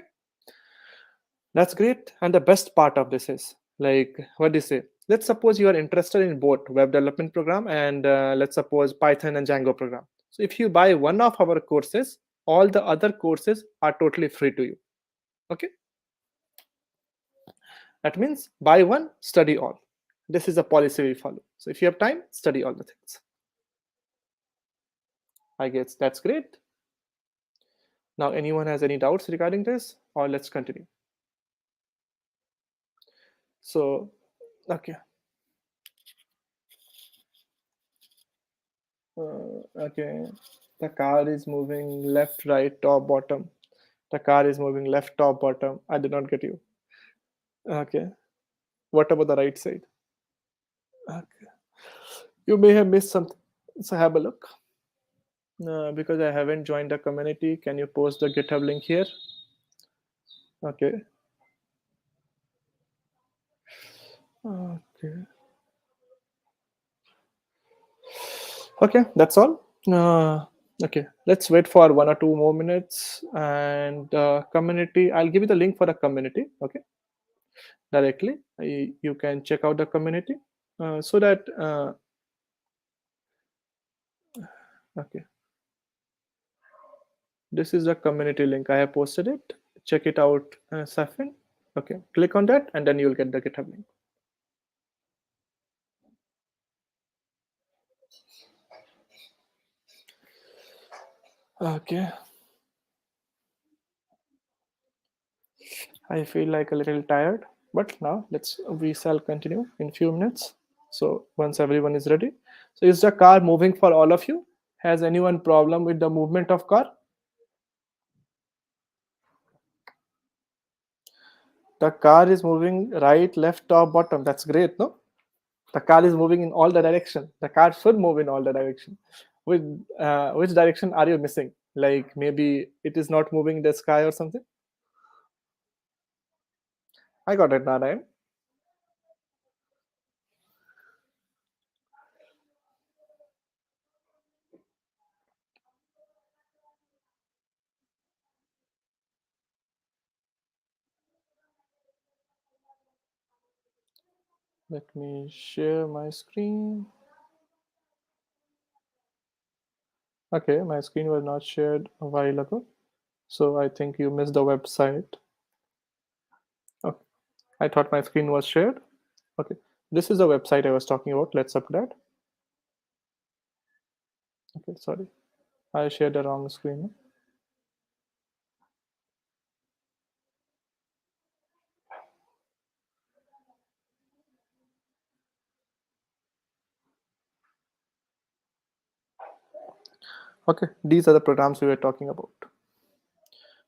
That's great. And the best part of this is, like, what do you say? Let's suppose you are interested in both web development program and let's suppose Python and Django program. So if you buy one of our courses, all the other courses are totally free to you. Okay. That means buy one, study all. This is a policy we follow. So if you have time, study all the things. I guess that's great. Now, anyone has any doubts regarding this, or let's continue. So, okay. Okay. The car is moving left, right, top, bottom. The car is moving left, top, bottom. I did not get you. Okay. What about the right side? Okay. You may have missed something. So have a look. Because I haven't joined the community, can you post the GitHub link here? Okay. Okay. Okay, that's all. Okay, let's wait for 1 or 2 more minutes. And community, I'll give you the link for the community. Okay, directly. You can check out the community so that. Okay, this is the community link. I have posted it. Check it out, Safin. Okay, click on that, and then you'll get the GitHub link. Okay. I feel like a little tired, but now we shall continue in few minutes. So once everyone is ready. So is the car moving for all of you? Has anyone problem with the movement of car? The car is moving right, left, top, bottom. That's great, no? The car is moving in all the direction. The car should move in all the direction. Which direction are you missing? Like maybe it is not moving in the sky or something? I got it, Narayan. Let me share my screen. Okay, my screen was not shared a while ago. So I think you missed the website. Okay. I thought my screen was shared. Okay. This is the website I was talking about. Let's upgrade. Okay, sorry. I shared the wrong screen. Okay, these are the programs we were talking about.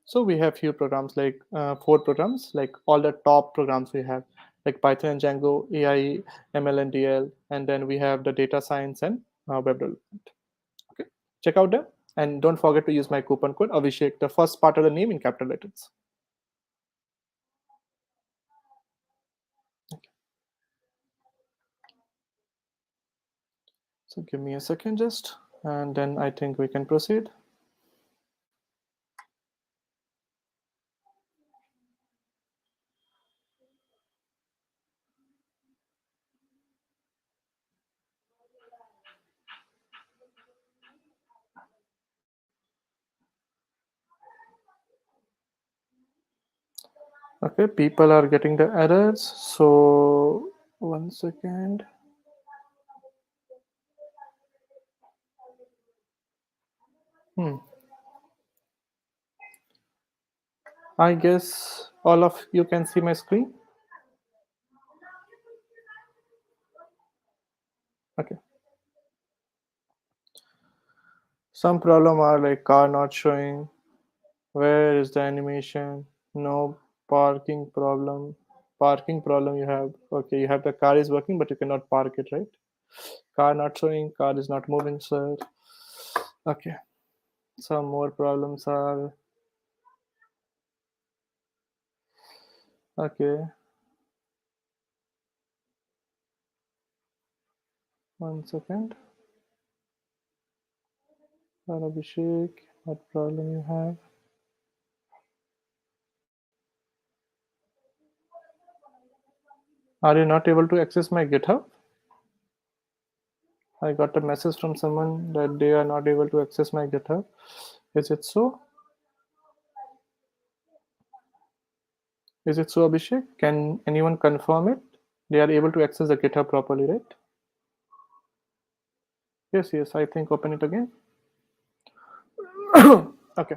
So we have few programs like 4 programs, like all the top programs we have, like Python and Django, AI, ML and DL, and then we have the data science and web development. Okay, check out them, and don't forget to use my coupon code Abhishek, the first part of the name in capital letters. Okay. So give me a second just, and then I think we can proceed. Okay, people are getting the errors. So 1 second. I guess all of you can see my screen. Okay. Some problem are like car not showing. Where is the animation? No parking problem. Parking problem you have. Okay, you have the car is working, but you cannot park it, right? Car not showing, car is not moving, sir. Okay. Some more problems are okay. 1 second. Abhishek, what problem you have? Are you not able to access my GitHub? I got a message from someone that they are not able to access my GitHub. Is it so? Is it so, Abhishek? Can anyone confirm it? They are able to access the GitHub properly, right? Yes, I think open it again. Okay.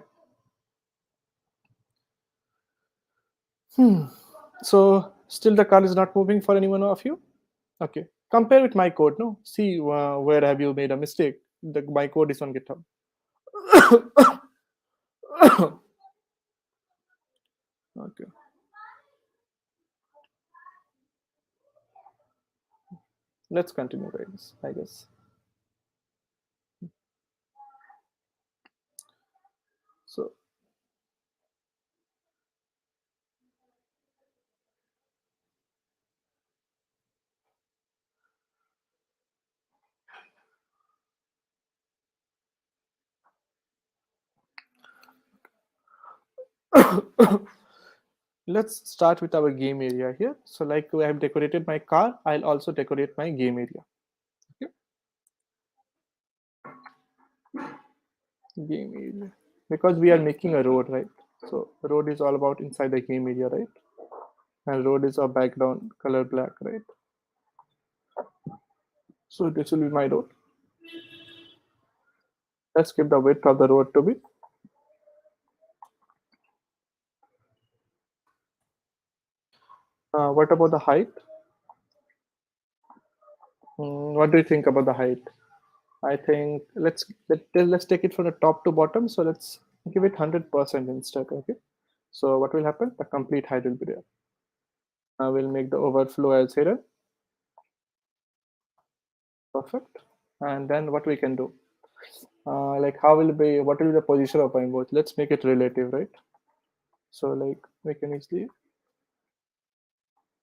So still the car is not moving for any one of you? Okay. Compare with my code, no? See where have you made a mistake. My code is on GitHub. Okay. Let's continue, guys, I guess. So let's start with our game area here. So like I have decorated my car, I'll also decorate my game area. Okay. Game area. Because we are making a road, right? So road is all about inside the game area, right? And road is a background color black, right? So this will be my road. Let's give the width of the road to be. What about the height? What do you think about the height? I think let's take it from the top to bottom. So let's give it 100% instead. Okay. So what will happen? The complete height will be there. I will make the overflow as hidden. Perfect. And then what we can do? Like how will be what will be the position of my boat? Let's make it relative, right? So like we can easily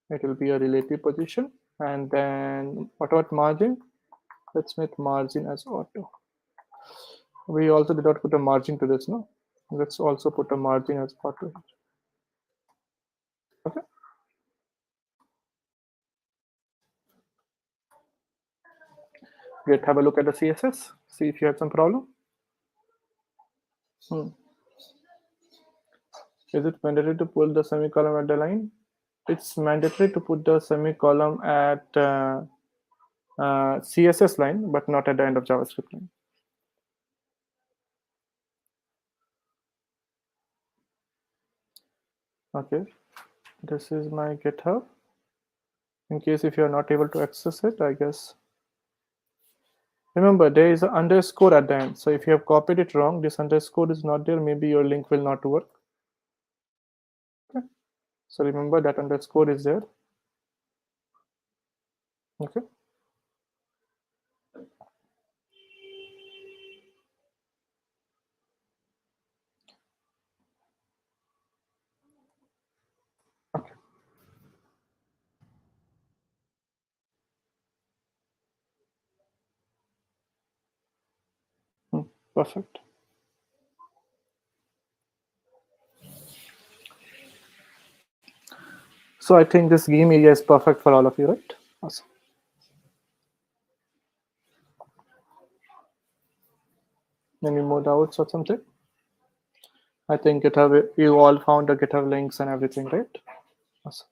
it will be a relative position. And then what about margin? Let's make margin as auto. We also did not put a margin to this, no? Let's also put a margin as auto. Okay. Great. Have a look at the CSS. See if you have some problem. Is it mandatory to pull the semicolon at the line? It's mandatory to put the semicolon at CSS line, but not at the end of JavaScript line. Okay, this is my GitHub. In case if you are not able to access it, I guess. Remember, there is an underscore at the end. So if you have copied it wrong, this underscore is not there. Maybe your link will not work. Okay. So remember that underscore is there. Okay. Perfect. So I think this game area is perfect for all of you, right? Awesome. Any more doubts or something? I think GitHub, you all found the GitHub links and everything, right? Awesome.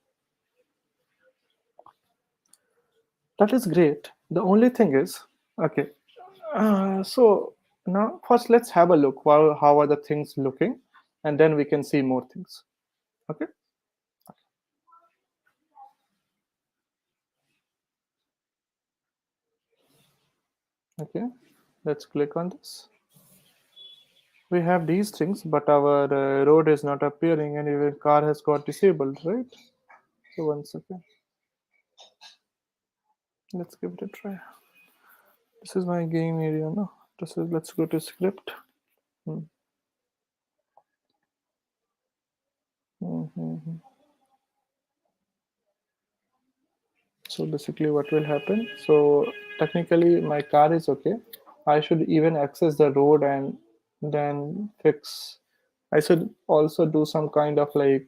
That is great. The only thing is, okay. So now first let's have a look. How are the things looking? And then we can see more things. Okay. Okay. Let's click on this. We have these things, but our road is not appearing and even car has got disabled, right? So 1 second. Let's give it a try. This is my game area now. This is, let's go to script. So basically what will happen, so technically my car is okay. I should even access the road and then fix. I should also do some kind of like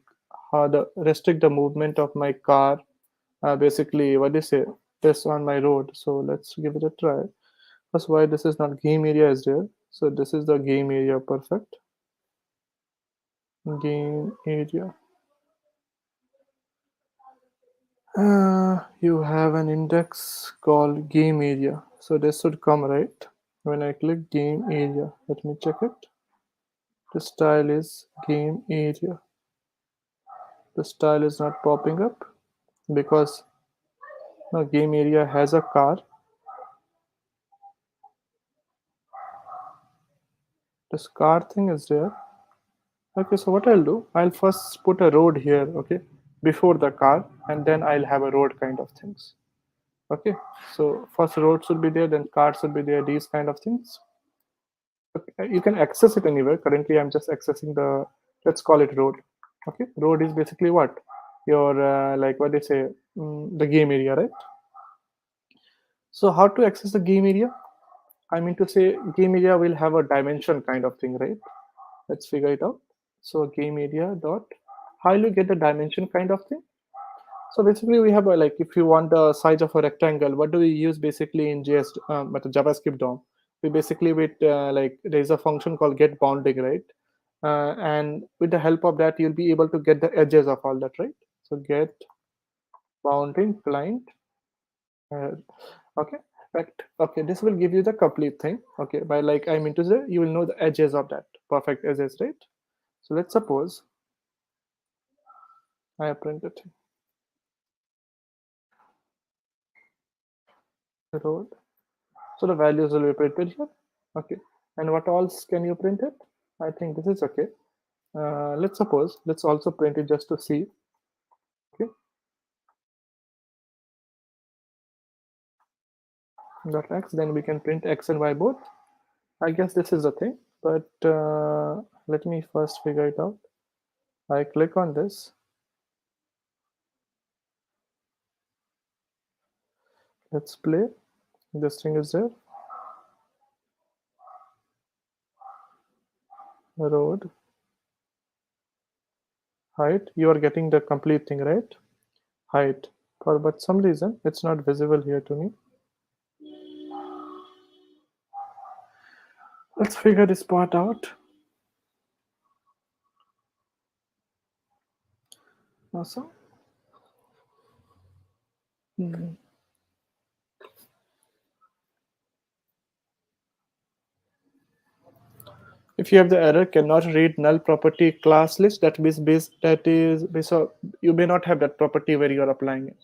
how the restrict the movement of my car basically, what do you say, this on my road. So let's give it a try. That's why this is not game area is there. So this is the game area. Perfect. Game area. You have an index called game area. So this should come right when I click game area. Let me check it. The style is game area. The style is not popping up because no, game area has a car. This car thing is there. Okay, so what I'll do, I'll first put a road here, okay, before the car, and then I'll have a road kind of things. Okay, so first road should be there, then car should be there, these kind of things. Okay, you can access it anywhere. Currently, I'm just accessing the, let's call it road. Okay, road is basically what? Your, like what they say, the game area, right? So how to access the game area? I mean to say game area will have a dimension kind of thing, right? Let's figure it out. So game area dot, how will you get the dimension kind of thing? So basically we have a, like if you want the size of a rectangle, what do we use basically in but JavaScript DOM? We basically with like there's a function called get bounding, right? And with the help of that, you'll be able to get the edges of all that, right? So get bounding client. Uh, okay, right. Okay, this will give you the complete thing. Okay, by like I mean to say, you will know the edges of that perfect edges, right? So let's suppose I have printed the road. So the values will be printed here. Okay. And what else can you print it? I think this is okay. Let's suppose, let's also print it just to see. Okay. Dot x, then we can print x and y both. I guess this is the thing, but let me first figure it out. I click on this. Let's play. This thing is there. Road. Height. You are getting the complete thing, right? Height. For but some reason it's not visible here to me. Let's figure this part out. Awesome. If you have the error cannot read null property class list, that is so you may not have that property where you are applying it.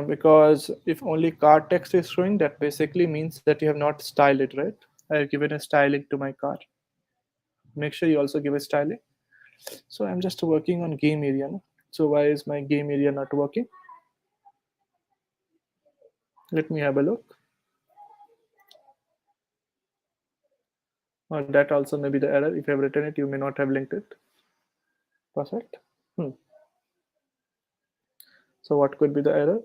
Because if only car text is showing, that basically means that you have not styled it, right? I have given a styling to my car. Make sure you also give a styling. So I'm just working on game area. No? So why is my game area not working? Let me have a look. That also may be the error. If you have written it, you may not have linked it. Perfect. So what could be the error?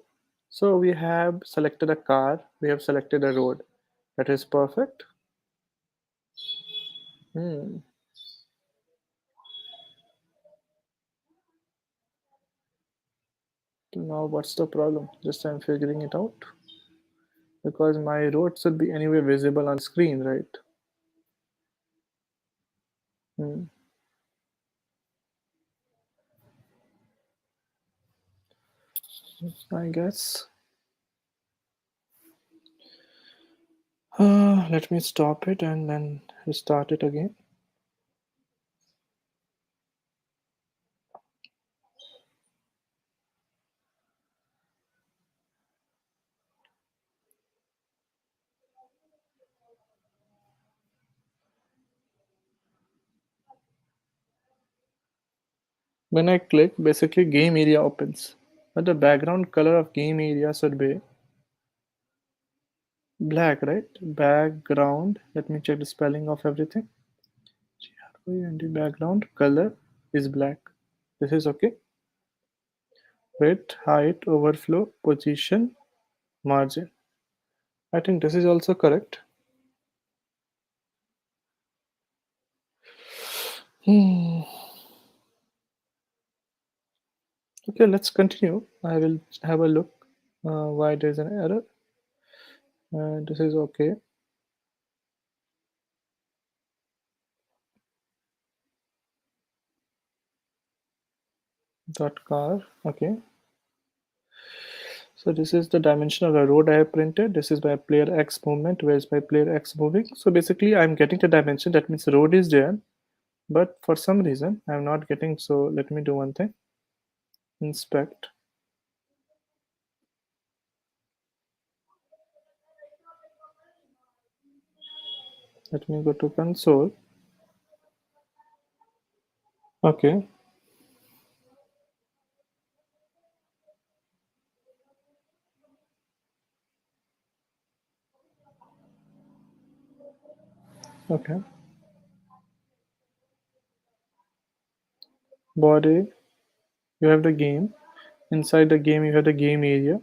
So we have selected a car, we have selected a road. That is perfect. Now what's the problem? Just I'm figuring it out. Because my road should be anyway visible on screen, right? I guess. Let me stop it and then restart it again. When I click, basically game area opens. But the background color of game area should be black, right? Background. Let me check the spelling of everything. And the background color is black. This is okay. Width, height, overflow, position, margin. I think this is also correct. Okay, Okay, let's continue. I will have a look why there's an error. This is okay. Dot car. Okay. So this is the dimension of the road I have printed. This is my player X movement. Where is my player X moving? So basically I'm getting the dimension. That means road is there. But for some reason I'm not getting. So let me do one thing. Inspect. Let me go to console. Okay. Okay. Body. You have the game. Inside the game, you have the game area.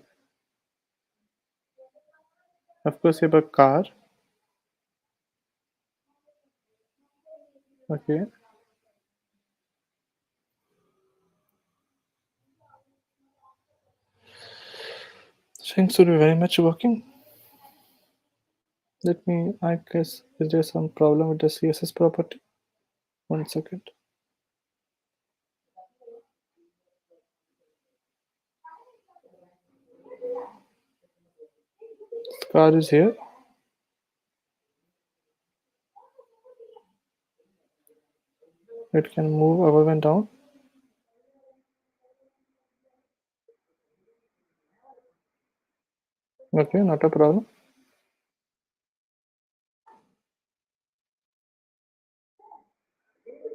Of course, you have a car. Okay. Things should be very much working. Let me, I guess, is there some problem with the CSS property? 1 second. The car is here. It can move above and down. Okay, not a problem.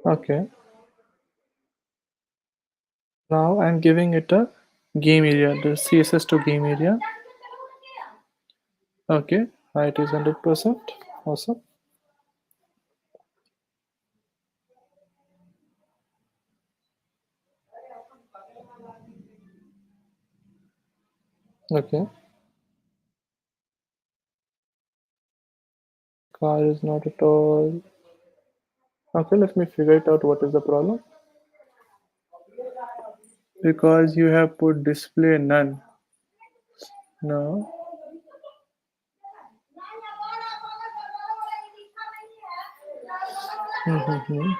Okay. Now I'm giving it a game area, the CSS to game area. Okay, height is 100%. Awesome. Okay. Car is not at all. Okay, let me figure it out what is the problem. Because you have put display none. No. Mm-hmm.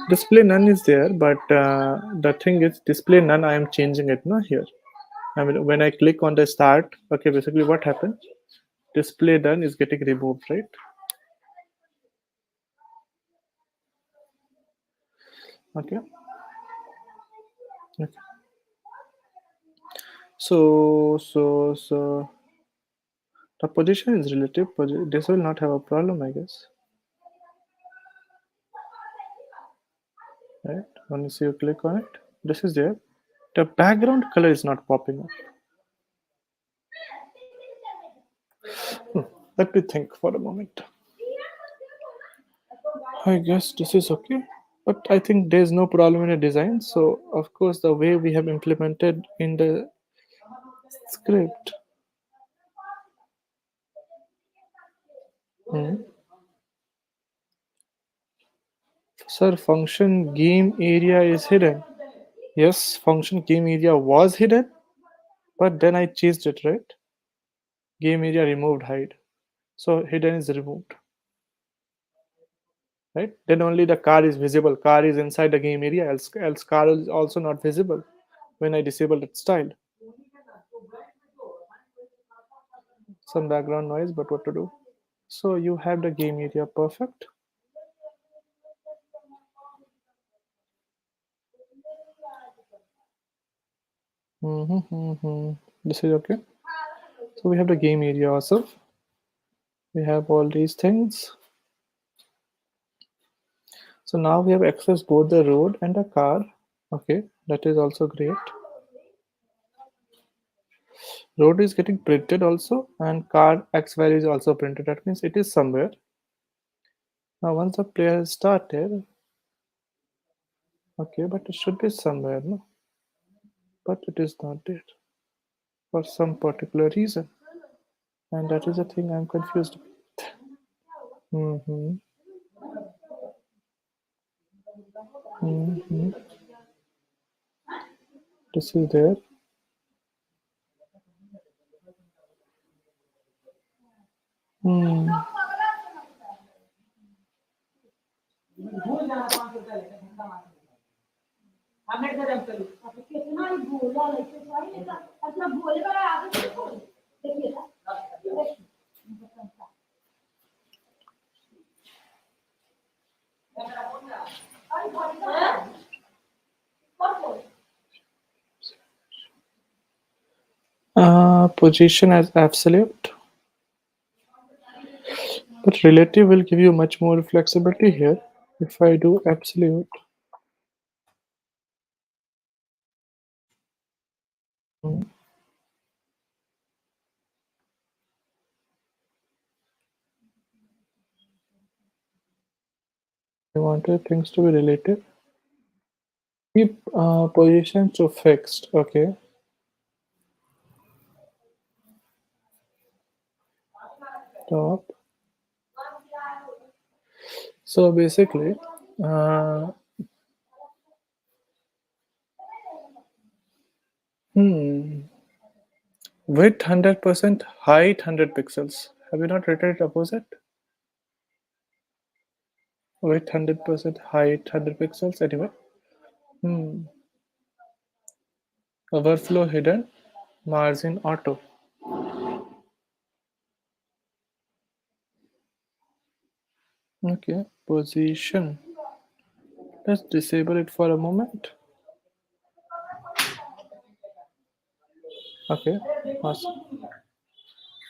Display none is there, but the thing is display none. I am changing it now here. I mean, when I click on the start, okay, basically what happens? Display none is getting removed, right? Okay. Okay. So the position is relative. This will not have a problem, I guess. Right? Once you click on it, this is there. The background color is not popping up. Let me think for a moment. I guess this is okay. But I think there's no problem in the design. So of course the way we have implemented in the script. Hmm. Sir, function game area is hidden. Yes, function game area was hidden, but then I changed it, right? Game area removed hide. So hidden is removed. Right? Then only the car is visible. Car is inside the game area, else car is also not visible when I disable that style. Some background noise, but what to do? So you have the game area perfect. This is okay. So we have the game area also. We have all these things. So now we have access both the road and the car. Okay, that is also great. Road is getting printed also, and car X value is also printed. That means it is somewhere. Now once the player has started, okay, but it should be somewhere, no? But it is not there for some particular reason, and that is the thing I'm confused with. Mhm. This is there. Hmm. Position as absolute, but relative will give you much more flexibility here. If I do absolute, I wanted things to be relative. Keep position to fixed. Okay. Top. So basically, uh, hmm, width 100%, height 100 pixels. Have you not written it opposite? Width 100%, height 100 pixels. Anyway, hmm. Overflow hidden, margin auto. Okay, position. Let's disable it for a moment. Okay, awesome.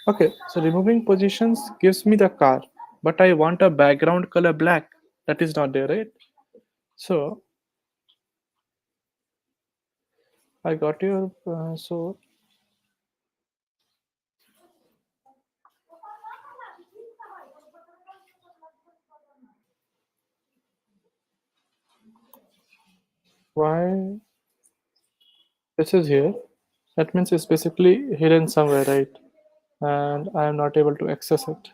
Okay, so removing positions gives me the car, but I want a background color black. That is not there, right? So I got your so why this is here? That means it's basically hidden somewhere, right? And I am not able to access it.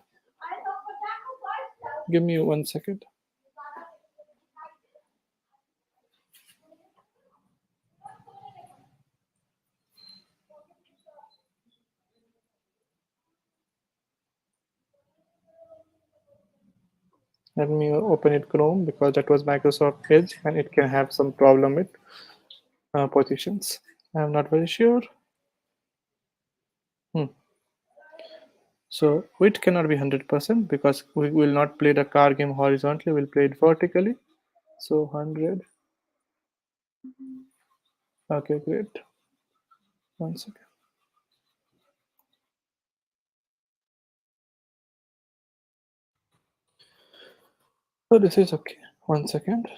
Give me 1 second. Let me open it Chrome because that was Microsoft Edge and it can have some problem with positions. I'm not very sure. Hmm. So width cannot be 100% because we will not play the car game horizontally, we'll play it vertically. So 100. Okay, great. 1 second. So this is okay. 1 second.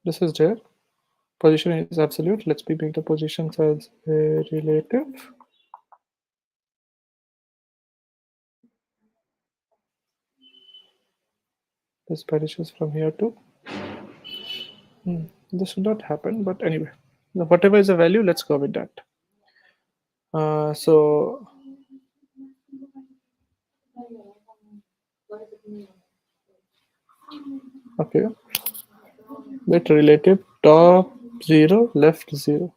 This is there. Position is absolute. Let's be make the positions as relative. This vanishes from here too. This should not happen, but anyway, now, whatever is the value, let's go with that. So okay, let relative top 0, left 0.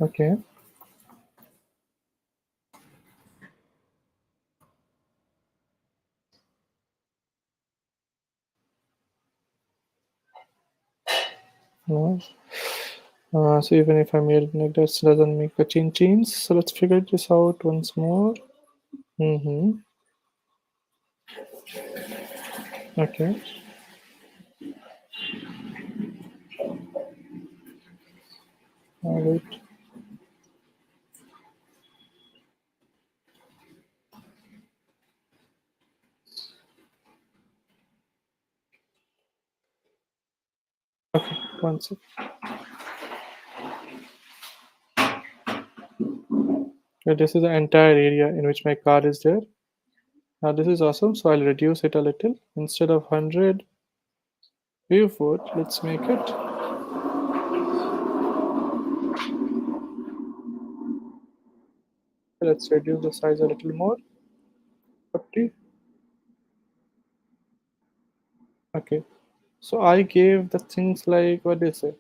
Okay. No. So even if I made it like that, doesn't make a change. So let's figure this out once more. Okay. All right. Okay. 1 second. Okay, this is the entire area in which my car is there. Now this is awesome. So I'll reduce it a little. Instead of 100 viewport, let's make it. Let's reduce the size a little more. 50. Okay, so I gave the things like, what do you say,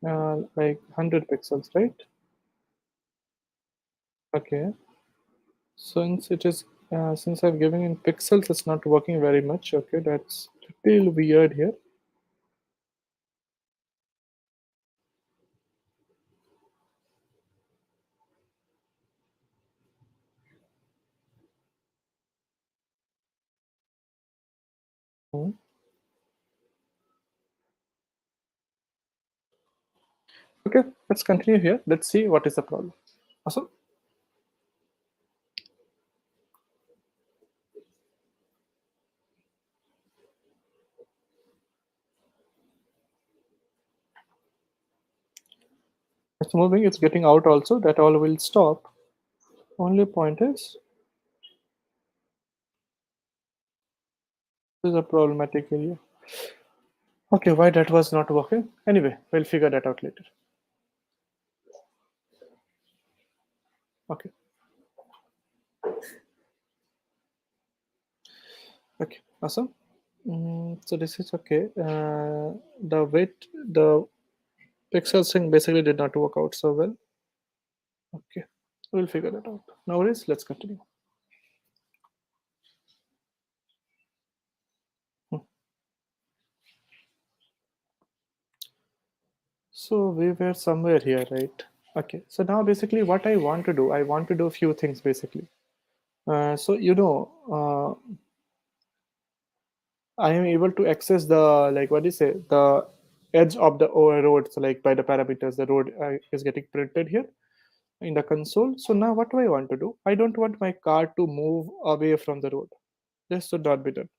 like 100 pixels, right? Okay, since it is since I'm giving in pixels, it's not working very much. Okay, that's little weird here. Hmm. Okay, let's continue here. Let's see what is the problem. Awesome. It's moving, it's getting out also. That all will stop. Only point is, this is a problematic area. Okay, why that was not working? Anyway, we'll figure that out later. Okay. Okay, awesome. So this is okay. The weight, the pixel thing basically did not work out so well. Okay, we'll figure that out. No worries, let's continue. So we were somewhere here, right? Okay, so now basically what I want to do, I want to do a few things basically. So I am able to access the, like, what do you say, the edge of the road. So like by the parameters, the road is getting printed here in the console. So now what do I want to do? I don't want my car to move away from the road. This should not be done.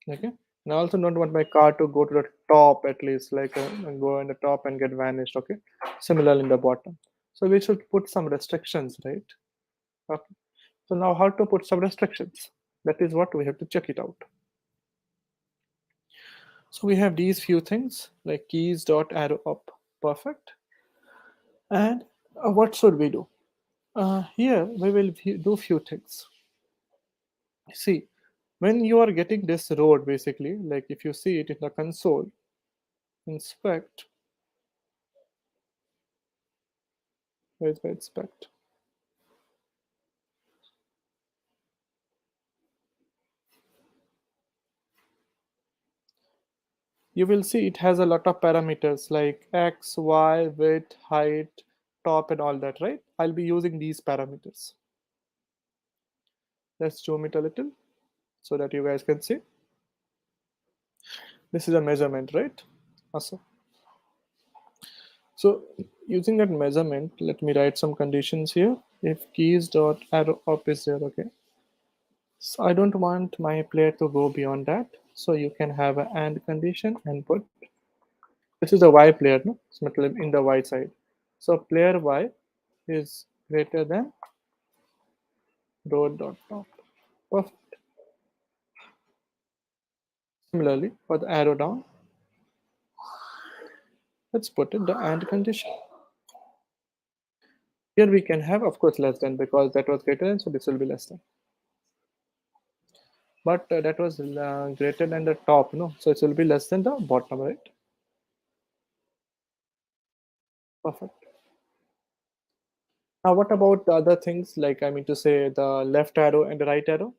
Okay. And I also don't want my car to go to the top at least, like and go in the top and get vanished. Okay. Similar in the bottom. So we should put some restrictions, right? Okay. So now how to put some restrictions? That is what we have to check it out. So we have these few things like keys dot arrow up. Perfect. And what should we do? Here we will do few things. See, when you are getting this road, basically, like if you see it in the console, inspect, where's my inspect? You will see it has a lot of parameters like X, Y, width, height, top, and all that, right? I'll be using these parameters. Let's zoom it a little so that you guys can see. This is a measurement, right? Awesome. So using that measurement, let me write some conditions here. If keys dot arrow up is there, okay. So I don't want my player to go beyond that. So you can have an and condition and put, this is a Y player, no? So in the Y side. So player Y is greater than road dot top. Perfect. Similarly, for the arrow down, let's put it the and condition. Here we can have, of course, less than, because that was greater than, so this will be less than. But that was greater than the top, no? So it will be less than the bottom, right? Perfect. Now, what about the other things? Like, I mean to say the left arrow and the right arrow.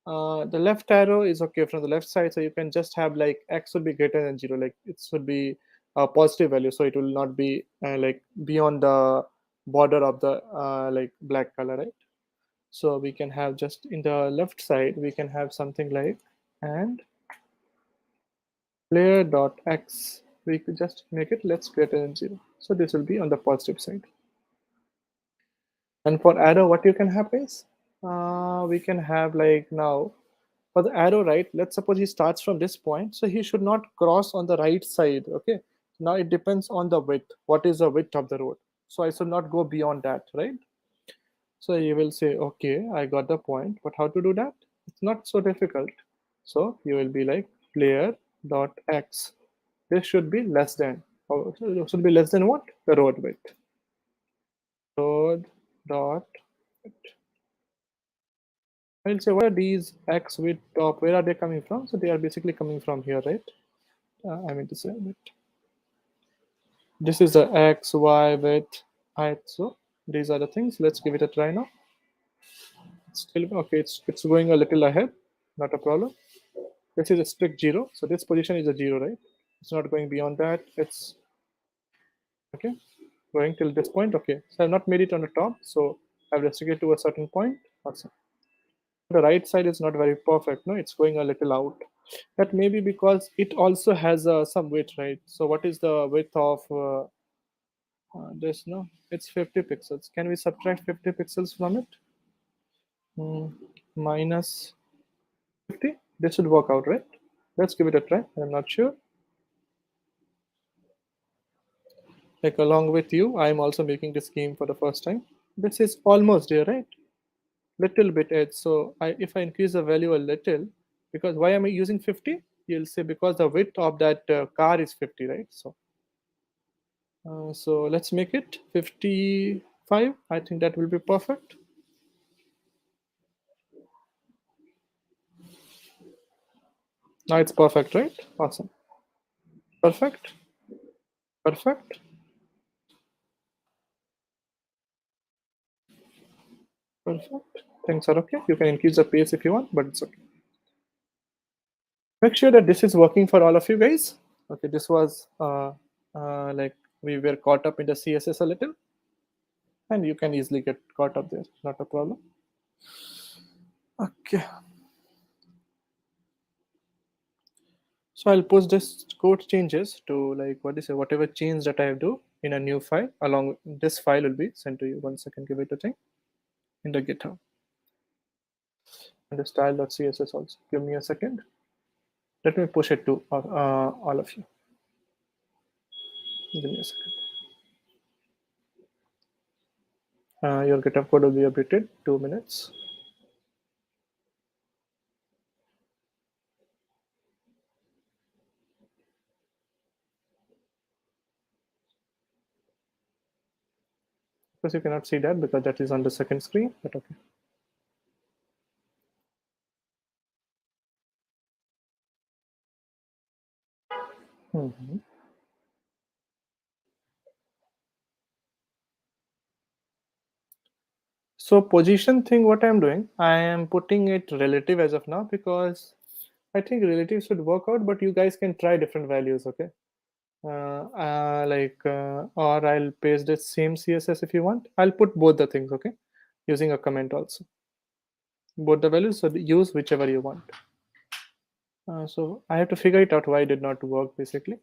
The left arrow is okay from the left side, so you can just have like x would be greater than 0, like it should be a positive value, so it will not be like beyond the border of the like black color, right? So we can have just in the left side, we can have something like and player dot x, we could just make it let's greater than 0, so this will be on the positive side. And for arrow, what you can have is we can have like now for the arrow, right? Let's suppose he starts from this point, so he should not cross on the right side. Okay, now it depends on the width. What is the width of the road? So I should not go beyond that, right? So you will say, okay, I got the point, but how to do that? It's not so difficult. So you will be like player dot x. This should be less than, or should be less than what? The road width. Road dot width. I'll say, what are these x width top? Where are they coming from? So they are basically coming from here, right? I mean to say that this is the x, y, width, height. So these are the things. Let's give it a try now. It's still okay. It's going a little ahead. Not a problem. This is a strict 0. So this position is a 0, right? It's not going beyond that. It's okay. Going till this point. Okay. So I've not made it on the top. So I've restricted to a certain point. Awesome. The right side is not very perfect. No, it's going a little out. That may be because it also has some width, right? So what is the width of this? No, it's 50 pixels. Can we subtract 50 pixels from it? Minus 50. This should work out, right? Let's give it a try. I'm not sure. Like along with you, I'm also making this game for the first time. This is almost there, right? Little bit edge. So if I increase the value a little, because why am I using 50? You'll say because the width of that car is 50, right? So let's make it 55. I think that will be perfect. Now it's perfect, right? Awesome. Perfect. Perfect. Perfect. Things are okay. You can increase the pace if you want, but it's okay. Make sure that this is working for all of you guys. Okay, this was like we were caught up in the CSS a little, and you can easily get caught up there. Not a problem. Okay. So I'll post this code changes to like whatever change that I do in a new file. Along this file will be sent to you. 1 second, give it a thing in the GitHub. And the style.css also. Give me a second. Let me push it to all of you. Give me a second. Your GitHub code will be updated. 2 minutes. Of course, you cannot see that because that is on the second screen, but okay. So position thing, what I'm doing, I am putting it relative as of now because I think relative should work out, but you guys can try different values, okay? Or I'll paste the same CSS if you want. I'll put both the things, okay? Using a comment also. Both the values, so use whichever you want. So I have to figure it out why it did not work basically.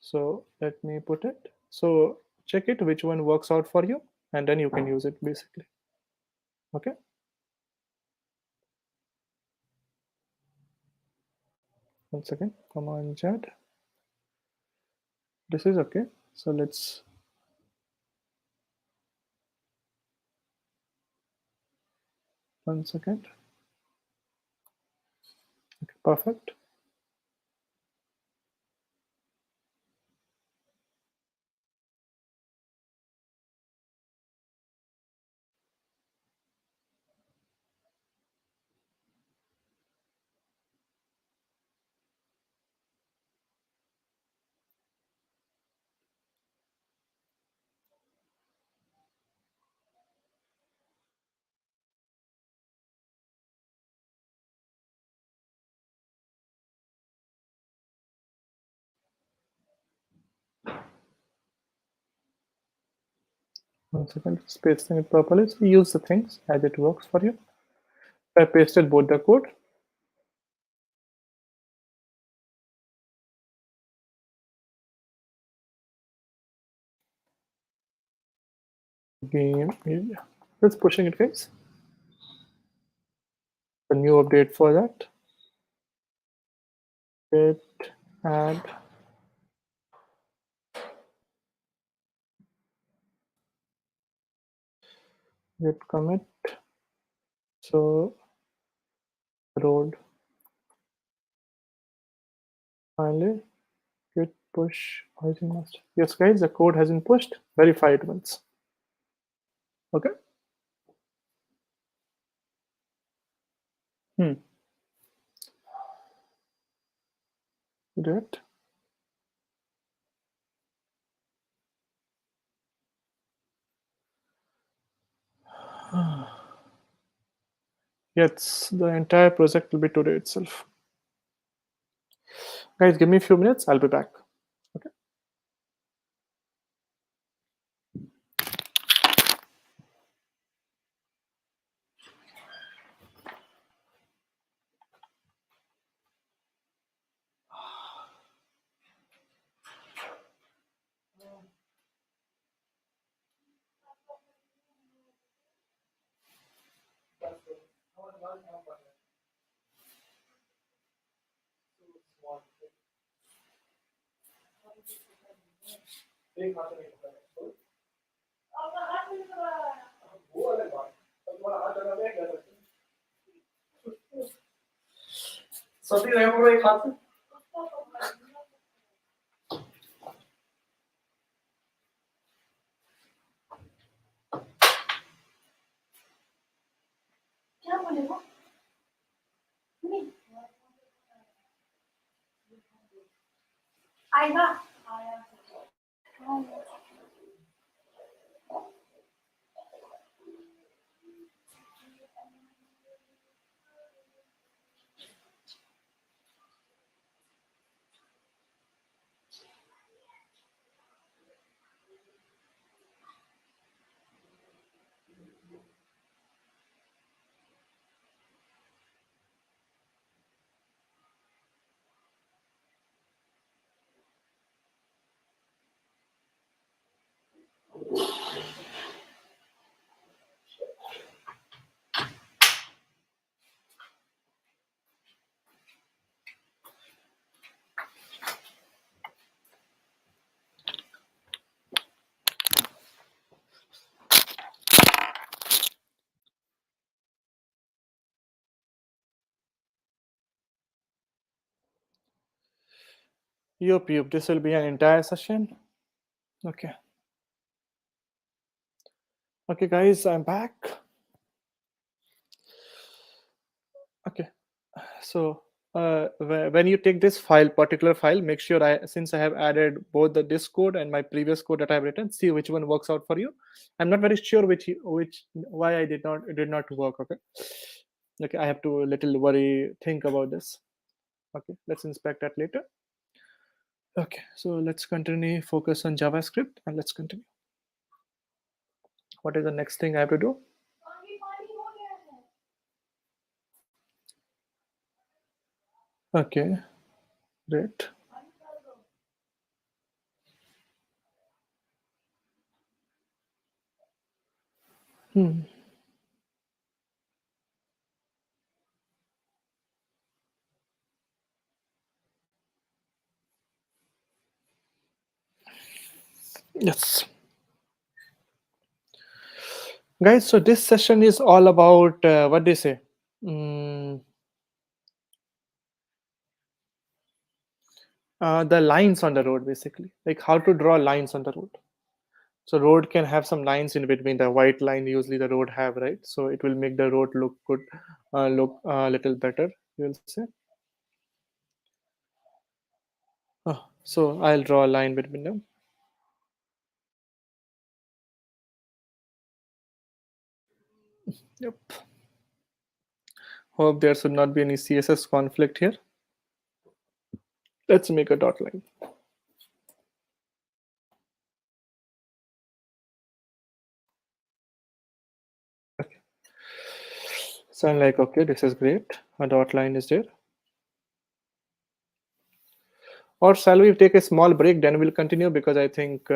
So let me put it. So check it, which one works out for you, and then you can use it basically. Okay. Once again, command chat. This is okay. So let's one second. Okay, perfect. One second, just pasting it properly. So use the things as it works for you. I pasted both the code. Game area. Let's pushing it, guys. A new update for that. Git add git commit. So road finally git push origin master. Yes, guys, the code has been pushed. Verify it once. Okay. Great. Yes, the entire project will be today itself. Guys, give me a few minutes. I'll be back. Okay. Yup, yup. This will be an entire session. Okay. Okay, guys, I'm back. Okay. So when you take this particular file, make sure since I have added both this code and my previous code that I have written, see which one works out for you. I'm not very sure why it did not work. Okay. Okay, I have to think about this. Okay, let's inspect that later. Okay, so let's continue focus on JavaScript and let's continue. What is the next thing I have to do? Okay, great. Yes. Guys, so this session is all about what they say. The lines on the road, basically, like how to draw lines on the road. So road can have some lines in between. The white line usually the road have, right? So it will make the road look good, look a little better, you will say. So I'll draw a line between them. Yep. Hope there should not be any CSS conflict here. Let's make a dot line. Okay. So I'm like, okay, this is great. A dot line is there. Or shall we take a small break? Then we'll continue because I think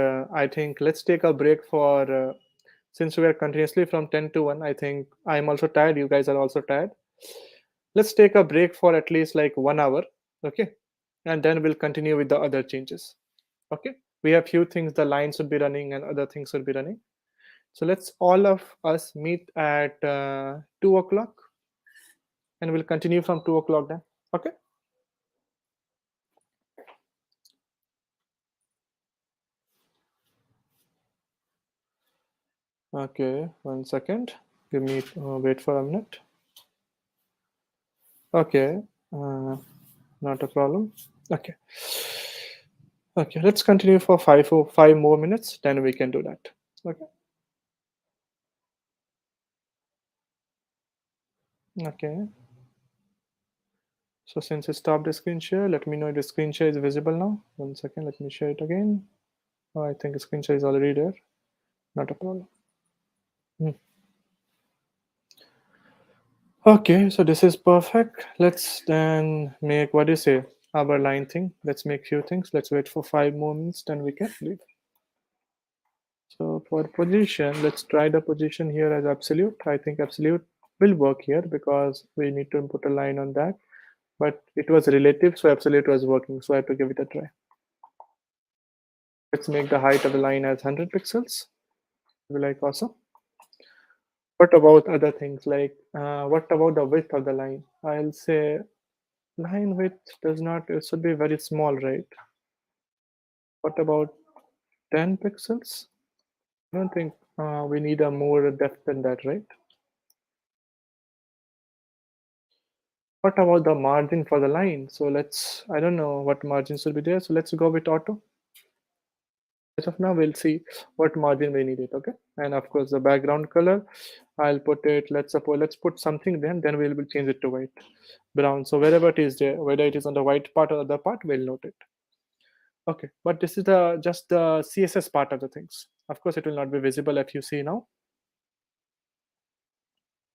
let's take a break for since we are continuously from 10 to 1. I think I'm also tired. You guys are also tired. Let's take a break for at least like 1 hour. Okay, and then we'll continue with the other changes. Okay, we have few things. The lines should be running and other things should be running. So let's all of us meet at 2 o'clock, and we'll continue from 2 o'clock then. Okay. Okay, 1 second. Give me wait for a minute. Okay, not a problem. Okay. Okay, let's continue for five more minutes, then we can do that. Okay. Okay. So since I stopped the screen share, let me know if the screen share is visible now. 1 second, let me share it again. Oh, I think the screen share is already there. Not a problem. Hmm. Okay, so this is perfect. Let's then make, what do you say, our line thing. Let's make few things. Let's wait for 5 more minutes, then we can leave. So for position, let's try the position here as absolute. I think absolute will work here because we need to input a line on that. But it was relative, so absolute was working. So I have to give it a try. Let's make the height of the line as 100 pixels. Be like awesome. What about other things like what about the width of the line? I'll say line width does not, it should be very small, right? What about 10 pixels? I don't think we need a more depth than that, right? What about the margin for the line? So let's, I don't know what margins will be there. So let's go with auto. As of now, we'll see what margin we need it, okay? And of course, the background color, I'll put it, let's suppose, let's put something then we'll change it to white, brown. So wherever it is there, whether it is on the white part or other part, we'll note it. Okay, but this is the just the CSS part of the things. Of course, it will not be visible if you see now.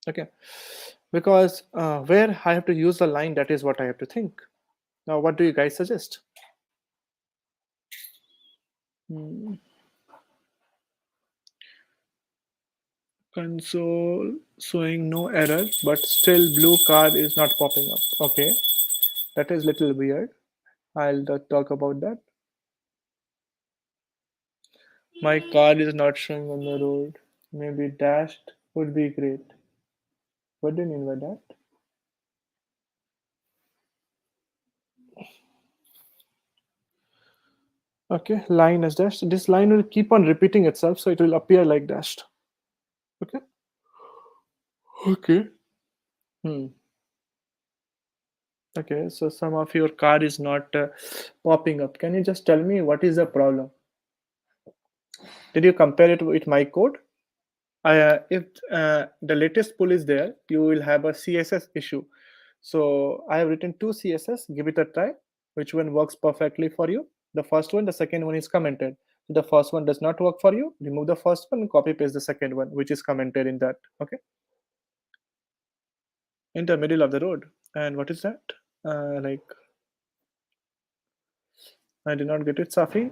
Okay, because where I have to use the line, that is what I have to think. Now, what do you guys suggest? Hmm. Console showing no error, but still blue card is not popping up. Okay, that is little weird. I'll talk about that. My card is not showing on the road. Maybe dashed would be great. What do you mean by that? Okay, line is dashed. This line will keep on repeating itself, so it will appear like dashed. Okay. Okay. Hmm. Okay, so some of your card is not popping up. Can you just tell me what is the problem? Did you compare it with my code? If the latest pull is there, you will have a CSS issue. So I have written two CSS. Give it a try. Which one works perfectly for you? The first one, the second one is commented. The first one does not work for you. Remove the first one, copy paste the second one, which is commented in that. Okay, in the middle of the road. And what is that? Like I did not get it, Safi.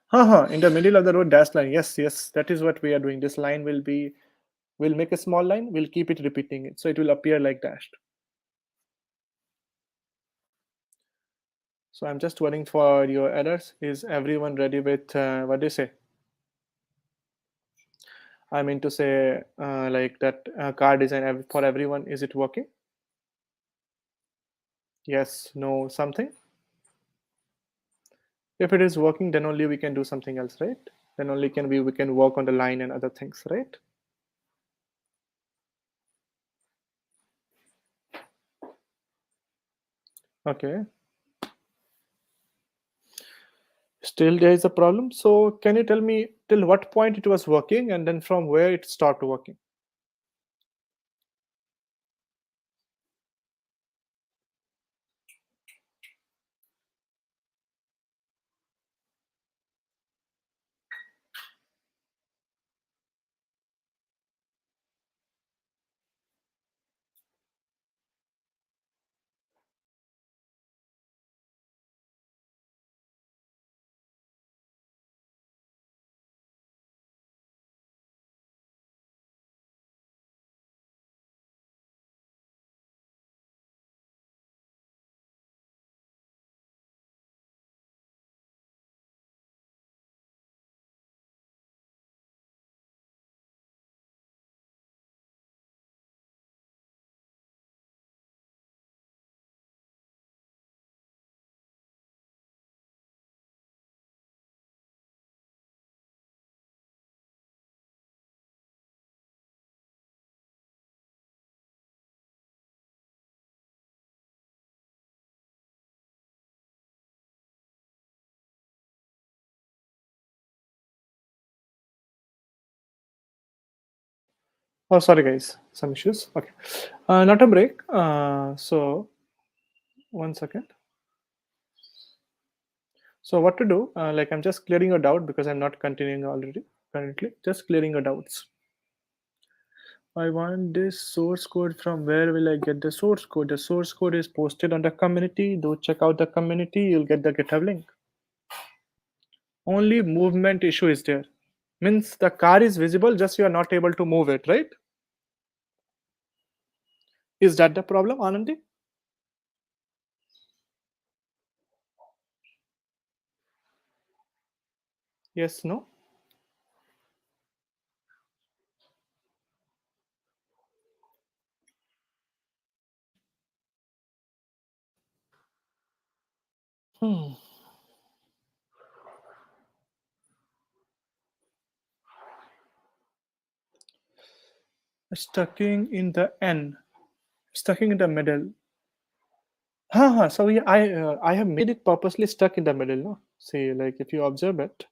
Haha, in the middle of the road dash line. Yes, yes, that is what we are doing. This line will be, we'll make a small line, we'll keep it repeating it. So it will appear like dashed. So I'm just waiting for your errors. Is everyone ready with what do you say? I mean to say like that car design for everyone. Is it working? Yes, no, something. If it is working, then only we can do something else, right? Then only we can work on the line and other things, right? Okay. Still there is a problem. So can you tell me till what point it was working and then from where it stopped working? Oh, sorry guys, some issues. Okay, not a break. So 1 second. So what to do? Like I'm just clearing your doubt because I'm not continuing already currently. Just clearing your doubts. I want this source code. From where will I get the source code? The source code is posted on the community. Do check out the community. You'll get the GitHub link. Only movement issue is there. Means the car is visible, just you are not able to move it, right? Is that the problem, Anandi? Yes, no? Hmm. Stucking in the N. Stucking in the middle. So yeah, I have made it purposely stuck in the middle. No, see, like if you observe it,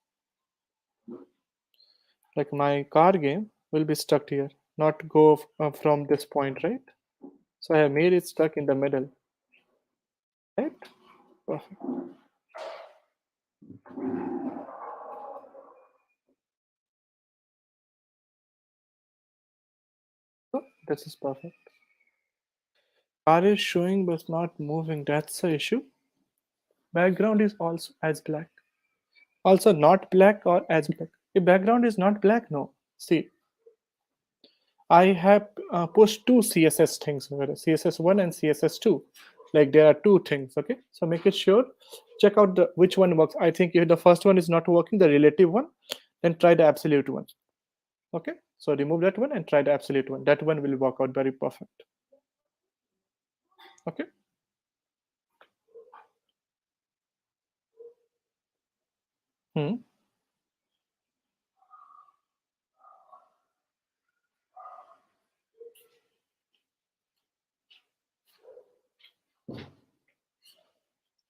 like my car game will be stuck here, not go from this point, right? So I have made it stuck in the middle, right? Perfect. So this is perfect. Car is showing but not moving. That's the issue. Background is also as black. Also not black or as black. If background is not black, no. See, I have pushed two CSS things over there, CSS1 and CSS2. Like there are two things, okay? So make it sure, check out the which one works. I think if the first one is not working, the relative one, then try the absolute one. Okay, so remove that one and try the absolute one. That one will work out very perfect. Okay. Hmm.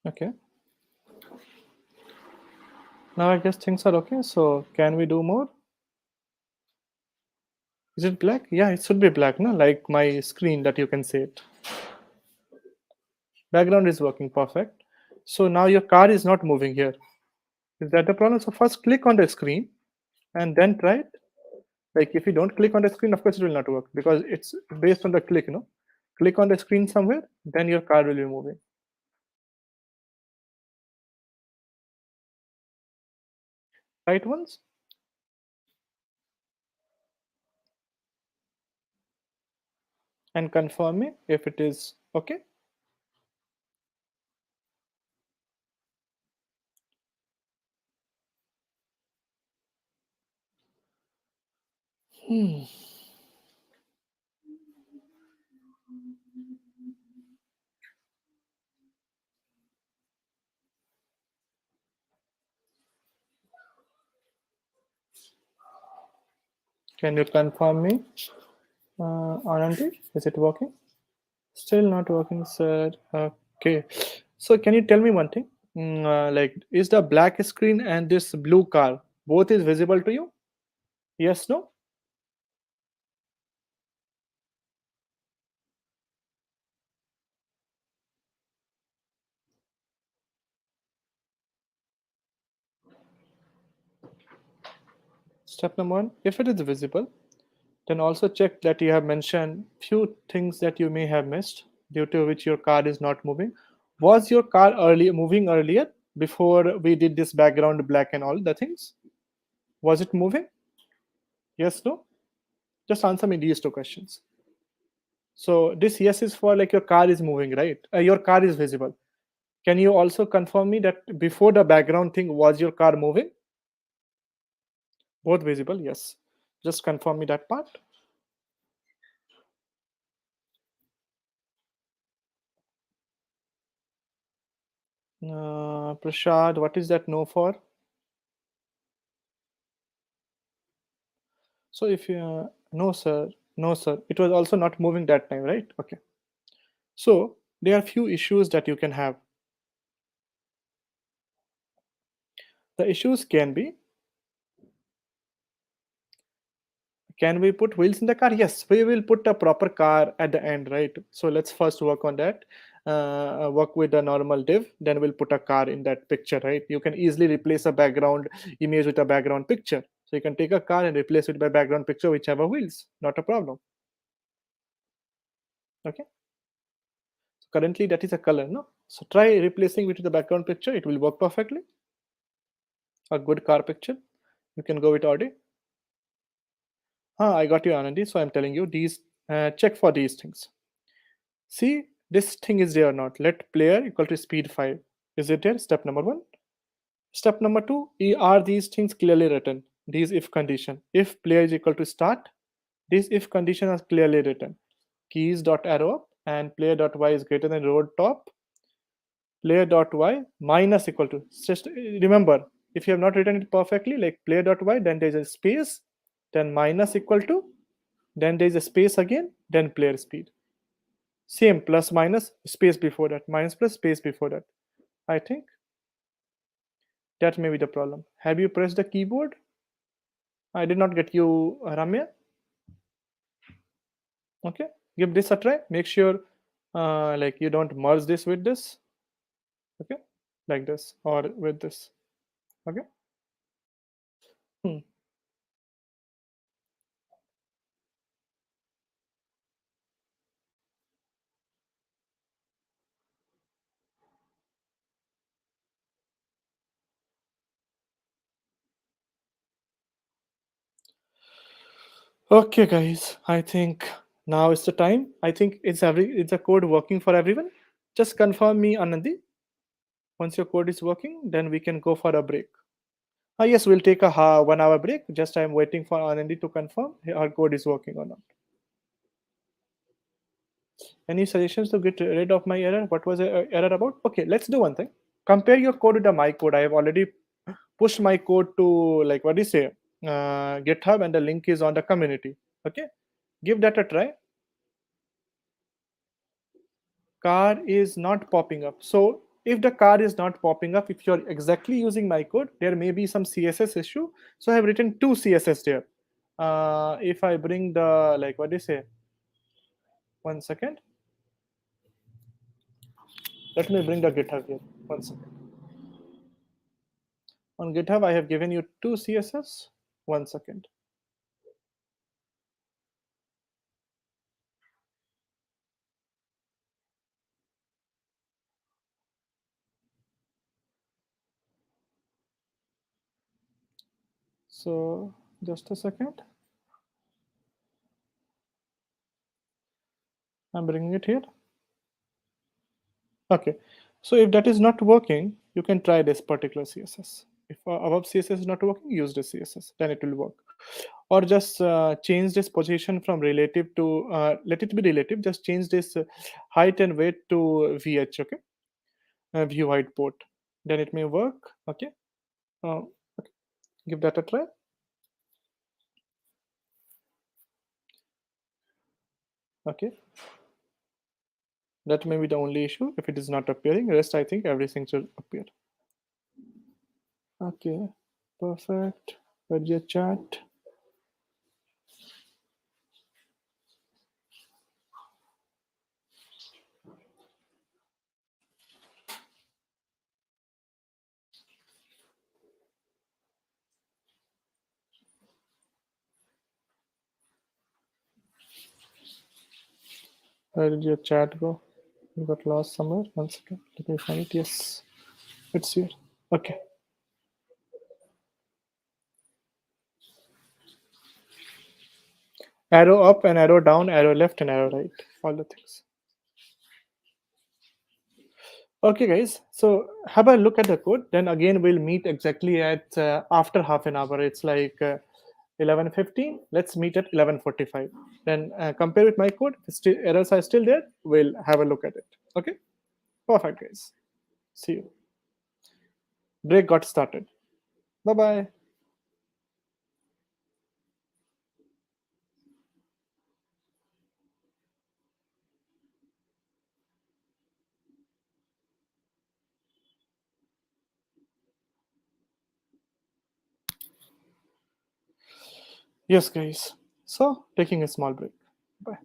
Okay. Now I guess things are okay. So can we do more? Is it black? Yeah, it should be black, no? Like my screen that you can see it. Background is working perfect. So now your car is not moving here. Is that the problem? So first click on the screen and then try it. Like if you don't click on the screen, of course it will not work because it's based on the click, Click on the screen somewhere, then your car will be moving. Right ones? And confirm me if it is okay. Hmm. Can you confirm me, Anandi? Is it working? Still not working, sir. Okay. So can you tell me one thing? Like, is the black screen and this blue car both is visible to you? Yes, no? Step number one, if it is visible, then also check that you have mentioned few things that you may have missed due to which your car is not moving. Was your car moving earlier before we did this background black and all the things? Was it moving? Yes, no? Just answer me these two questions. So this yes is for like your car is moving, right? Your car is visible. Can you also confirm me that before the background thing was your car moving? Both visible, yes. Just confirm me that part. Prashad, what is that no for? So if you no sir, no sir, it was also not moving that time, right? Okay. So there are few issues that you can have. The issues can be Can we put wheels in the car? Yes, we will put a proper car at the end, right? So let's first work on that. Work with a normal div, then we'll put a car in that picture, right? You can easily replace a background image with a background picture. So you can take a car and replace it by background picture which have a wheels, not a problem. Okay. So currently that is a color, no? So try replacing with the background picture. It will work perfectly. A good car picture. You can go with Audi. I got you, Anandi. So I'm telling you these. Check for these things. See, this thing is there or not. Let player equal to speed 5. Is it there? Step number 1. Step number 2, are these things clearly written? These if condition. If player is equal to start, these if condition are clearly written. Keys dot arrow up and player dot y is greater than road top. Player dot y minus equal to. Just remember, if you have not written it perfectly, like player dot y, then there is a space, then minus equal to, then there is a space again, then player speed. Same, plus minus space before that, minus plus space before that. I think that may be the problem. Have you pressed the keyboard? I did not get you, Ramya. Okay, give this a try. Make sure like you don't merge this with this. Okay, like this or with this. Okay. Hmm. Okay, guys. I think now is the time. I think it's the code working for everyone. Just confirm me, Anandi. Once your code is working, then we can go for a break. Yes, we'll take a 1 hour break. Just I'm waiting for Anandi to confirm our code is working or not. Any suggestions to get rid of my error? What was the error about? Okay, let's do one thing. Compare your code with my code. I have already pushed my code to, like, what do you say, GitHub, and the link is on the community. Okay, give that a try. Car is not popping up. So if the car is not popping up, if you're exactly using my code, there may be some CSS issue. So I have written 2 CSS there. If I bring the, like, what do you say, 1 second. Let me bring the GitHub here. 1 second. On GitHub, I have given you 2 CSS. 1 second. So just a second. I'm bringing it here. Okay. So if that is not working, you can try this particular CSS. If above CSS is not working, use this CSS, then it will work. Or just change this position from relative to, let it be relative, just change this height and weight to VH, okay? View height port. Then it may work, okay? Okay. Give that a try. Okay. That may be the only issue. If it is not appearing, rest I think everything should appear. Okay, perfect. Where's your chat? Where did your chat go? You got lost somewhere. 1 second. Let me find it. Yes, it's here. Okay. Arrow up and arrow down, arrow left and arrow right. All the things. Okay, guys. So have a look at the code. Then again, we'll meet exactly at after half an hour. It's like 11:15. Let's meet at 11:45. Then compare with my code. If still, errors are still there, we'll have a look at it. Okay. Perfect, guys. See you. Break got started. Bye bye. Yes, guys. So taking a small break. Bye.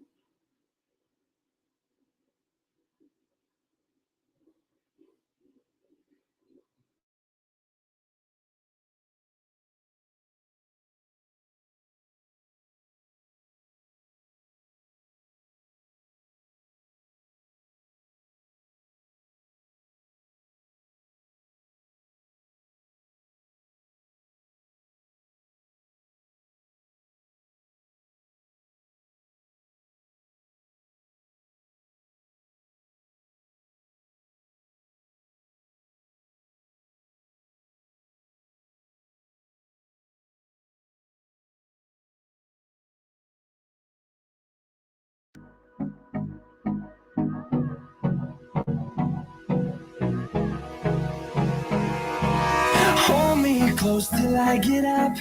Hold me close till I get up.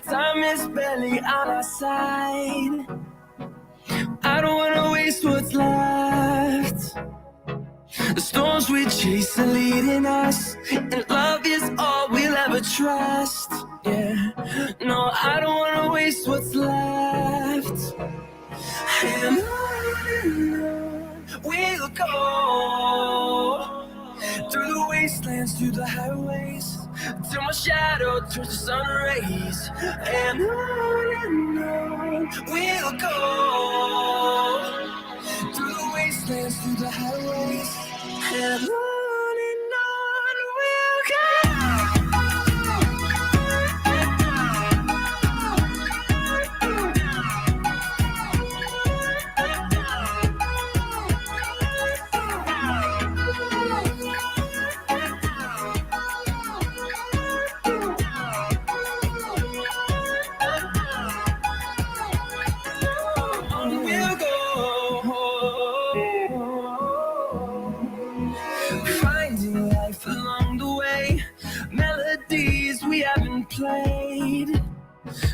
Time is barely on our side. I don't wanna waste what's left. The storms we chase are leading us, and love is all we'll ever trust. Yeah, no, I don't wanna waste what's left. And on we'll go, through the wastelands, through the highways, till my shadow turns to sun rays. And on we'll go, through the wastelands, through the highways, and on we'll go. We'll go, finding life along the way, melodies we haven't played.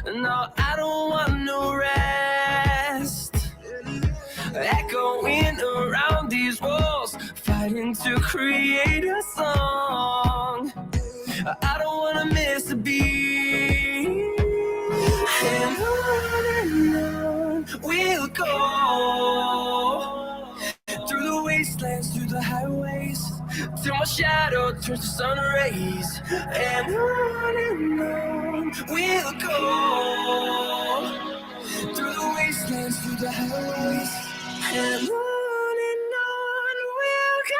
No, I don't want no rest, echoing around these walls, fighting to create a song. I don't wanna miss a beat. And on we'll go, through the wastelands, through the highways, till my shadow turns to sun rays. And on we'll go, through the wastelands, through the highways, and on we'll go.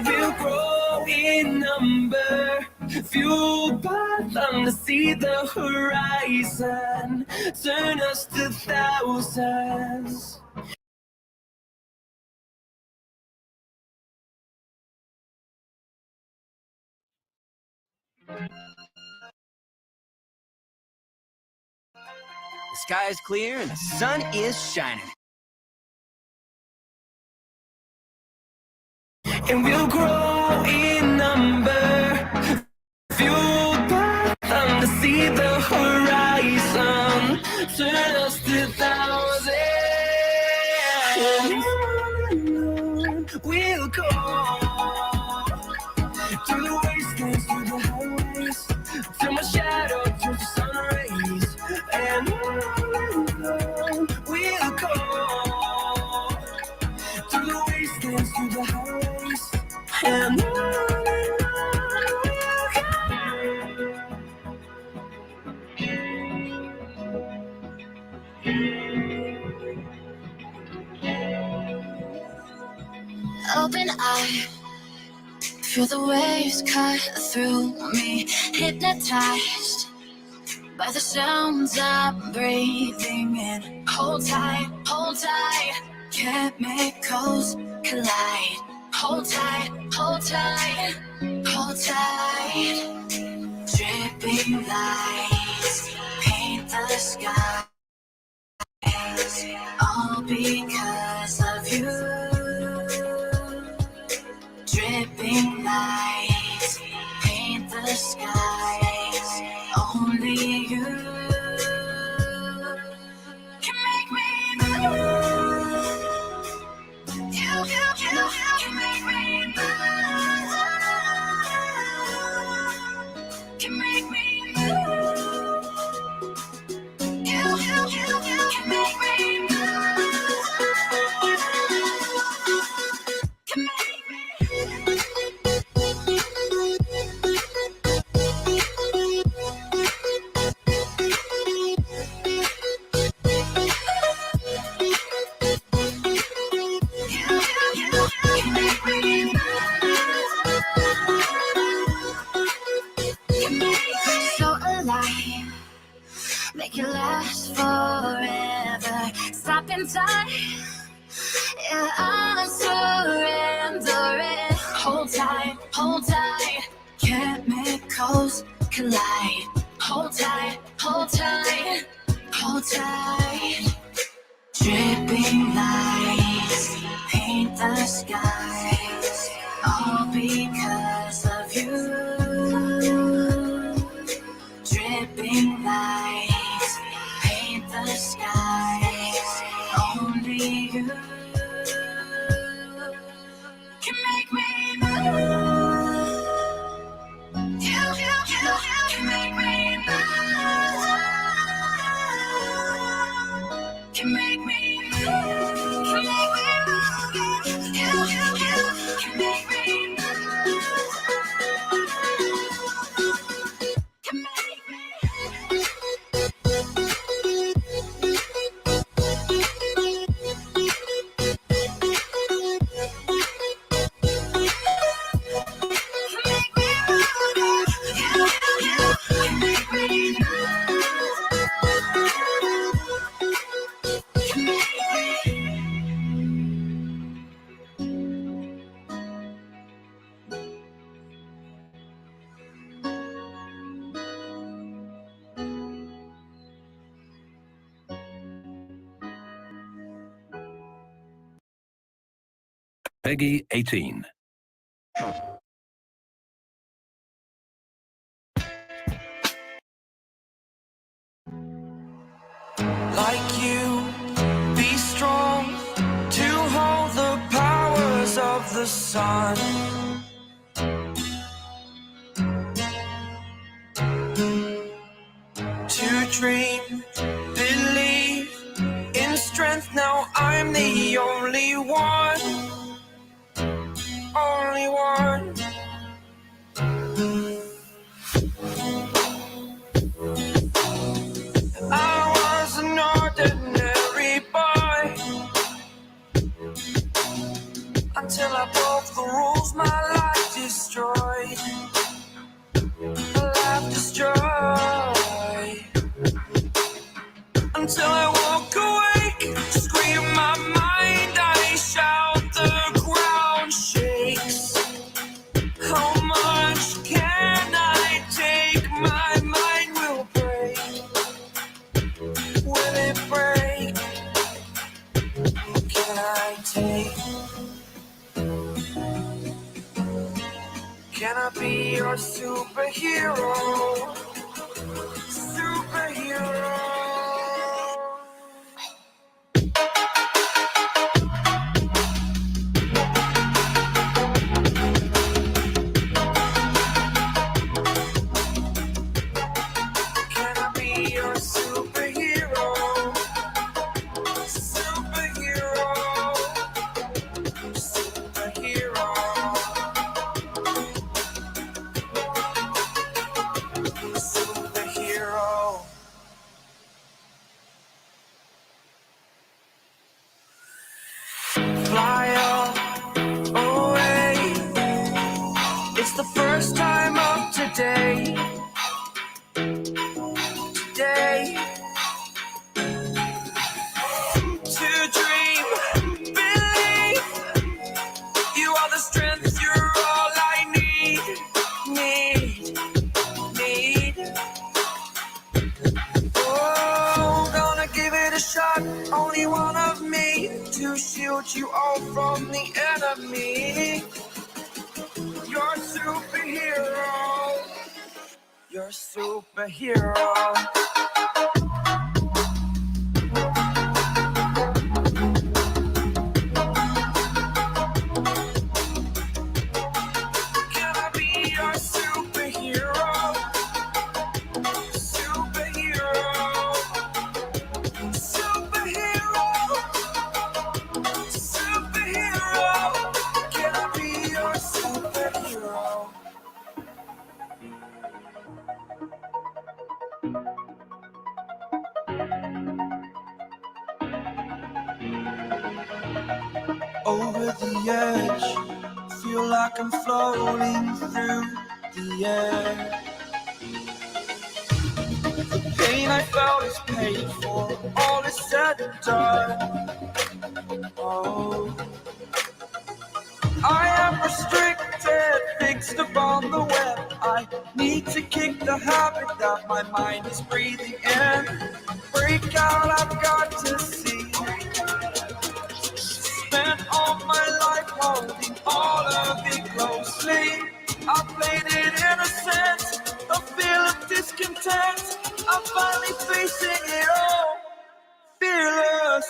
We'll grow in number, fueled by them to see the horizon, turn us to thousands. The sky is clear and the sun is shining. And we'll grow in number, fueled by them to see the horizon, turn us to thousands. And on we'll go, through the wastelands, through the highways, till my shadow turns to sun rays. And on we'll go, through the wastelands, through the highways, and on we'll go. Open eye, feel the waves cut through me, hypnotized by the sounds I'm breathing in. Hold tight, chemicals collide. Hold tight, hold tight, hold tight. Dripping lights paint the skies, all because of you. Dripping lights Yeah, I'm surrendering. Hold tight, hold tight. Chemicals collide. Hold tight, hold tight, hold tight. Dripping lights paint the skies, all because of you. Dripping lights paint the skies, only you can make me move. You can make me move. Can make me move. Can make me move. You can make me move. Can make me Peggy 18. Like you, be strong to hold the powers of the sun. To dream, believe in strength. Now I'm the only one, only one. I was an ordinary boy until I broke the rules. My life destroyed, my life destroyed. Until I walk awake, scream my mind, I shout, the ground shakes. How much can I take? My mind will break. Will it break? Can I take? Can I be your superhero? Superhero. Can I be your superhero? Superhero. Superhero. Superhero. Fly away. It's the first time of today. Today. To dream, believe. You are the strength, you're all I need. Oh, gonna give it a shot. Only one of me to shield you all from the enemy. You're a superhero. You're a superhero. Can I be your superhero? Superhero. Superhero. Superhero. Can I be your superhero? Over the edge, feel like I'm floating through the air. The pain I felt is paid for, all is said and done. I need to kick the habit that my mind is breathing in. Break out, I've got to see. Spent all my life holding all of it closely. I played it innocent, a feel of discontent. I'm finally facing it all, fearless.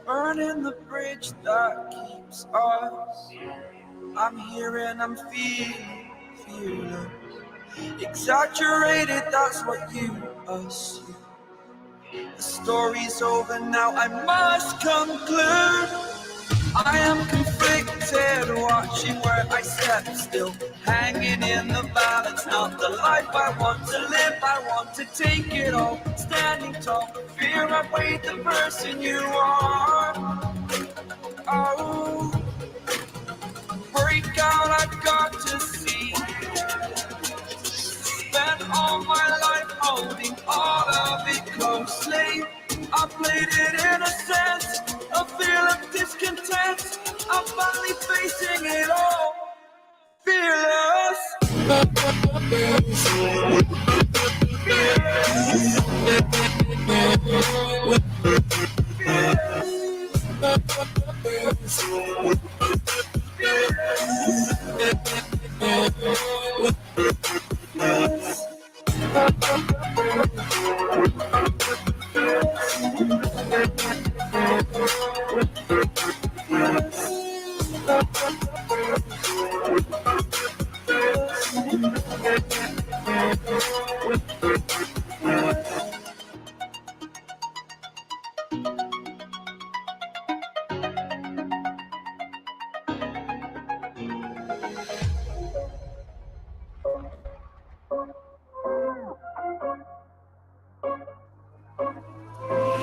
Burning the bridge that keeps us. I'm here and I'm feeling fearless. Exaggerated, that's what you assume. The story's over now, I must conclude. I am conflicted, watching where I step still, hanging in the balance, not the life I want to live. I want to take it all, standing tall. Fear outweighed the person you are. Oh, break out, I've got to see. Spent all my life holding all of it closely. I played it innocent, a feel of discontent. I'm finally facing it all, fearless.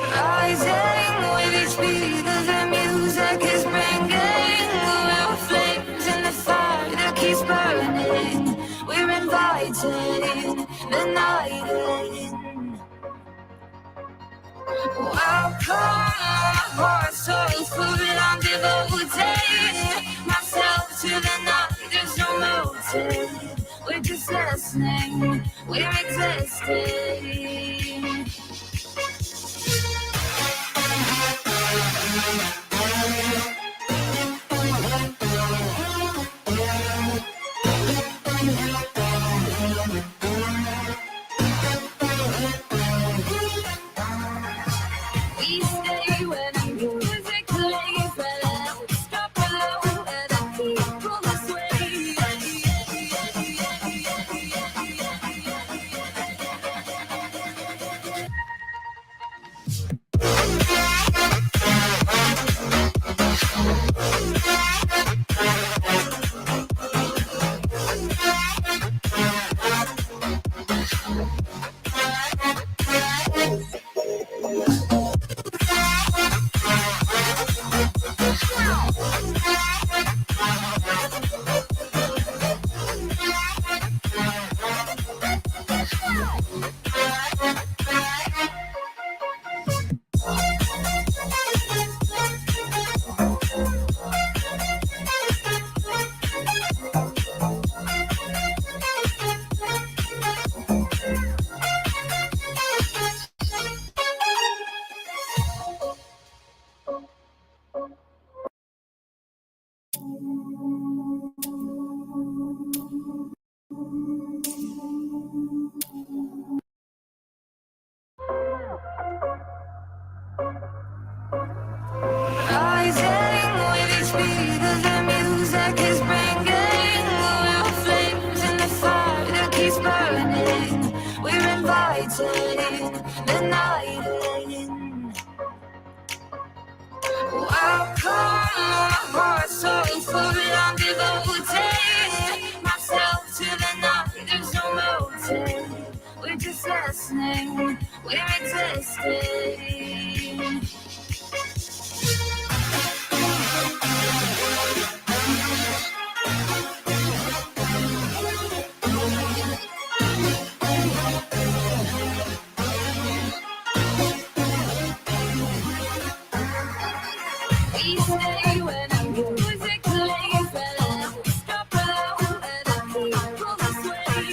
Rising with each beat of the music is bringing around flames in the fire that keeps burning. We're inviting the night in. Welcome, my heart so full that I'm devoting myself to the night. There's no motive, we're just listening, we're existing. We stay where the music plays, where the notes drop below, where the people are swaying. Rising with each beat of the music is bringing around flames in the fire that keeps burning. We're inviting the night in. How come my heart's so full? I'm devoting myself to the night. There's no motive. We're just listening. We're existing. We stay when the music plays. Let's drop below and the people sway.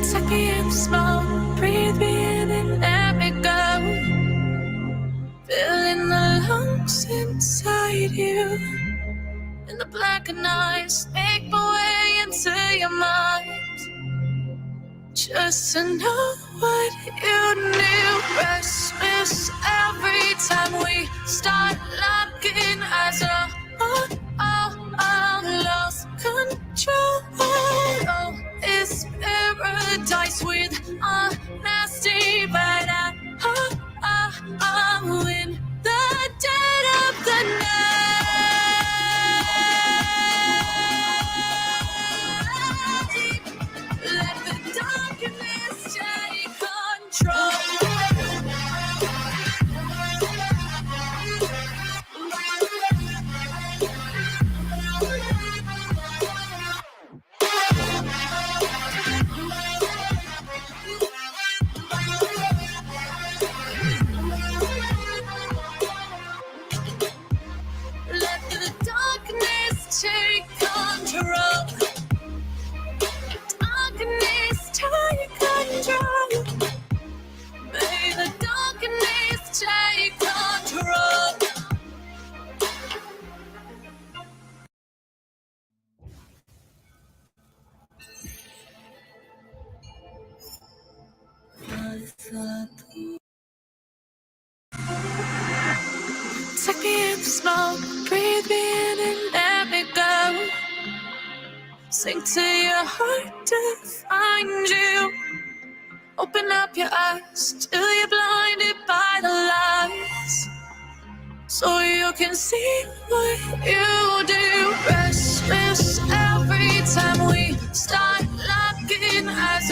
Suck me in smoke, breathe me in and let me go. Feel inside you. And the blackened eyes make my way into your mind. Just to know what you knew. Restless every time we start locking eyes. Lost control. Oh, it's paradise with honesty, but I'm in the dead of the night. Let the darkness take control. Let the darkness take control. Darkness take control. May the darkness take control. Take me in the smoke, breathe me in and let me go. Sink to your heart to find you. Open up your eyes till you're blinded by the lights, so you can see what you do. Restless every time we start locking eyes.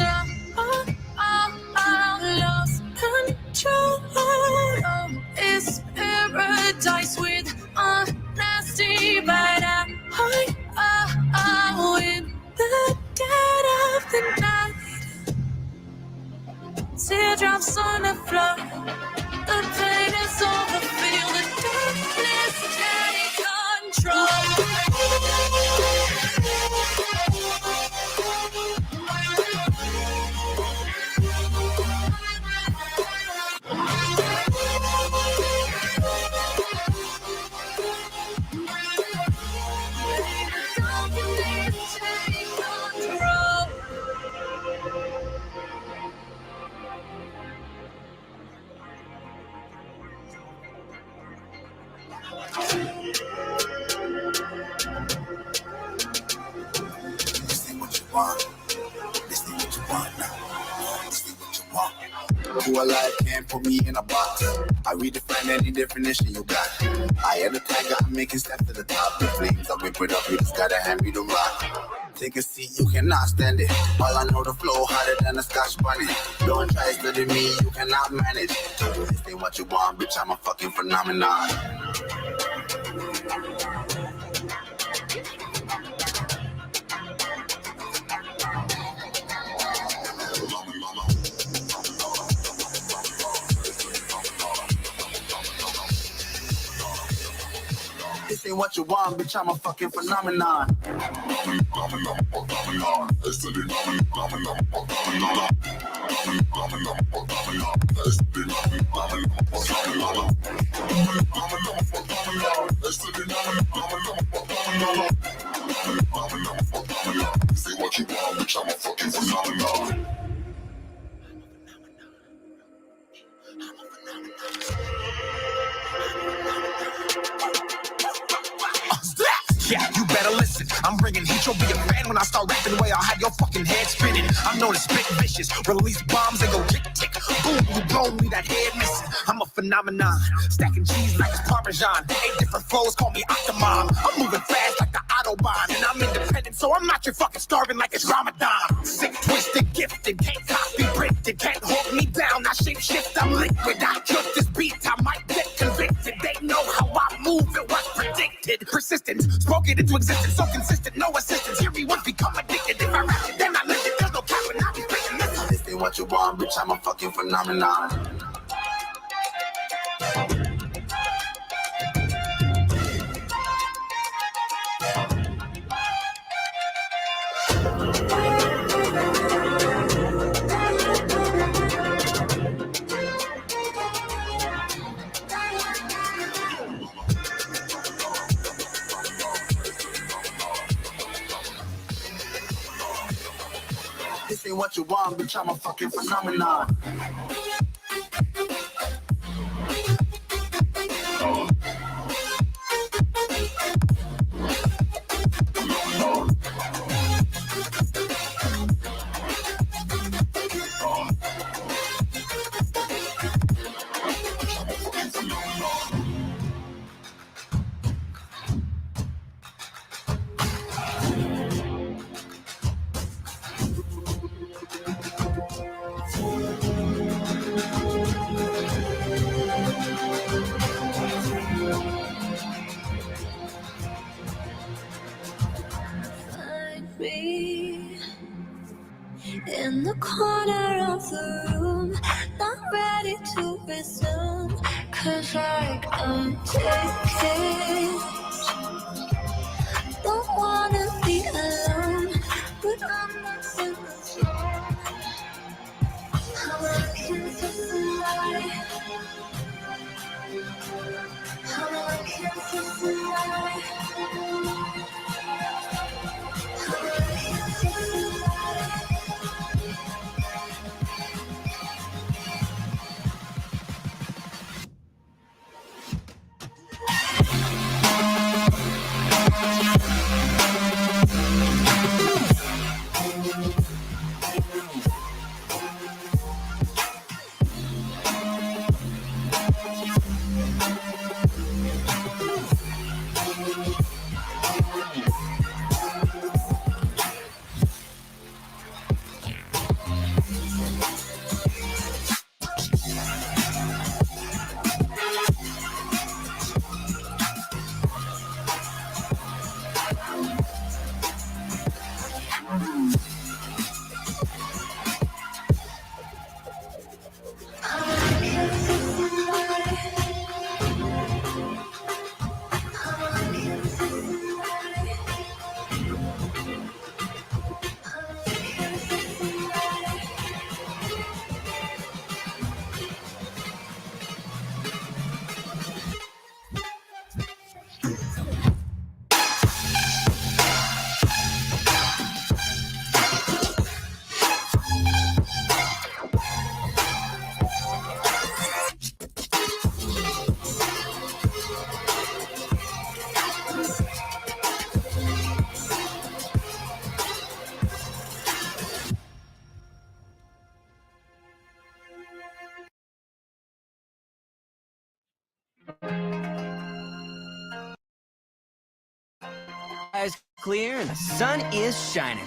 Lost control. Oh, it's paradise with honesty, but I'm in the dead of the night. Teardrops on the floor. The pain is over. Feel the darkness take control. Who alive can't put me in a box. I redefine any definition you got. I am the tiger, I'm making steps to the top. The flames, I whip it up, you just gotta hand me the rock. Take a seat, you cannot stand it. All I know, the flow harder than a Scotch bunny. Don't try studying me, you cannot manage. This ain't what you want, bitch, I'm a fucking phenomenon. This ain't what you want, bitch, I'm a fucking phenomenon. Say what you want, bitch, I'm a fucking phenomenon. Yeah, you better listen. I'm bringing heat, you'll be a fan when I start rapping. Way I'll have your fucking head spinning. I'm known as spit vicious, release bombs and go tick tick. Boom, you blow me that head missing. I'm a phenomenon, stacking cheese like it's Parmesan. 8 different flows, call me Octomom. I'm moving fast like the Autobahn, and I'm independent, so I'm not your fucking starving like it's Ramadan. Sick, twisted, gifted, can't copy printed, can't hold me down. I shape shift, I'm liquid. I trust this beat, I might get convicted. They know how I move, it was predicted. Persistence, spoke it into existence, so consistent, no assistance. Hear me once, become addicted. If I rap it, then I live it. There's no cap when I be breaking this. This ain't what you want, bitch, I'm a fucking phenomenon. what you want, bitch, I'm a fucking phenomenon. Find me in the corner of the room, not ready to resume, 'cause I can't take it. Don't wanna be alone, but I'm not in control. I'm looking for somebody. I'm looking for somebody. I'm looking for somebody. Eyes clear and the sun is shining.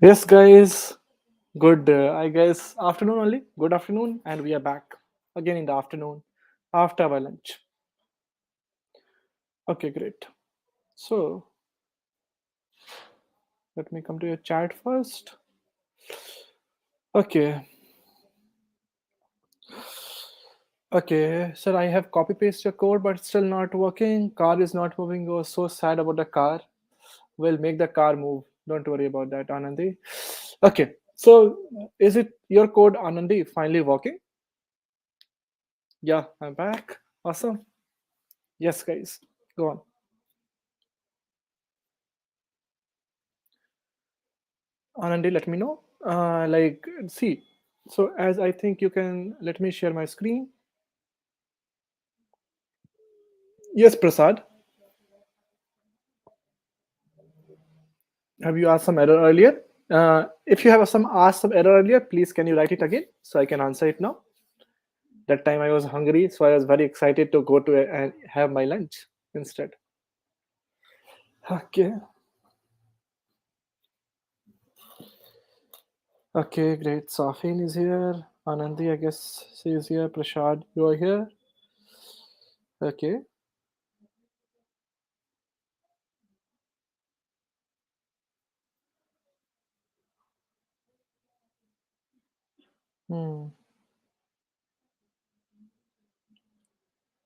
Yes, guys. Good, I guess, afternoon only. Good afternoon, and we are back again in the afternoon after our lunch. Okay, great. So let me come to your chat first. Okay. Okay, sir, I have copy paste your code, but it's still not working. Car is not moving. You're so sad about the car. We'll make the car move. Don't worry about that, Anandi. Okay, so is it your code, Anandi, finally working? Yeah, I'm back. Awesome. Yes, guys, go on. Anandi, let me know. See. So as I think you can let me share my screen. Yes, Prasad. Have you asked some error earlier? If you have asked some error earlier, please can you write it again so I can answer it now? That time I was hungry, so I was very excited to go to and have my lunch instead. Okay. Okay, great. Safin is here. Anandi, I guess she is here. Prashad, you are here. Okay.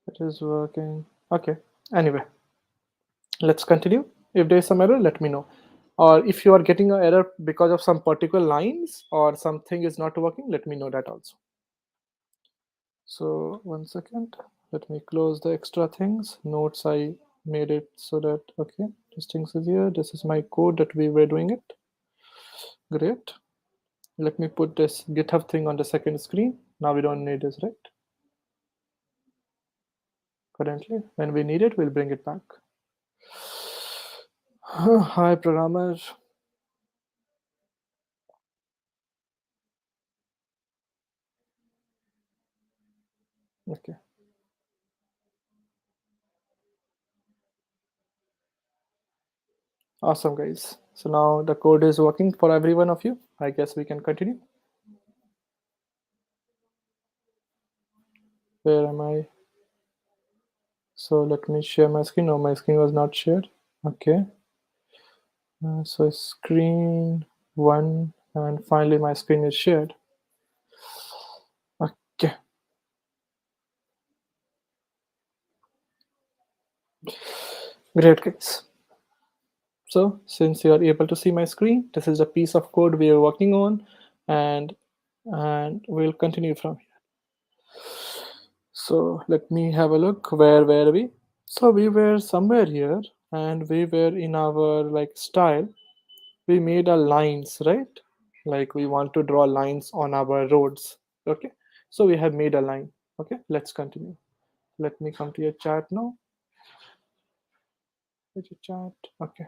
It is working. Okay. Anyway, let's continue. If there is some error, let me know. Or if you are getting an error because of some particular lines or something is not working, let me know that also. So 1 second. Let me close the extra things. Notes, I made it so that, okay, this things is here. This is my code that we were doing it. Great. Let me put this GitHub thing on the second screen. Now we don't need this, right? Currently, when we need it, we'll bring it back. Hi, programmer. Okay. Awesome, guys. So now the code is working for every one of you. I guess we can continue. Where am I? So let me share my screen. No, my screen was not shared. Okay. So screen 1, and finally my screen is shared. Okay. Great, guys. So since you are able to see my screen, this is a piece of code we are working on, and we'll continue from here. So let me have a look. Where were we? So we were somewhere here, and we were in our like style. We made our lines, right? like we want to draw lines on our roads. Okay, so we have made a line. Okay, let's continue. Let me come to your chat now. Where's your chat? Okay,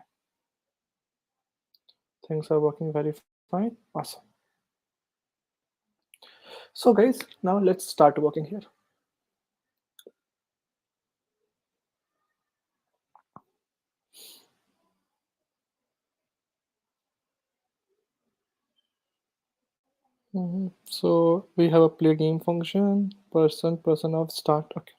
things are working very fine. Awesome. So guys, now let's start working here. So we have a play game function, person of start. Okay.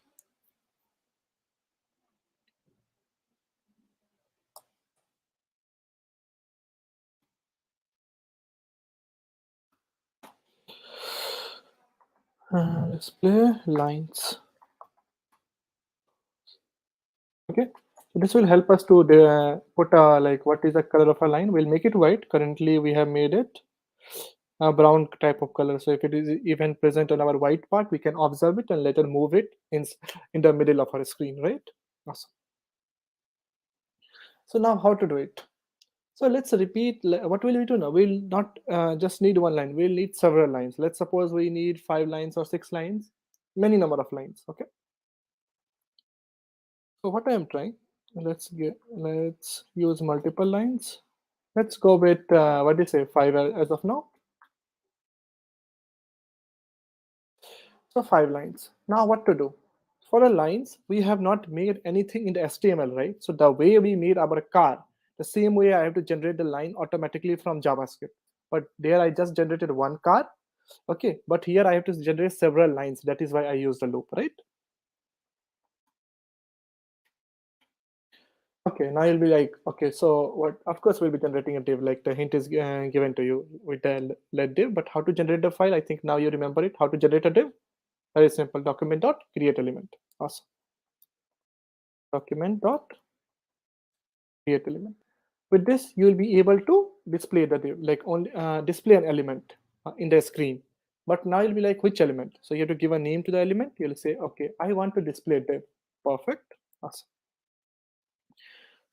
Display lines. Okay, so this will help us to put like what is the color of a line. We'll make it white. Currently we have made it a brown type of color. So if it is even present on our white part, we can observe it and later move it in the middle of our screen, right? Awesome. So now how to do it? So let's repeat. What will we do now? We'll not just need one line. We'll need several lines. Let's suppose we need 5 lines or 6 lines, many number of lines. Okay. So what I am trying, let's use multiple lines. Let's go with what do you say, 5 as of now. So 5 lines. Now what to do? For the lines, we have not made anything in the HTML, right? So the way we made our car, the same way I have to generate the line automatically from JavaScript. But there I just generated one car. Okay, but here I have to generate several lines. That is why I use the loop, right? Okay, now you'll be like, okay, so what? Of course, we'll be generating a div. Like the hint is given to you with the let div. But how to generate the file? I think now you remember it. How to generate a div? Very simple. Document dot create element. Awesome. Document dot create element. With this, you will be able to display the div, like only display an element in the screen. But now you'll be like, which element? So you have to give a name to the element. You'll say, okay, I want to display div. Perfect. Awesome.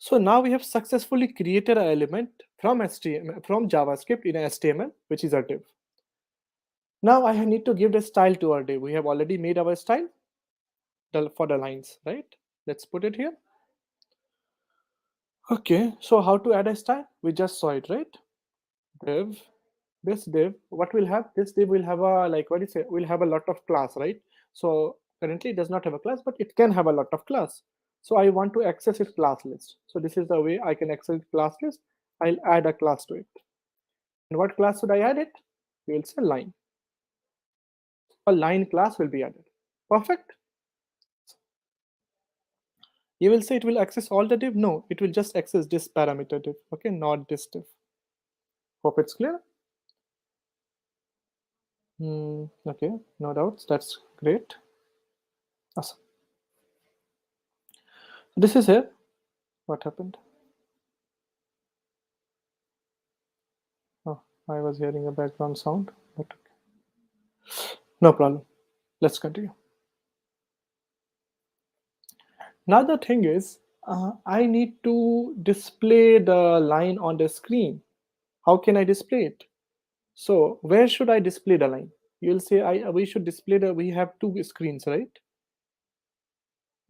So now we have successfully created an element from JavaScript in HTML, which is a div. Now I need to give the style to our div. We have already made our style for the lines, right? Let's put it here. Okay, so how to add a style? We just saw it, right? Div. This div, what will have? This div will have a, like, what do you say? Will have a lot of class, right? So currently it does not have a class, but it can have a lot of class. So I want to access its class list. So this is the way I can access class list. I'll add a class to it. And what class should I add it? We will say line. A line class will be added. Perfect. You will say it will access all the div. No, it will just access this parameter div. Okay, not this div. Hope it's clear. Okay, no doubts. That's great. Awesome. This is here. What happened? Oh, I was hearing a background sound, but okay. No problem. Let's continue. Now the thing is, I need to display the line on the screen. How can I display it? So where should I display the line? You'll say we should display we have 2 screens, right?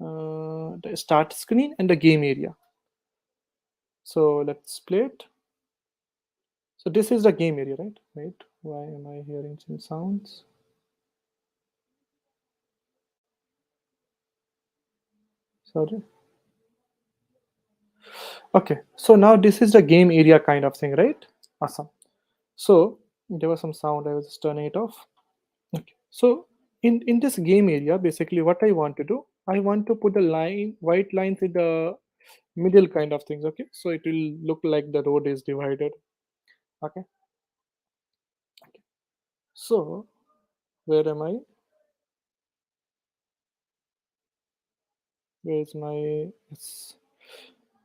The start screen and the game area. So let's play it. So this is the game area, right? Wait, why am I hearing some sounds? Sorry. Okay, so now this is the game area kind of thing, right? Awesome. So there was some sound, I was just turning it off. Okay, so in this game area, basically what I want to do, I want to put a white lines in the middle kind of things. Okay, so it will look like the road is divided. Okay, so where am I? Where is my?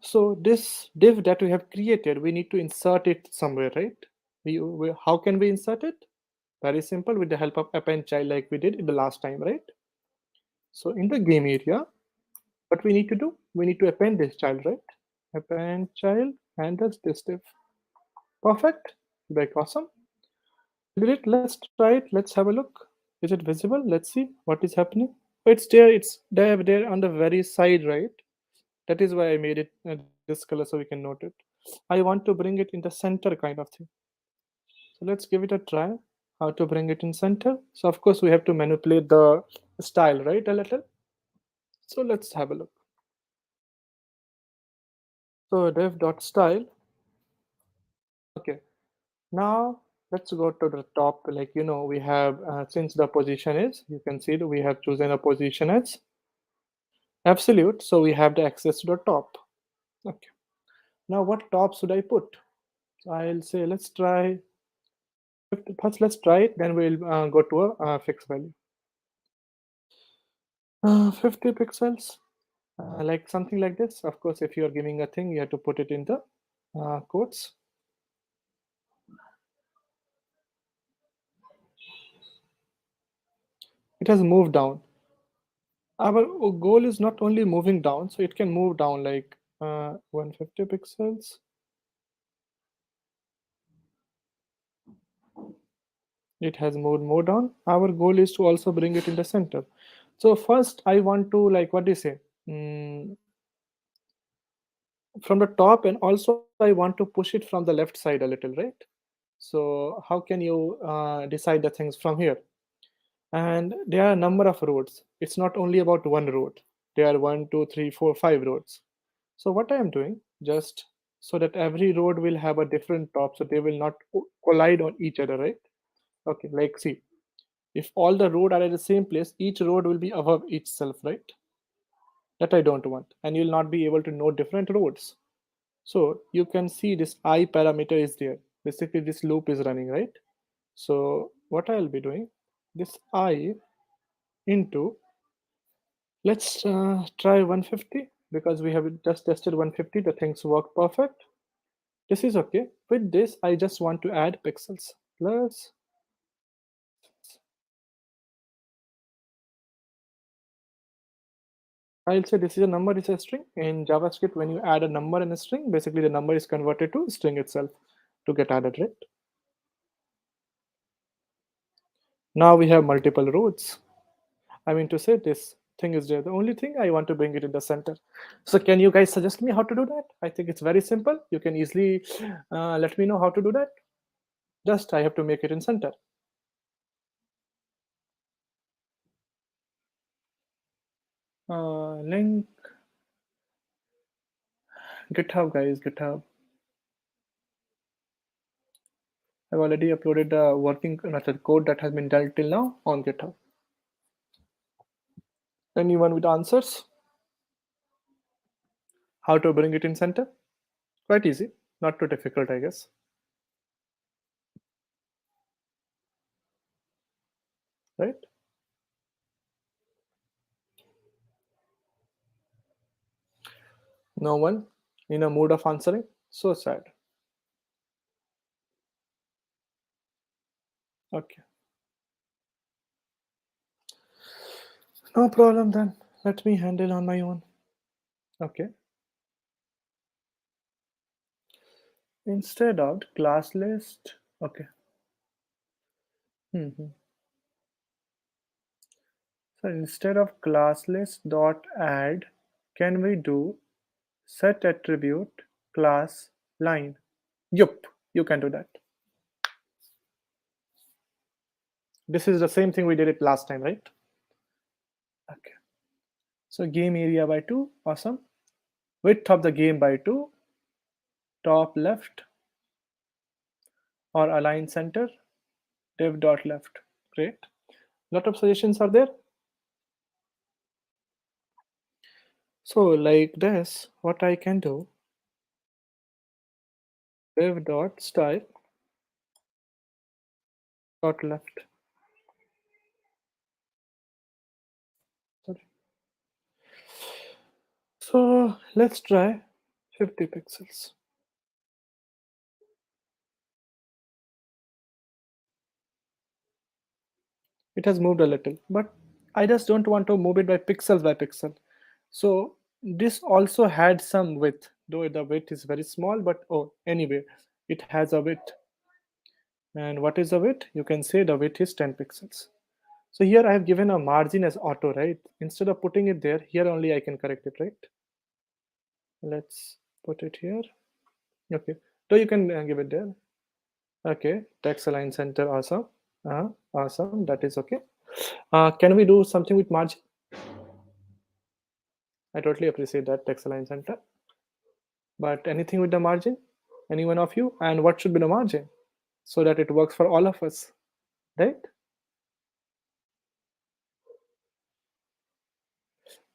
So this div that we have created, we need to insert it somewhere, right? How can we insert it? Very simple, with the help of append child, like we did in the last time, right? So in the game area, what we need to do? We need to append this child, right? Append child and this div. Perfect. Like awesome. Did it? Let's try it. Let's have a look. Is it visible? Let's see what is happening. Oh, it's there. It's there on the very side, right? That is why I made it this color so we can note it. I want to bring it in the center kind of thing. So let's give it a try. How to bring it in center? So of course we have to manipulate the style, right? A little. So let's have a look. So dev.style. Okay. Now let's go to the top. Like we have since the position is, you can see that we have chosen a position as absolute, so we have the access to the top. Okay. Now what top should I put? So I'll say let's try. First, let's try it. Then we'll go to a fixed value. 50 pixels, like something like this. Of course, if you are giving a thing, you have to put it in the quotes. It has moved down. Our goal is not only moving down, so it can move down like 150 pixels. It has moved more down. Our goal is to also bring it in the center. So first, I want to, like, what do you say? From the top, and also I want to push it from the left side a little, right? So how can you decide the things from here? And there are a number of roads. It's not only about one road. There are 1, 2, 3, 4, 5 roads. So what I am doing, just so that every road will have a different top, so they will not collide on each other, right? Okay, like see, if all the road are at the same place, each road will be above itself, right? That I don't want, and you'll not be able to know different roads. So you can see this I parameter is there. Basically, this loop is running, right? So what I'll be doing, this I into, let's try 150, because we have just tested 150, the things work perfect. This is okay. With this, I just want to add pixels. Plus, I'll say this is a number, is a string. In JavaScript, when you add a number in a string, basically the number is converted to string itself to get added, right? Now we have multiple roads. I mean to say this thing is there. The only thing I want to bring it in the center. So can you guys suggest me how to do that? I think it's very simple. You can easily let me know how to do that. Just I have to make it in center. Link GitHub, guys, GitHub. I've already uploaded the working method code that has been dealt till now on GitHub. Anyone with answers? How to bring it in center? Quite easy, not too difficult, I guess. Right? No one in a mood of answering? So sad. Okay. No problem then. Let me handle on my own. Okay. Instead of class list, okay. So instead of class list dot add, can we do set attribute class line? Yup, you can do that. This is the same thing we did it last time, right? Okay. So game area by 2, awesome. Width of the game by 2, top left, or align center, div dot left. Great. Lot of suggestions are there. So like this, what I can do, div dot style dot left. Sorry. So let's try 50 pixels. It has moved a little, but I just don't want to move it by pixel. So this also had some width, though the width is very small, but oh, anyway, it has a width. And what is the width? You can say the width is 10 pixels. So here I have given a margin as auto, right? Instead of putting it there, here only I can correct it, right? Let's put it here. Okay, so you can give it there. Okay, text align center, awesome. Awesome, that is okay. Can we do something with margin? I totally appreciate that, text align center. But anything with the margin? Any one of you? And what should be the margin? So that it works for all of us, right?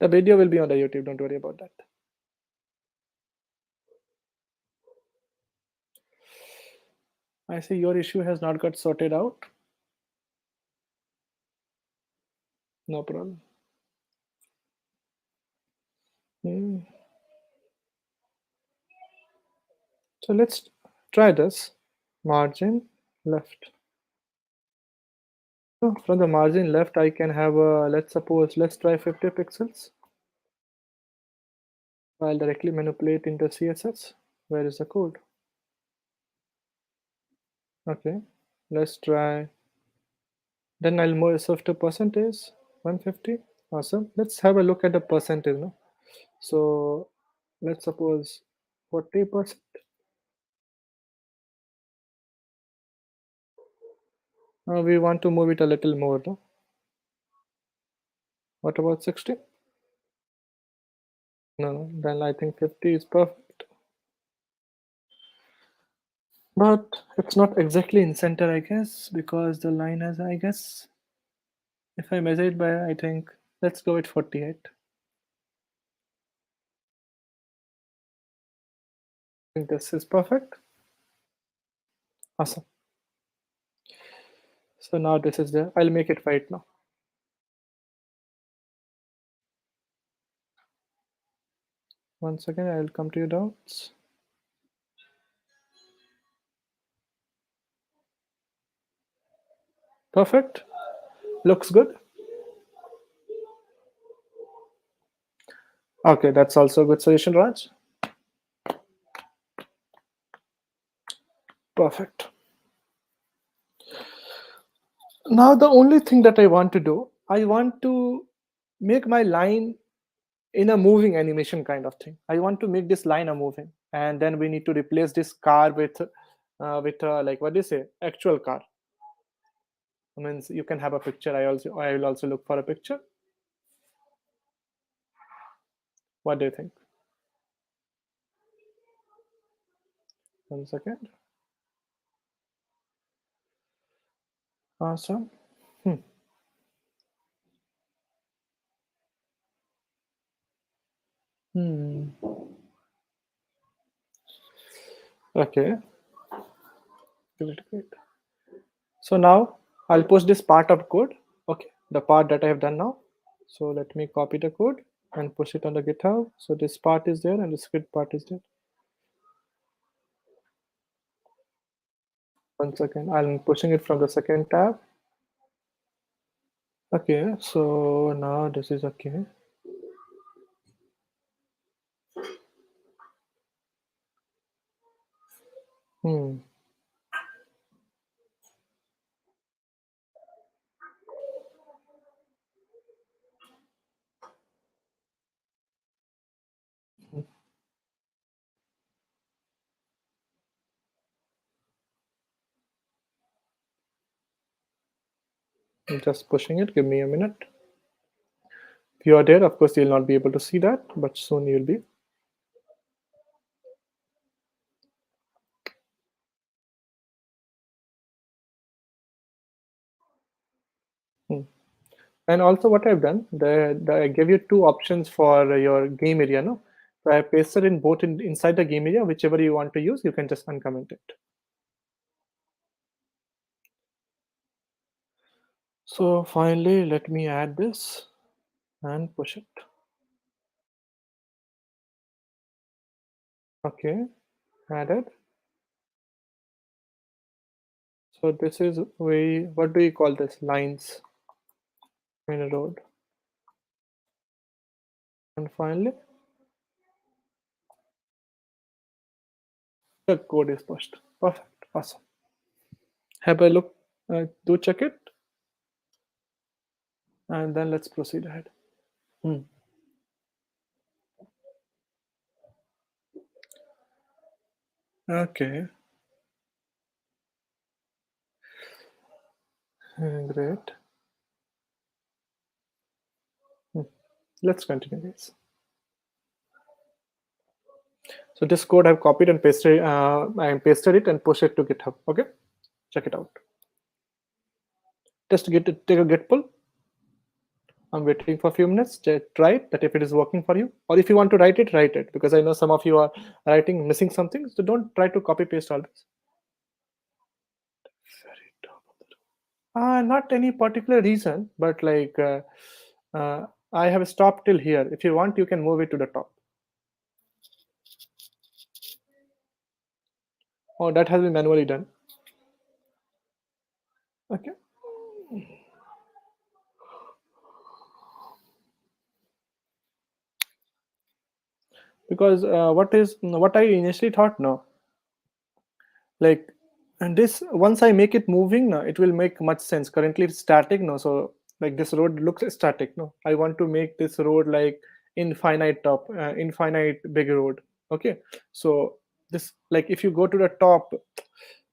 The video will be on the YouTube, don't worry about that. I see your issue has not got sorted out. No problem. So let's try this. Margin left. So from the margin left, I can have a, let's try 50 pixels. I'll directly manipulate into CSS. Where is the code? Okay, let's try. Then I'll move shift to percentage 150. Awesome. Let's have a look at the percentage. No? So let's suppose 40%. We want to move it a little more. No? What about 60? No, then I think 50 is perfect. But it's not exactly in center, I guess, because the line has, I guess, if I measure it by, I think, let's go with 48. I think this is perfect. Awesome. So now this is there. I'll make it white now. One second, I'll come to your doubts. Perfect. Looks good. Okay, that's also a good solution, Raj. Perfect. Now the only thing that I want to do, I want to make my line in a moving animation kind of thing. I want to make this line a moving, and then we need to replace this car with like, what do you say, actual car. I mean, you can have a picture. I will also look for a picture. What do you think? One second. Awesome. Okay. Great. So now I'll post this part of code. Okay, the part that I have done now. So let me copy the code and push it on the GitHub. So this part is there and the script part is there. One second, I'm pushing it from the second tab. Okay, so now this is okay. I'm just pushing it. Give me a minute. If you are there, of course, you'll not be able to see that, but soon you'll be. And also what I've done, I gave you two options for your game area. No? So I pasted in both inside the game area, whichever you want to use, you can just uncomment it. So finally, let me add this and push it. Okay, added. So this is what do you call this? Lines in a road. And finally, the code is pushed. Perfect, awesome. have a look, do check it, and then let's proceed ahead. Okay. Great. Let's continue this. So this code I've copied and pasted. I pasted it and pushed it to GitHub. Okay, check it out. Just take a git pull. I'm waiting for a few minutes. Try it, that if it is working for you, or if you want to write it, because I know some of you are writing missing something. So don't try to copy paste all this. Very top of the not any particular reason, but like I have stopped till here. If you want, you can move it to the top. Oh, that has been manually done. Okay. Because what I initially thought, no, like, and this, once I make it moving, no, it will make much sense. Currently it's static, no, so like this road looks static, no. I want to make this road like infinite top, infinite big road. Okay, so this, like, if you go to the top,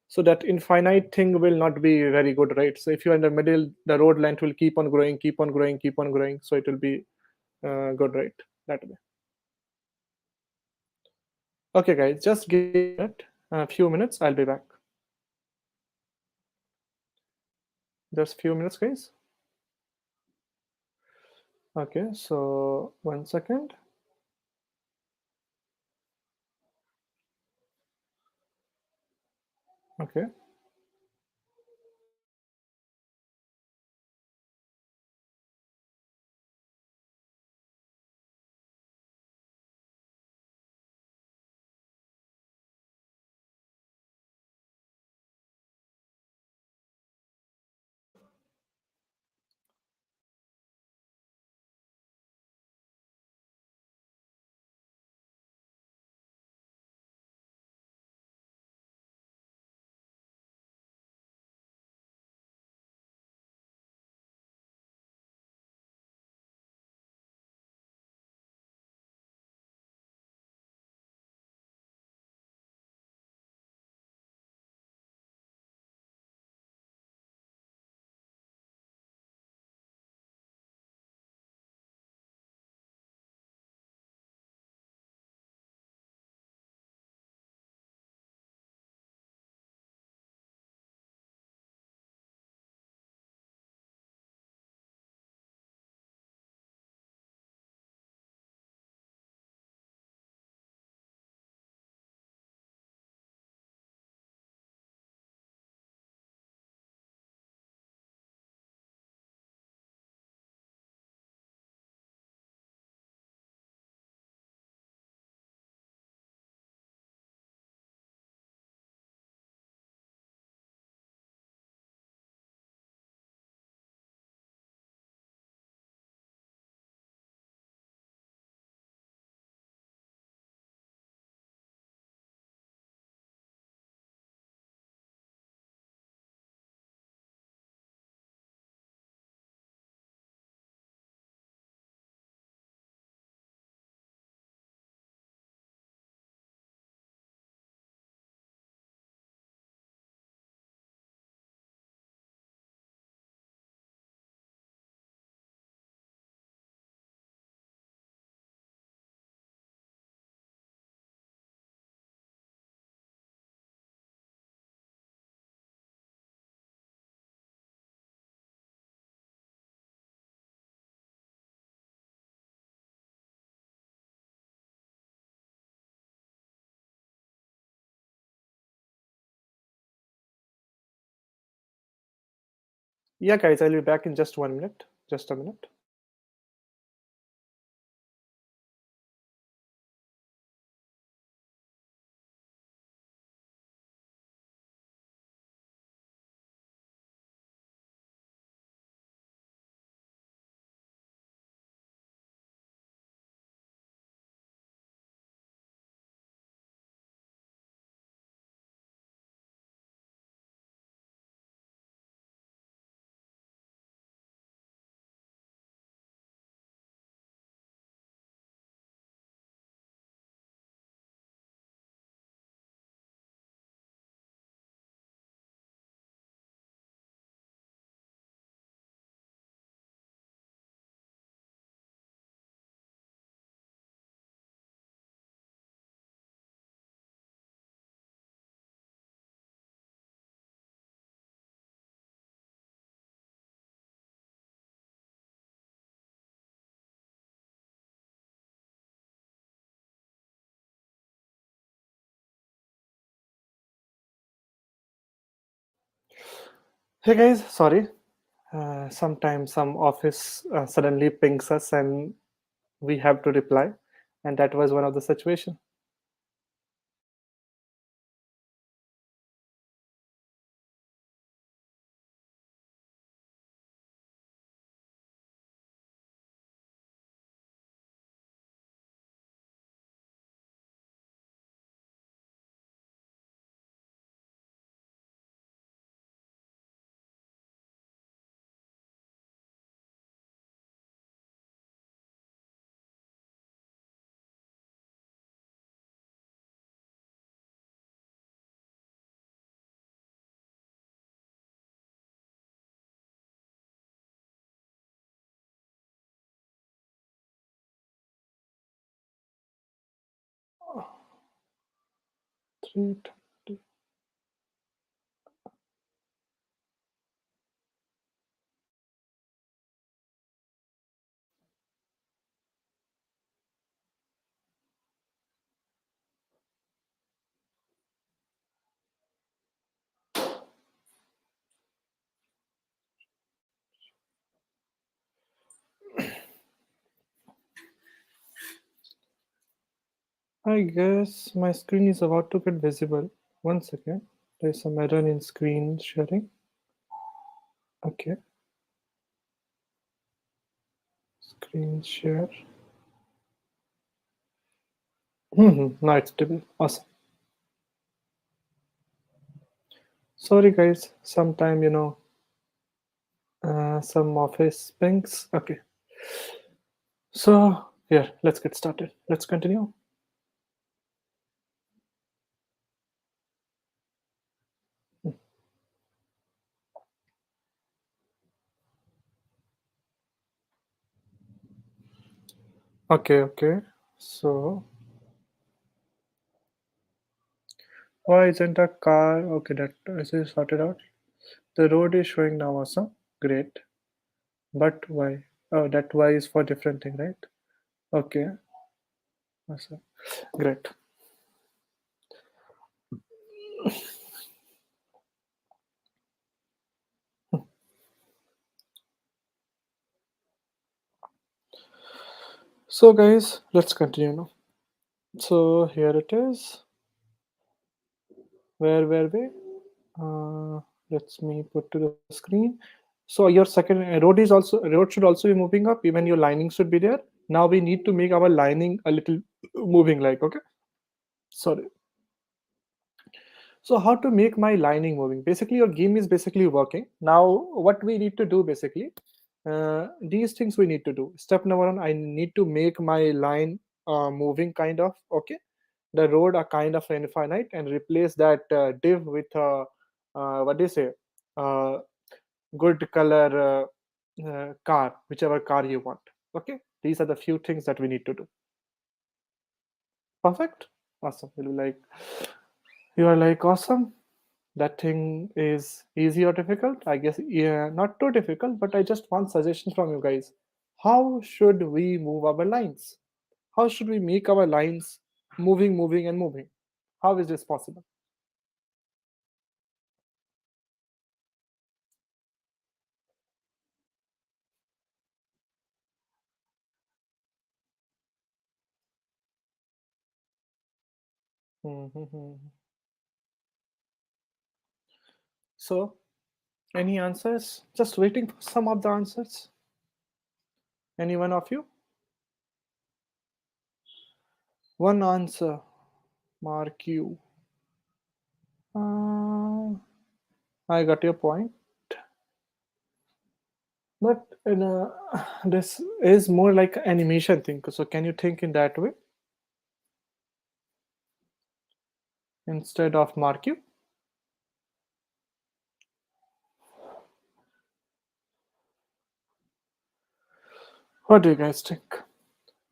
so that infinite thing will not be very good, right? So if you're in the middle, the road length will keep on growing, keep on growing, keep on growing, so it will be good, right, that way. Okay guys, just give it a few minutes, I'll be back. Just few minutes, guys. Okay, so 1 second. Okay. Yeah, guys, I'll be back in just 1 minute. Just a minute. Hey guys, sorry. Sometimes some office suddenly pings us and we have to reply, and that was one of the situation. Three. I guess my screen is about to get visible. One second. There's some error in screen sharing. Okay. Screen share. Now it's stable. Awesome. Sorry guys. Sometime some office pings. Okay. So here, let's get started. Let's continue. Okay. So why isn't a car? Okay, that is sorted out. The road is showing now. Awesome. Great. But why? Oh, that why is for different thing, right? Okay. Awesome. Great. So guys, let's continue now. So here it is. Where were we? Let's me put to the screen. So your second road should also be moving up. Even your lining should be there. Now we need to make our lining a little moving like, okay. Sorry. So how to make my lining moving? Basically, your game is basically working. Now, what we need to do basically, these things we need to do. Step number one, I need to make my line moving kind of, okay. The road are kind of infinite and replace that div with what do you say? Uh, Good color car, whichever car you want. Okay, these are the few things that we need to do. Perfect. Awesome. You are like awesome. That thing is easy or difficult? I guess yeah, not too difficult, but I just want suggestions from you guys. How should we move our lines? How should we make our lines moving, and moving? How is this possible? Mhm. So, any answers? Just waiting for some of the answers. Any one of you? One answer. Mark you. I got your point. But this is more like animation thing. So can you think in that way instead of mark you? What do you guys think?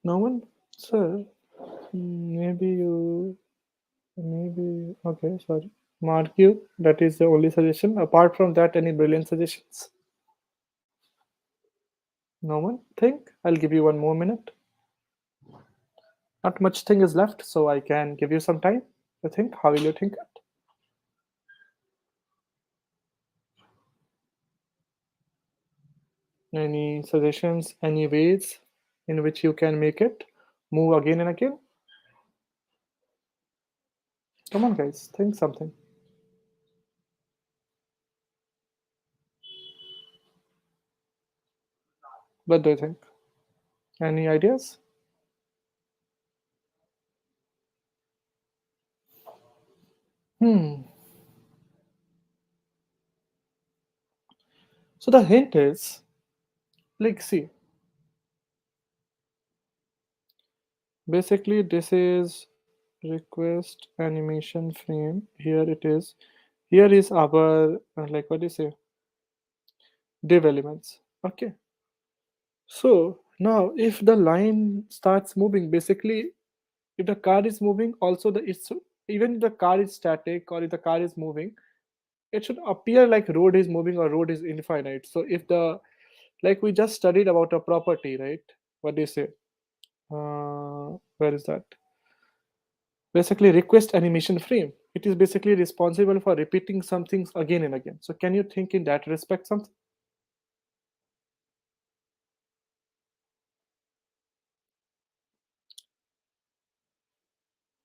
No one? Sir, maybe, okay, sorry. Mark you, that is the only suggestion. Apart from that, any brilliant suggestions? No one? Think? I'll give you one more minute. Not much thing is left, so I can give you some time to think. How will you think it? Any suggestions, any ways in which you can make it move again and again? Come on, guys, think something. What do you think? Any ideas? So the hint is, like, see, basically this is request animation frame. Here it is. Here is our like, what do you say, div elements. Okay. So now if the line starts moving, basically if the car is moving, also the it's even if the car is static or if the car is moving, it should appear like road is moving or road is infinite. So if the, like we just studied about a property, right? What do you say? Where is that? Basically request animation frame. It is basically responsible for repeating some things again and again. So can you think in that respect something?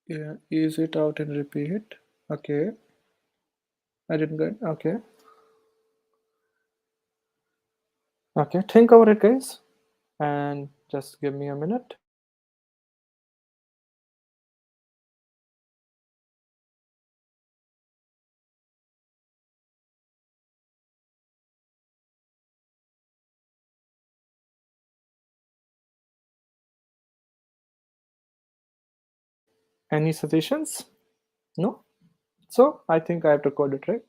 Yeah, use it out and repeat. Okay. I didn't get, okay. Okay, think about it, guys. And just give me a minute. Any suggestions? No? So I think I have to code it, right?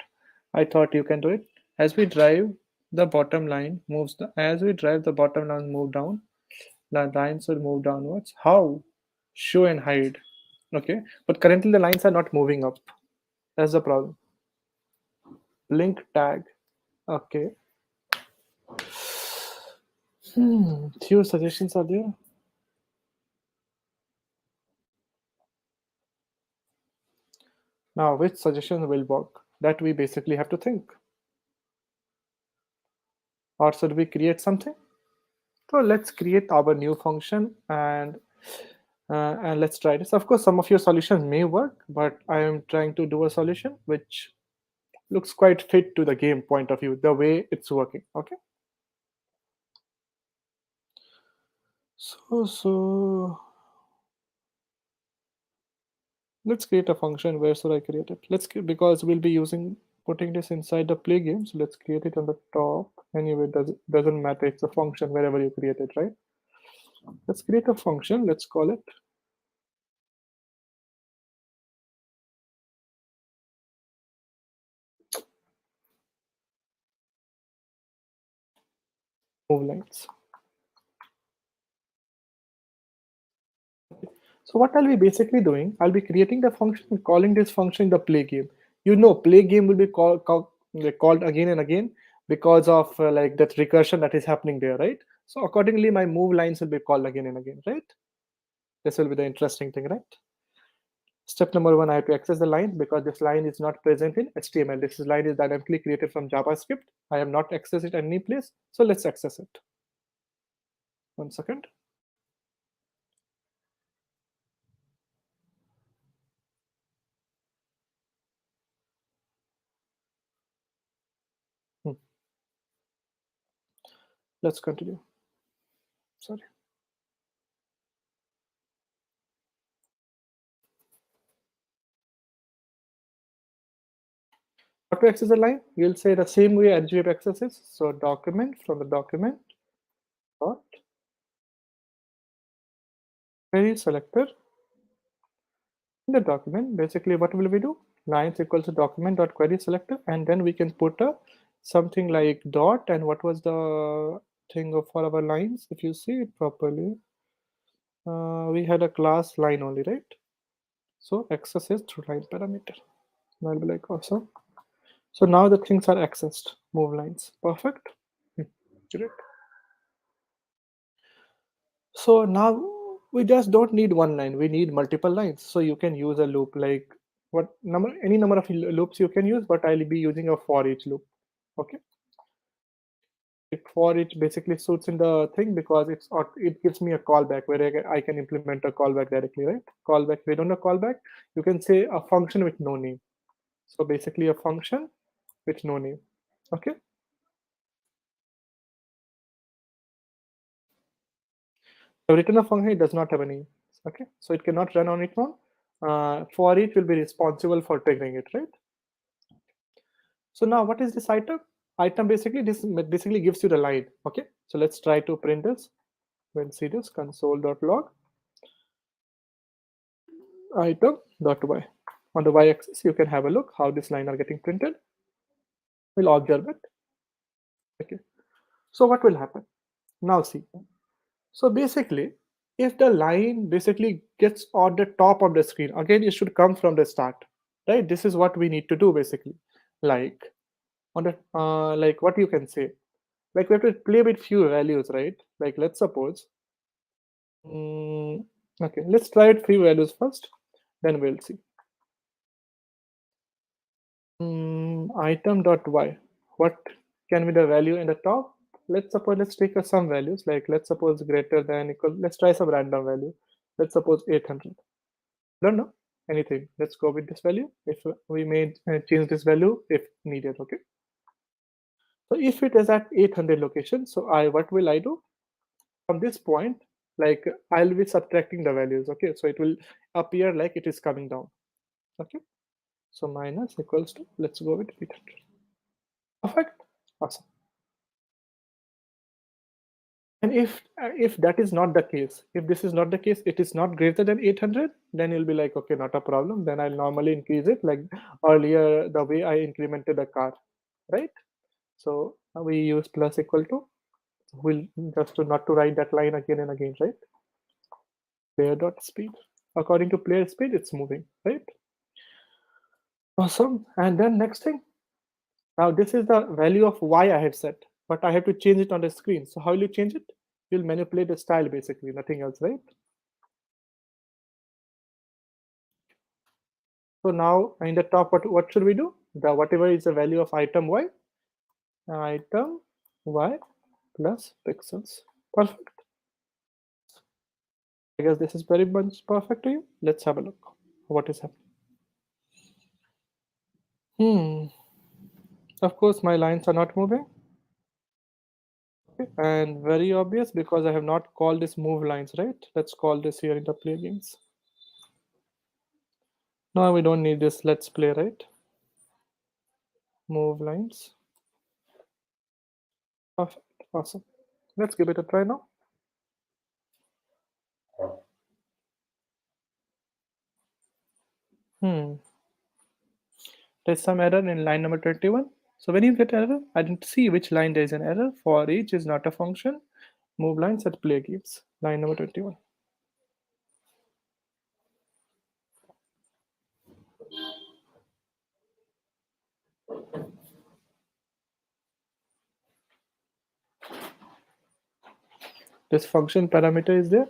I thought you can do it. As we drive, the bottom line moves, as we drive, the bottom line move down. The lines will move downwards. How? Show and hide. Okay, but currently the lines are not moving up. That's the problem. Link tag. Okay. Few suggestions are there. Now, which suggestion will work? That we basically have to think. Or should we create something? So let's create our new function and let's try this. Of course, some of your solutions may work, but I am trying to do a solution which looks quite fit to the game point of view, the way it's working. Okay. So let's create a function. Where should I create it? Because we'll be putting this inside the play game. So let's create it on the top. Anyway, doesn't matter. It's a function wherever you create it, right? Let's create a function. Let's call it move lines. So what I'll be basically doing, I'll be creating the function and calling this function the play game. You know, play game will be called again and again because of like that recursion that is happening there, right? So accordingly, my move lines will be called again and again, right? This will be the interesting thing, right? Step number one, I have to access the line because this line is not present in HTML. This line is dynamically created from JavaScript. I have not accessed it any place. So let's access it. 1 second. Let's continue. Sorry. How to access the line? You'll say the same way LGF accesses. So document, from the document dot query selector. In the document, basically what will we do? Lines equals to document dot query selector, and then we can put a something like dot. And what was the thing for our lines? If you see it properly, we had a class line only, right? So access is through line parameter. I'll be like awesome. So now the things are accessed. Move lines. Perfect. Great. So now we just don't need one line. We need multiple lines. So you can use a loop like any number of loops you can use, but I'll be using a for each loop. Okay. For each basically suits in the thing because it gives me a callback where I can implement a callback directly, right? Callback. We don't know callback. You can say a function with no name. So basically a function with no name. Okay. So written a function, it does not have a name. Okay. So it cannot run on its own. For each will be responsible for triggering it, right? So now what is this item? Item basically this basically gives you the line. Okay. So let's try to print this. We'll see this console.log item.y. On the y-axis, you can have a look how this line are getting printed. We'll observe it. Okay. So what will happen? Now see. So basically, if the line basically gets on the top of the screen, again, it should come from the start, right? This is what we need to do basically. Like on the like what you can say, like we have to play with few values, right? Like let's suppose, okay, let's try with few values first, then we'll see. Item.y, what can be the value in the top? Let's suppose, let's take some values, like let's suppose greater than equal, let's try some random value. Let's suppose 800. Don't know anything. Let's go with this value. If we may change this value if needed, okay? So if it is at 800 location, so what will I do? From this point, like I'll be subtracting the values, okay? So it will appear like it is coming down, okay? So minus equals to, let's go with 800. Perfect, awesome. And if that is not the case, if this is not the case, it is not greater than 800, then you'll be like, okay, not a problem. Then I'll normally increase it like earlier the way I incremented the car, right? So we use plus equal to, we'll just to not to write that line again and again, right? Player dot speed. According to player speed, it's moving, right? Awesome. And then next thing, now this is the value of y I had set, but I have to change it on the screen. So how will you change it? You'll manipulate the style basically, nothing else, right? So now in the top, what should we do? The whatever is the value of item y plus pixels. Perfect. I guess this is very much perfect to you. Let's have a look. What is happening? Of course, my lines are not moving. Okay. And very obvious because I have not called this move lines, right? Let's call this here in the play games. No, we don't need this. Let's play, right? Move lines. Perfect. Awesome. Let's give it a try now. There's some error in line number 21. So when you get error, I didn't see which line there is an error. For each is not a function. Move lines at play games. Line number 21. This function parameter is there.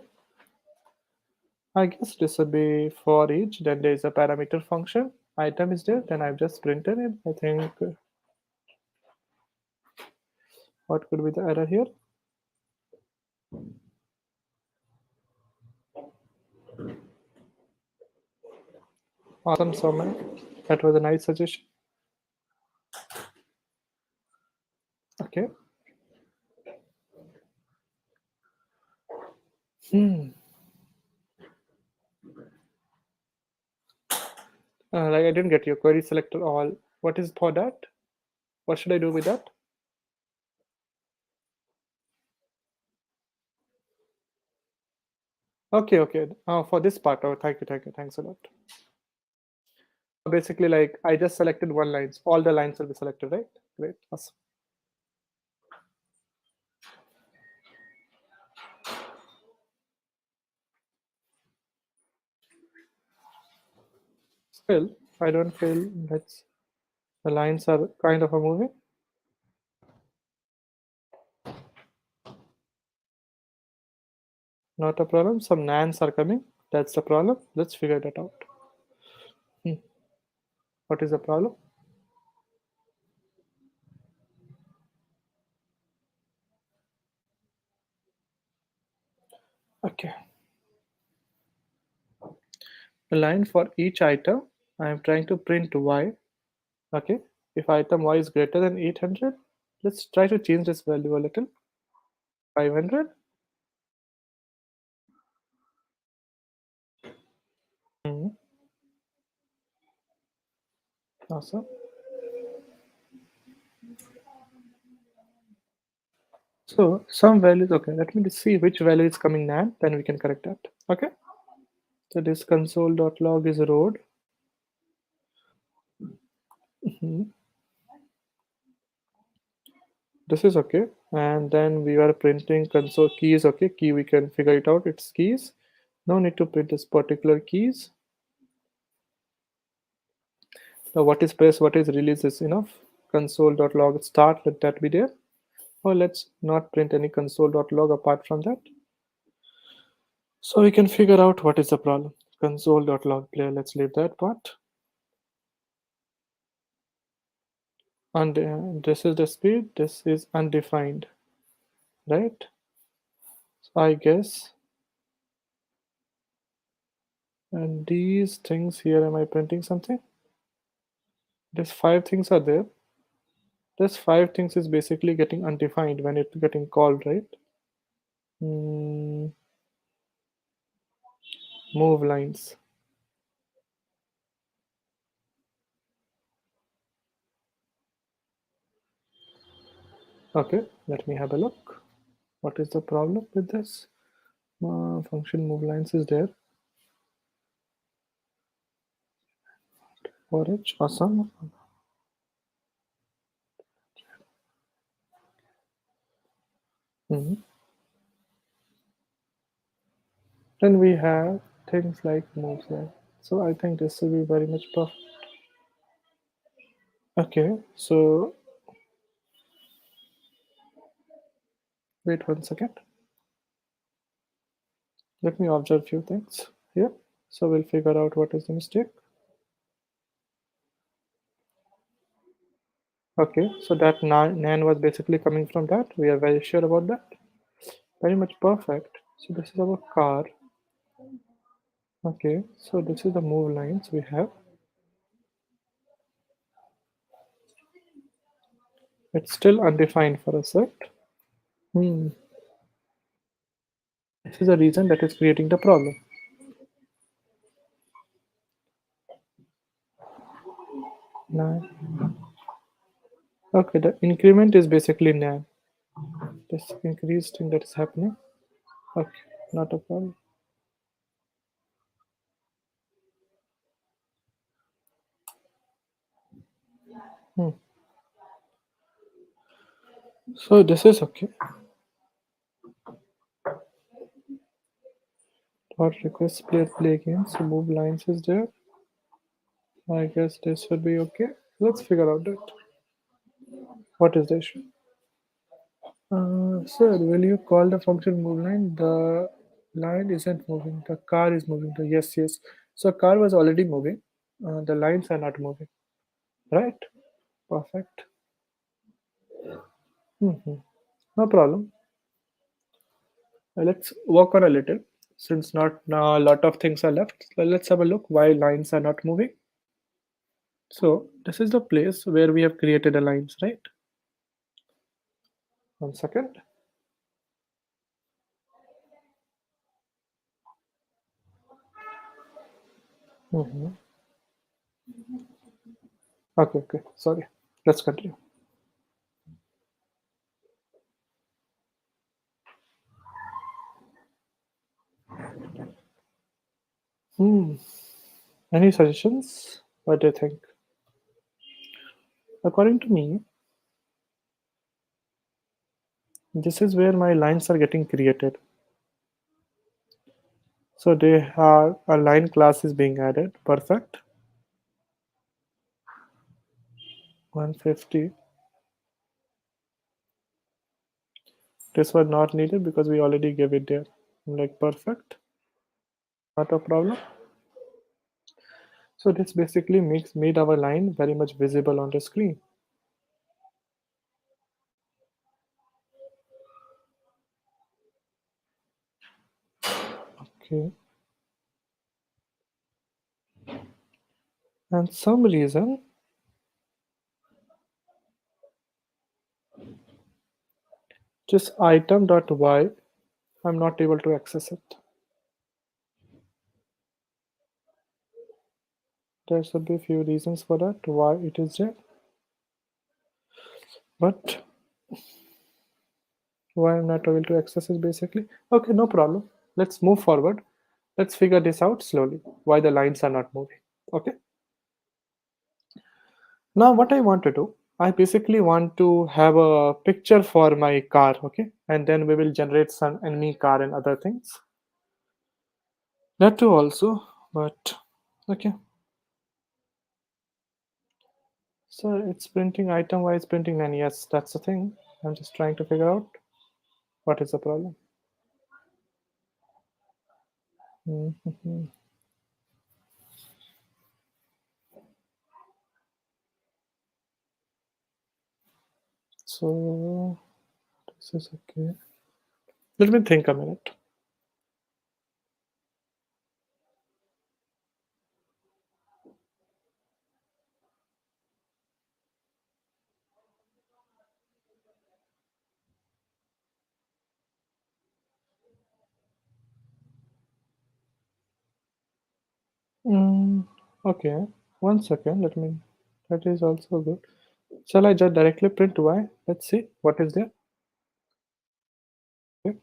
I guess this would be for each. Then there is a parameter function. Item is there. Then I've just printed it. I think what could be the error here? Awesome, Soman. That was a nice suggestion. Okay. Like I didn't get your query selector all. What is for that? What should I do with that? Okay. For this part, oh, thank you. Thanks a lot. Basically, like I just selected one line. All the lines will be selected, right? Great, awesome. Still, I don't feel that's the lines are kind of a moving. Not a problem. Some nans are coming. That's the problem. Let's figure that out. What is the problem? Okay. The line for each item, I am trying to print y. Okay. If item y is greater than 800, let's try to change this value a little. 500. Awesome. So some values, okay, let me just see which value is coming nan, then we can correct that. Okay. So this console.log is road. This is okay. And then we are printing console keys. Okay, key, we can figure it out. It's keys. No need to print this particular keys. Now what is press, what is release is enough. Console.log start, let that be there. Or let's not print any console.log apart from that. So we can figure out what is the problem. Console.log player, let's leave that part. And this is the speed, this is undefined, right? So I guess, and these things here, am I printing something? There's 5 things are there. This 5 things is basically getting undefined when it's getting called, right? Move lines. Okay, let me have a look. What is the problem with this? Function move lines is there. Orange, awesome. Then we have things like moves line. So I think this will be very much perfect. Okay, so wait 1 second. Let me observe few things here. So we'll figure out what is the mistake. Okay, so that nan was basically coming from that. We are very sure about that. Very much perfect. So this is our car. Okay, so this is the move lines we have. It's still undefined for us, right? This is the reason that is creating the problem. Nan. Okay, the increment is basically nan. This increased thing that is happening. Okay, not a problem. So this is okay. Dot request player play game. So move lines is there. I guess this should be okay. Let's figure out that. What is the issue? Sir, will you call the function move line? The line isn't moving. The car is moving. Yes, yes. So car was already moving. The lines are not moving. Right? Perfect. No problem. Let's work on a little. Since not now a lot of things are left, so let's have a look why lines are not moving. So this is the place where we have created the lines, right? 1 second. Okay, sorry. Let's continue. Any suggestions? What do you think? According to me, this is where my lines are getting created. So they are a line class is being added. Perfect. 150. This was not needed because we already gave it there. I'm like perfect. Not a problem. So this basically made our line very much visible on the screen. Okay. And some reason this item.y, I'm not able to access it. There should be a few reasons for that, why it is there. But why I'm not able to access it basically. Okay, no problem. Let's move forward. Let's figure this out slowly, why the lines are not moving. Okay. Now what I want to do, I basically want to have a picture for my car, okay? And then we will generate some enemy car and other things. That too also, but okay. So it's printing item, why it's printing 9? Yes, that's the thing. I'm just trying to figure out what is the problem. Mhm. So this is okay. Let me think a minute. Okay, 1 second. Let me. That is also good. Shall I just directly print y? Let's see what is there. Okay.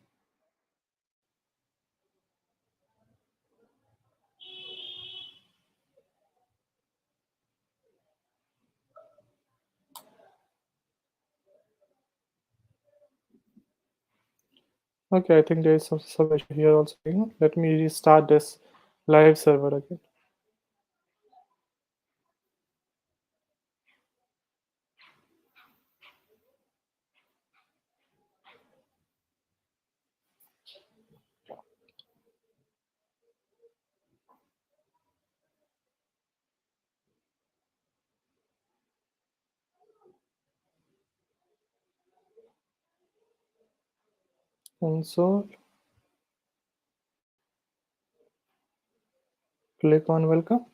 Okay, I think there is some issue here also. Let me restart this live server again. Console. Click on welcome.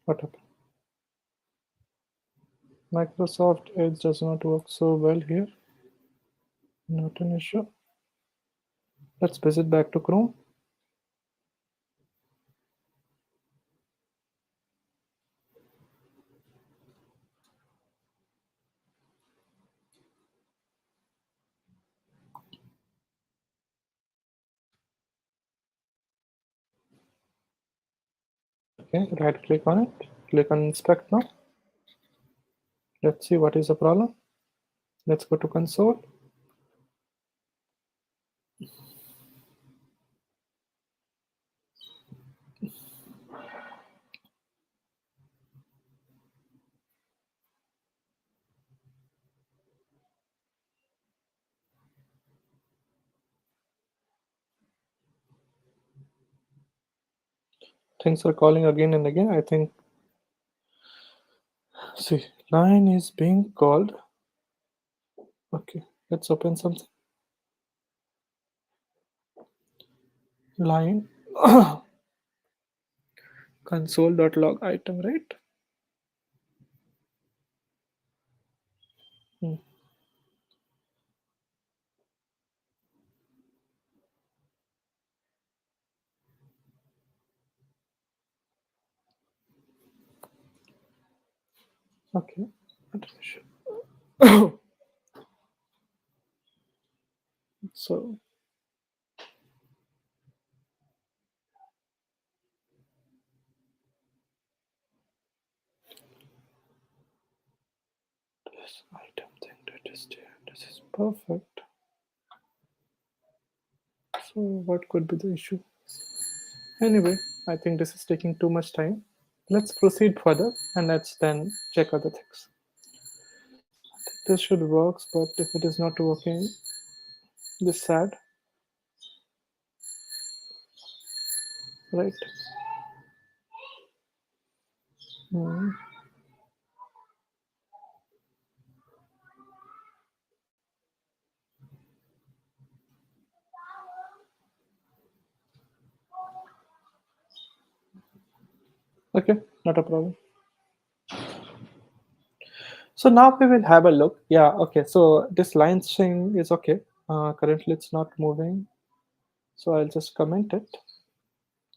What happened? Microsoft Edge does not work so well here. Not an issue. Let's visit back to Chrome. Okay, right click on it. Click on inspect now. Let's see what is the problem. Let's go to console. Things are calling again and again. I think, see, line is being called. Okay, let's open something. Line console.log item, right? Hmm. Okay, so this item thing that is there, this is perfect. So what could be the issue? Anyway, I think this is taking too much time. Let's proceed further and let's then check other things. This should work, but if it is not working, this sad, right? Hmm. Okay, not a problem. So now we will have a look. Yeah, okay. So this line string is okay. Currently it's not moving. So I'll just comment it.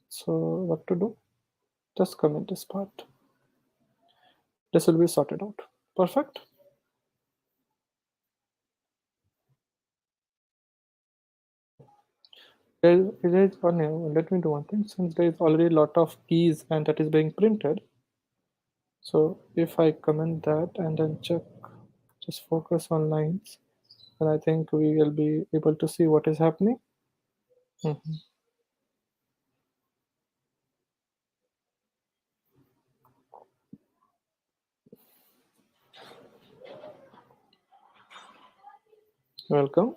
So what to do? Just comment this part. This will be sorted out. Perfect. There is oh no, let me do one thing. Since there is already a lot of keys and that is being printed. So if I comment that and then check, just focus on lines, then I think we will be able to see what is happening. Mhm. Welcome.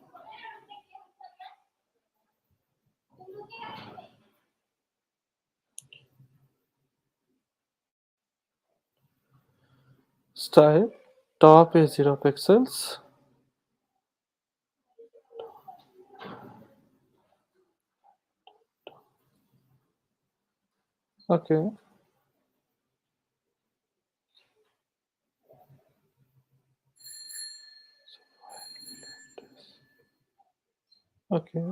Style. Top is 0 pixels. Okay. Okay.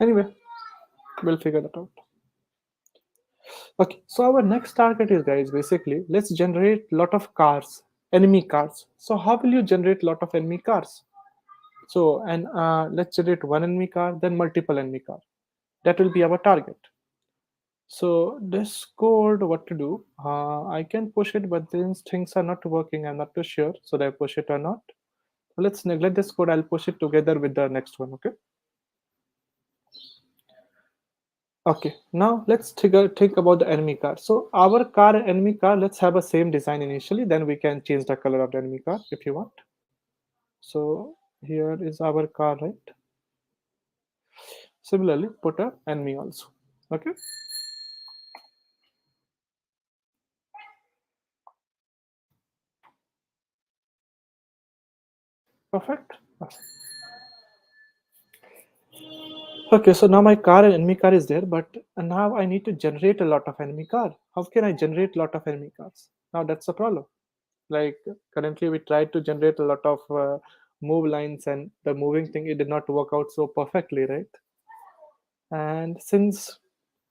Anyway, we'll figure that out. Okay, so our next target is, guys, basically let's generate lot of cars, enemy cars. So how will you generate lot of enemy cars? So and let's generate one enemy car, then multiple enemy car. That will be our target. So this code, what to do? I can push it, but these things are not working. I'm not too sure. Should I push it or not? So let's neglect this code. I'll push it together with the next one. Okay. Okay, now let's think about the enemy car. So our car and enemy car, let's have a same design initially, then we can change the color of the enemy car if you want. So here is our car, right? Similarly, put a enemy also. Okay. Perfect. Okay, so now my car and enemy car is there, but now I need to generate a lot of enemy car. How can I generate a lot of enemy cars? Now that's the problem. Like currently we tried to generate a lot of move lines and the moving thing, it did not work out so perfectly, right? And since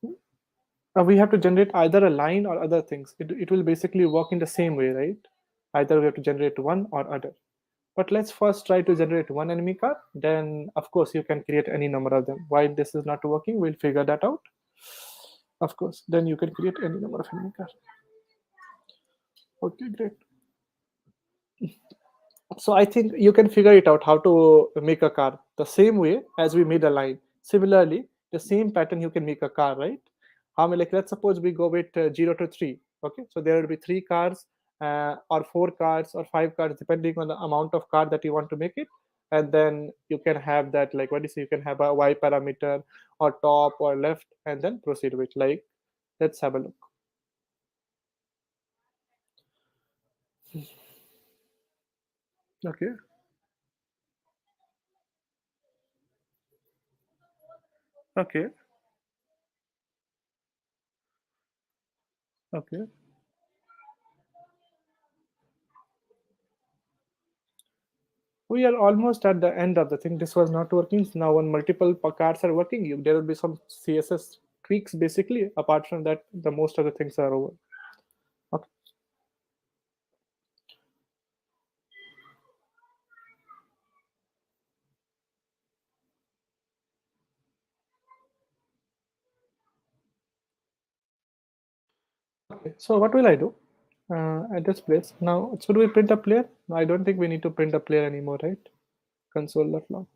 we have to generate either a line or other things, it will basically work in the same way, right? Either we have to generate one or other. But let's first try to generate one enemy car, then of course you can create any number of them. Why this is not working, we'll figure that out. Of course, then you can create any number of enemy car. Okay, great. So I think you can figure it out how to make a car the same way as we made a line. Similarly, the same pattern you can make a car, right? How many, like let's suppose we go with 0 to 3. Okay, so there will be 3 cars or 4 cars or 5 cars depending on the amount of car that you want to make it. And then you can have that, like what do you say, you can have a y parameter or top or left and then proceed with, like, let's have a look. Okay. Okay. Okay. We are almost at the end of the thing. This was not working. Now when multiple cards are working, there will be some CSS tweaks basically. Apart from that, the most of the things are over. Okay. Okay. So what will I do at this place? Now, should we print a player? No, I don't think we need to print a player anymore, right? Console.log.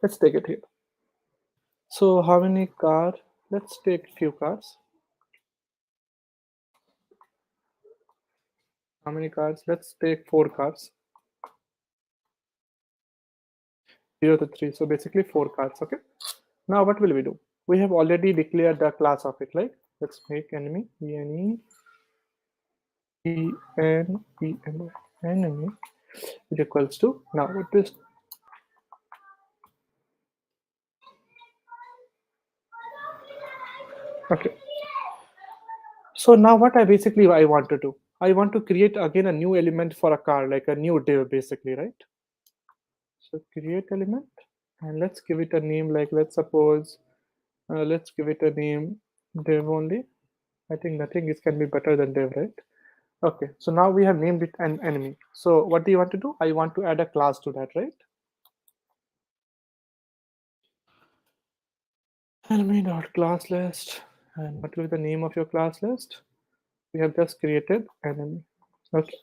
Let's take it here. So how many cars? Let's take few cars. How many cars? Let's take 4 cars. 0 to 3. So basically 4 cars. Okay. Now what will we do? We have already declared the class of it. Like let's make enemy enemy enemy is equals to, now what is, Okay. So now what I want to do, I want to create again a new element for a car, like a new div basically, right? So create element, and let's give it a name, like let's suppose, let's give it a name div only. I think nothing is can be better than div, right? Okay, so now we have named it an enemy. So what do you want to do? I want to add a class to that, right? Enemy dot class list, and what will be the name of your class list? We have just created enemy. Okay,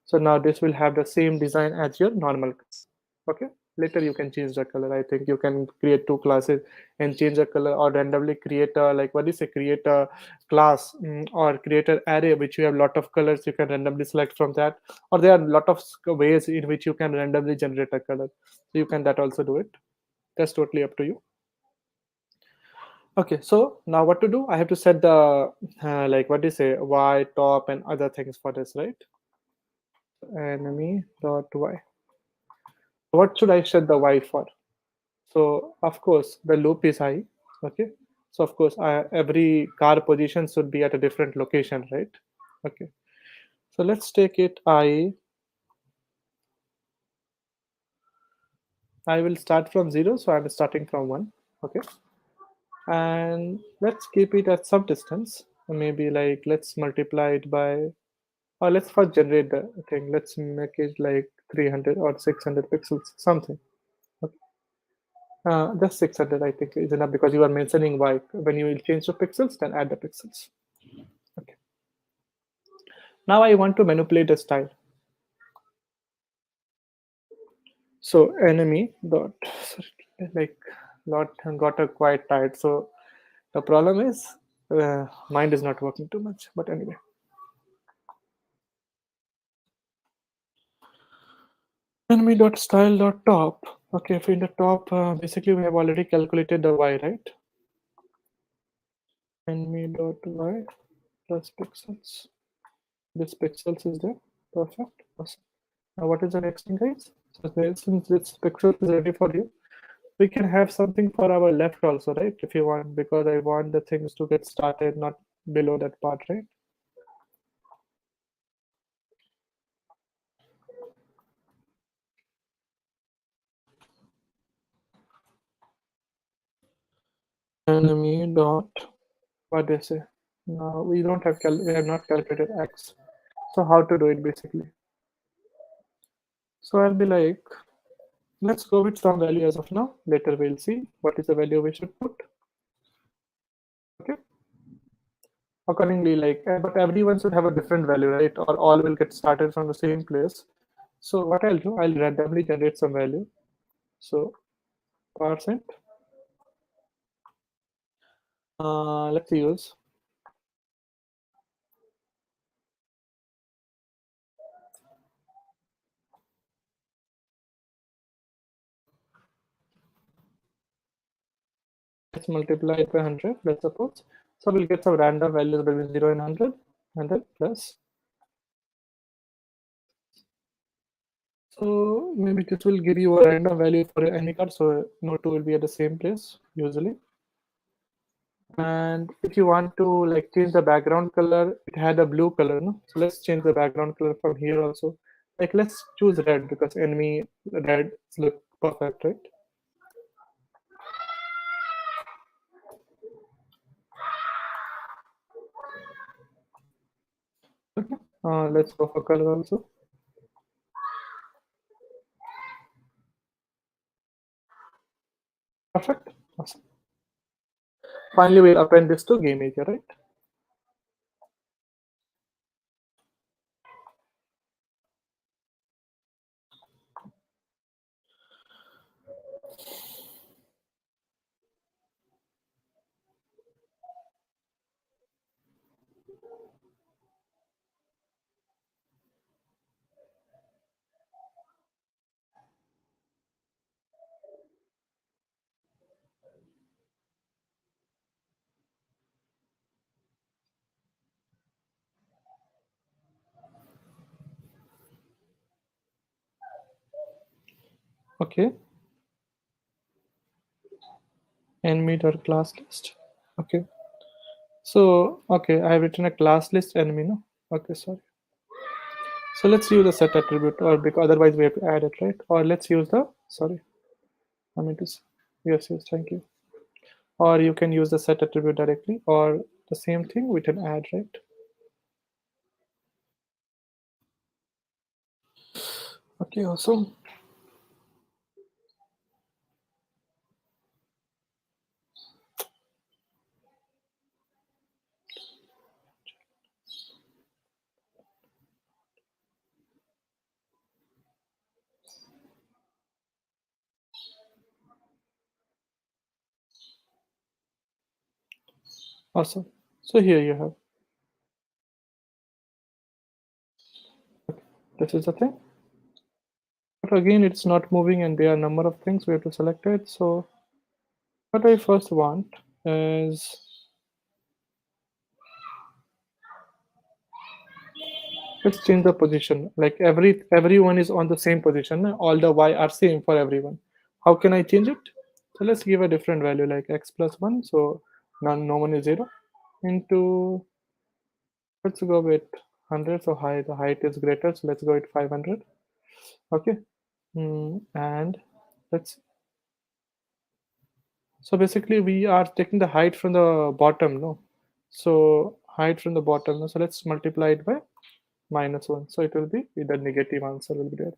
so now this will have the same design as your normal class. Okay, later you can change the color. I think you can create two classes and change the color, or randomly create a, like what is it, create a class, or create an array which you have lot of colors. You can randomly select from that, or there are a lot of ways in which you can randomly generate a color. So you can that also do it. That's totally up to you. Okay, so now what to do? I have to set the like what do you say, y top and other things for this, right? Enemy dot y. What should I set the y for? So of course the loop is high. Okay, so of course every car position should be at a different location, right? Okay, so let's take it I will start from 0, so I'm starting from 1. Okay, and let's keep it at some distance, maybe like let's multiply it by, or let's first generate the thing. Let's make it like 300 or 600 pixels, something. Okay. Just 600, I think, is enough, because you are mentioning y. When you will change the pixels, then add the pixels. Okay. Now I want to manipulate the style. So enemy dot, like, lot got a quite tired. So the problem is mind is not working too much. But anyway. Enemy dot style dot top. Okay, if in the top, basically we have already calculated the y, right? Enemy dot y plus pixels. This pixels is there. Perfect. Awesome. Now what is the next thing, guys? So since this pixel is ready for you, we can have something for our left also, right? If you want, because I want the things to get started not below that part, right? Enemy dot, what they say? No, we don't have we have not calculated x. So how to do it basically? So I'll be like, let's go with some value as of now. Later we'll see what is the value we should put. Okay. Accordingly, like, but everyone should have a different value, right? Or all will get started from the same place. So what I'll do, I'll randomly generate some value. So percent. Let's use let's multiply it by 100, let's suppose. So we'll get some random values between 0 and 100, 100 plus. So maybe this will give you a random value for any card. So no two will be at the same place usually. And if you want to like change the background color, it had a blue color, no? So let's change the background color from here also. Like let's choose red, because enemy red look perfect, right? Okay. Let's go for color also. Perfect. Awesome. Finally, we'll append this to game area, right? Okay. Enemy dot class list. Okay. So, okay, I have written a class list enemy, no? Okay, sorry. So let's use the set attribute, or because otherwise we have to add it, right? Or let's use the, sorry, I mean to say, yes, thank you. Or you can use the set attribute directly, or the same thing we can add, right? Okay, awesome. Awesome. So here you have. This is the thing. But again, it's not moving and there are a number of things we have to select it. So what I first want is, let's change the position. Like everyone is on the same position. All the y are same for everyone. How can I change it? So let's give a different value like x plus 1. So no one is 0 into, let's go with 100. So the height is greater. So let's go with 500. Okay. And let's, so basically we are taking the height from the bottom, no? So height from the bottom, no? So let's multiply it by -1. So it will be the negative answer will be there.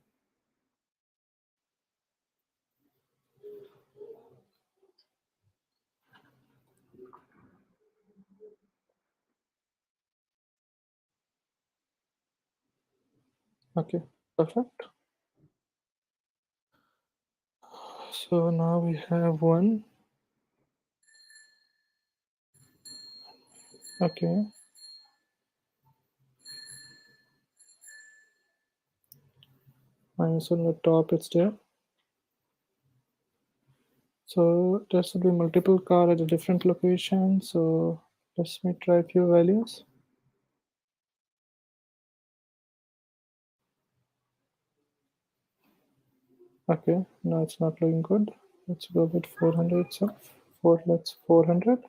Okay, perfect. So now we have one. Okay. Minus on the top, it's there. So there should be multiple car at a different location. So let me try a few values. Okay, now it's not looking good. Let's go with 400 itself. 400.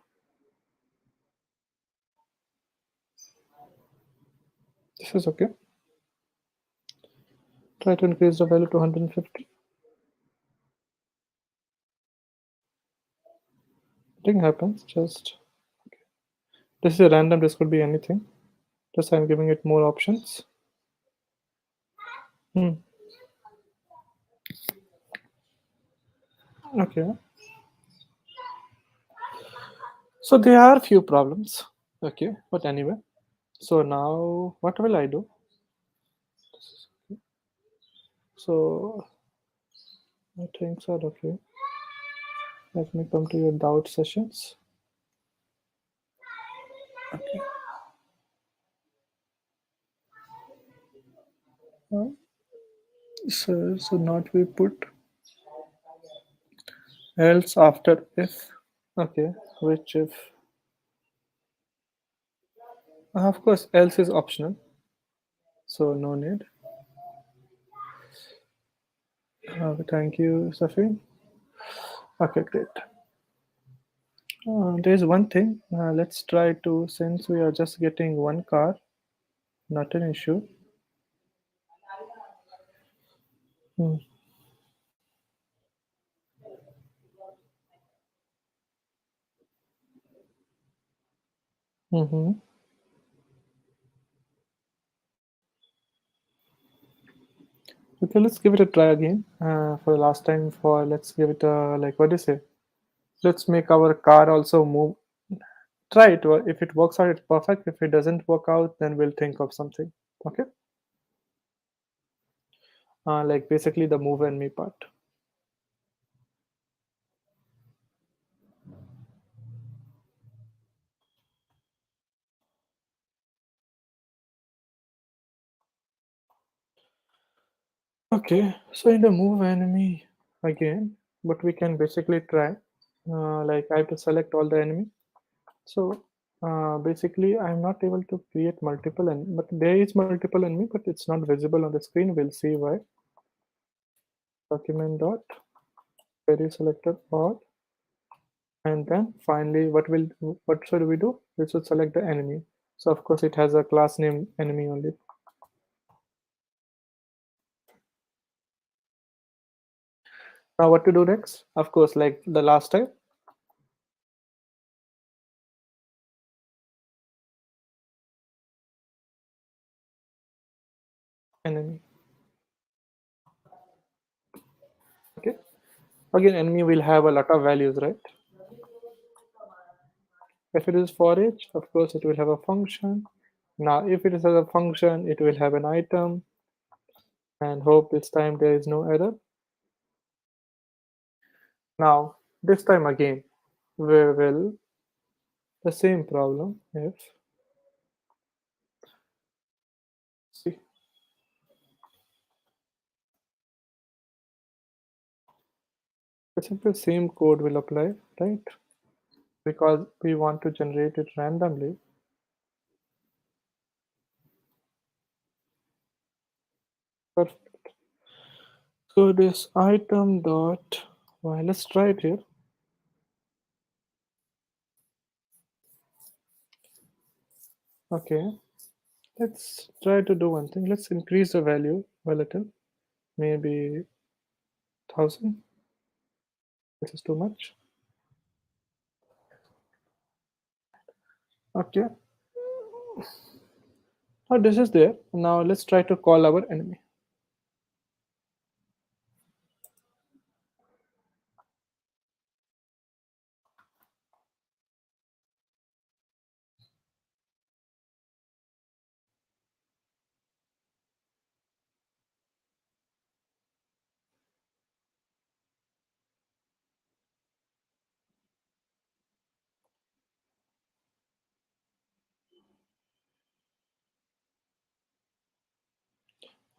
This is okay. Try to increase the value to 150. Nothing happens. Just okay. This is a random. This could be anything. Just I'm giving it more options. Okay. So there are a few problems. Okay, but anyway. So now what will I do? So I think so. Okay. Let me come to your doubt sessions. Okay. So not we put else after if. Okay, which if? Of course, else is optional, so no need. Thank you, Safi. Okay, great. There's one thing. Let's try to, since we are just getting one car, not an issue. Mm-hmm. Okay, let's give it a try again. For the last time, for let's give it a, like, what do you say? Let's make our car also move. Try it. If it works out, it's perfect. If it doesn't work out, then we'll think of something. Okay. Like basically the move and me part. Okay, so in the move enemy again, but we can basically try. Like I have to select all the enemy. So basically, I'm not able to create multiple enemy, but there is multiple enemy, but it's not visible on the screen. We'll see why. Document dot query selector or And then finally, what should we do? We should select the enemy. So of course it has a class name enemy only. Now what to do next? Of course, like the last time, enemy. Okay. Again, enemy will have a lot of values, right? If it is for each, of course, it will have a function. Now, if it is a function, it will have an item. And hope this time there is no error. Now, this time again, we will the same problem if see the simple same code will apply, right? Because we want to generate it randomly. Perfect. So this item dot, well, let's try it here. Okay, let's try to do one thing. Let's increase the value a little, maybe 1000. This is too much. Okay. Now this is there. Now let's try to call our enemy.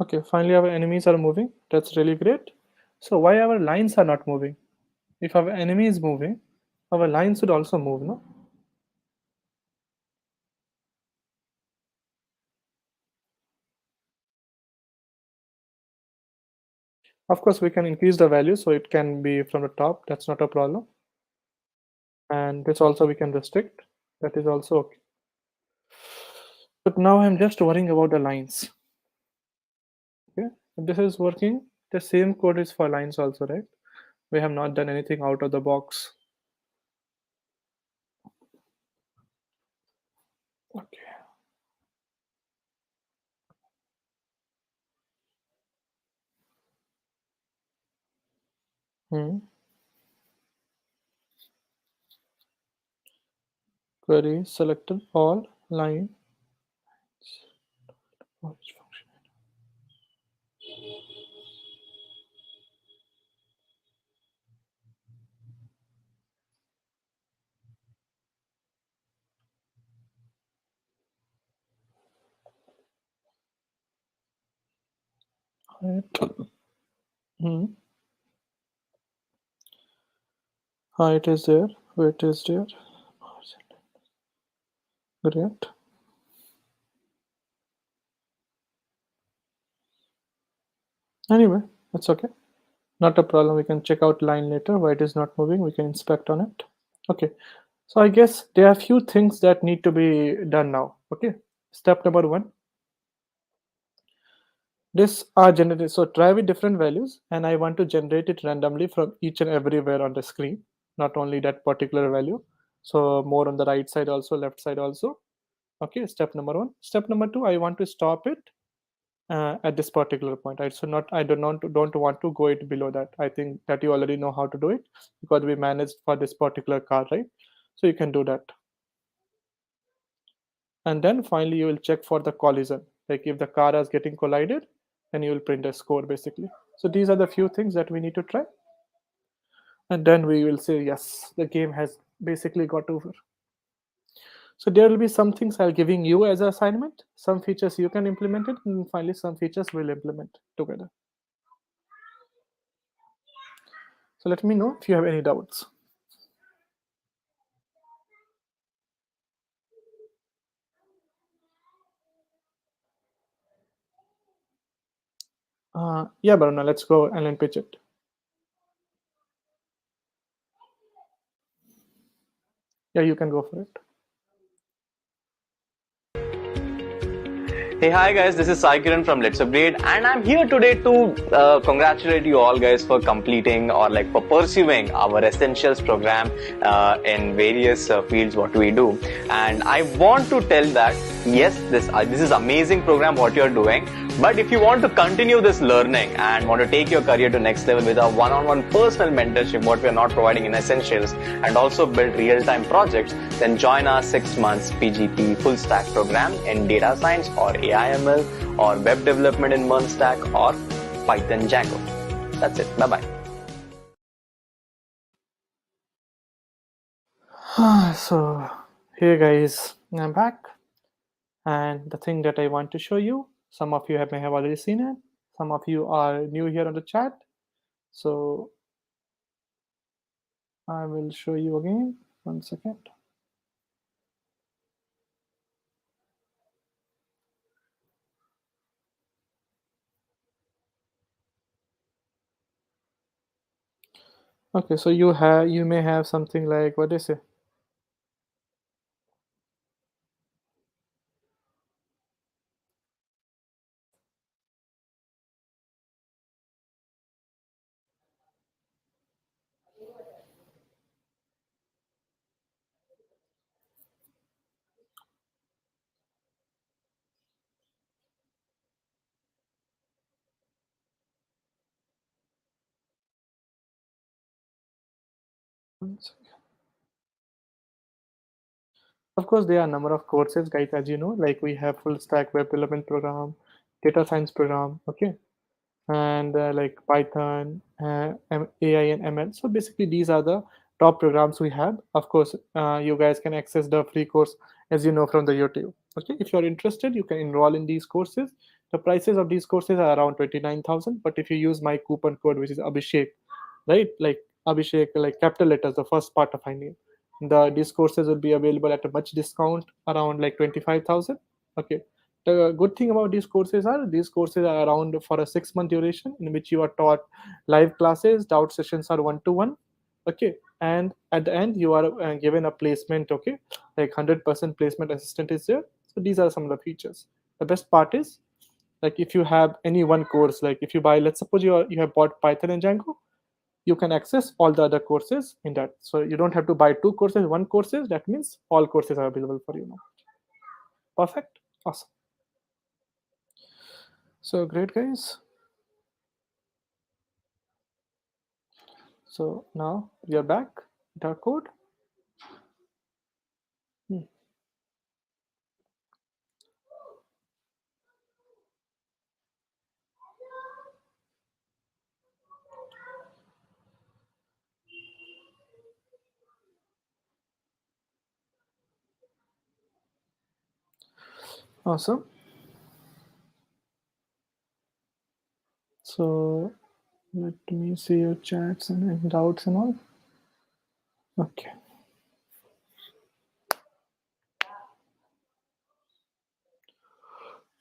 Okay, finally our enemies are moving. That's really great. So why our lines are not moving? If our enemy is moving, our line should also move, no? Of course, we can increase the value so it can be from the top. That's not a problem. And this also we can restrict. That is also okay. But now I'm just worrying about the lines. Okay, if this is working, the same code is for lines also, right? We have not done anything out of the box. Okay. Query selected all line. Which function? Height. Height is there. Weight is there. Great. Anyway, it's okay. Not a problem. We can check out line later. Why it is not moving, we can inspect on it. Okay. So I guess there are a few things that need to be done now. Okay. Step number one. This are generated. So try with different values, and I want to generate it randomly from each and everywhere on the screen, not only that particular value. So more on the right side also, left side also. Okay, step number one. Step number two, I want to stop it at this particular point. Right? So not I don't want to go it below that. I think that you already know how to do it because we managed for this particular car, right? So you can do that. And then finally you will check for the collision. Like if the car is getting collided, then you will print a score basically. So these are the few things that we need to try. And then we will say, yes, the game has basically got over. So there will be some things I'll giving you as an assignment. Some features you can implement it, and finally some features we'll implement together. So let me know if you have any doubts. Yeah, Baruna, let's go and then pitch it. Yeah, you can go for it. Hey, hi guys, this is Sai Kiran from LetsUpgrade, and I'm here today to congratulate you all guys for completing or like for pursuing our Essentials program in various fields what we do. And I want to tell that yes, this is amazing program what you're doing. But if you want to continue this learning and want to take your career to next level with a one-on-one personal mentorship, what we are not providing in Essentials, and also build real-time projects, then join our 6 months PGP full stack program in data science or AI/ML or web development in one stack or Python Django. That's it. Bye-bye. So, hey guys, I'm back. And the thing that I want to show you, some of you may have already seen it, some of you are new here on the chat. So, I will show you again. 1 second. Okay, so you may have something like, what is it? Of course, there are a number of courses, guys, as you know, like we have full stack web development program, data science program, okay, and like Python, AI and ML. So basically, these are the top programs we have. Of course, you guys can access the free course, as you know, from the YouTube. Okay, if you're interested, you can enroll in these courses. The prices of these courses are around 29,000, but if you use my coupon code, which is Abhishek, right, like Abhishek, like capital letters, the first part of my name, these courses will be available at a much discount around like 25,000. Okay, the good thing about these courses are around for a 6 month duration in which you are taught live classes, doubt sessions are one to one. Okay, and at the end you are given a placement. Okay, like 100% placement assistant is there. So these are some of the features. The best part is, like, if you have any one course, like if you buy, let's suppose you have bought Python and Django, you can access all the other courses in that. So you don't have to buy two courses, one courses. That means all courses are available for you now. Perfect. Awesome. So great, guys. So now we are back with our code. Awesome. So let me see your chats and doubts and all. Okay.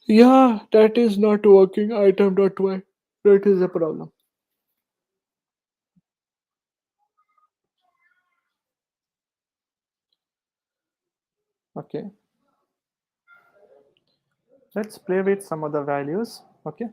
Yeah, that is not working. Item.y. That is a problem. Okay. Let's play with some other values. Okay.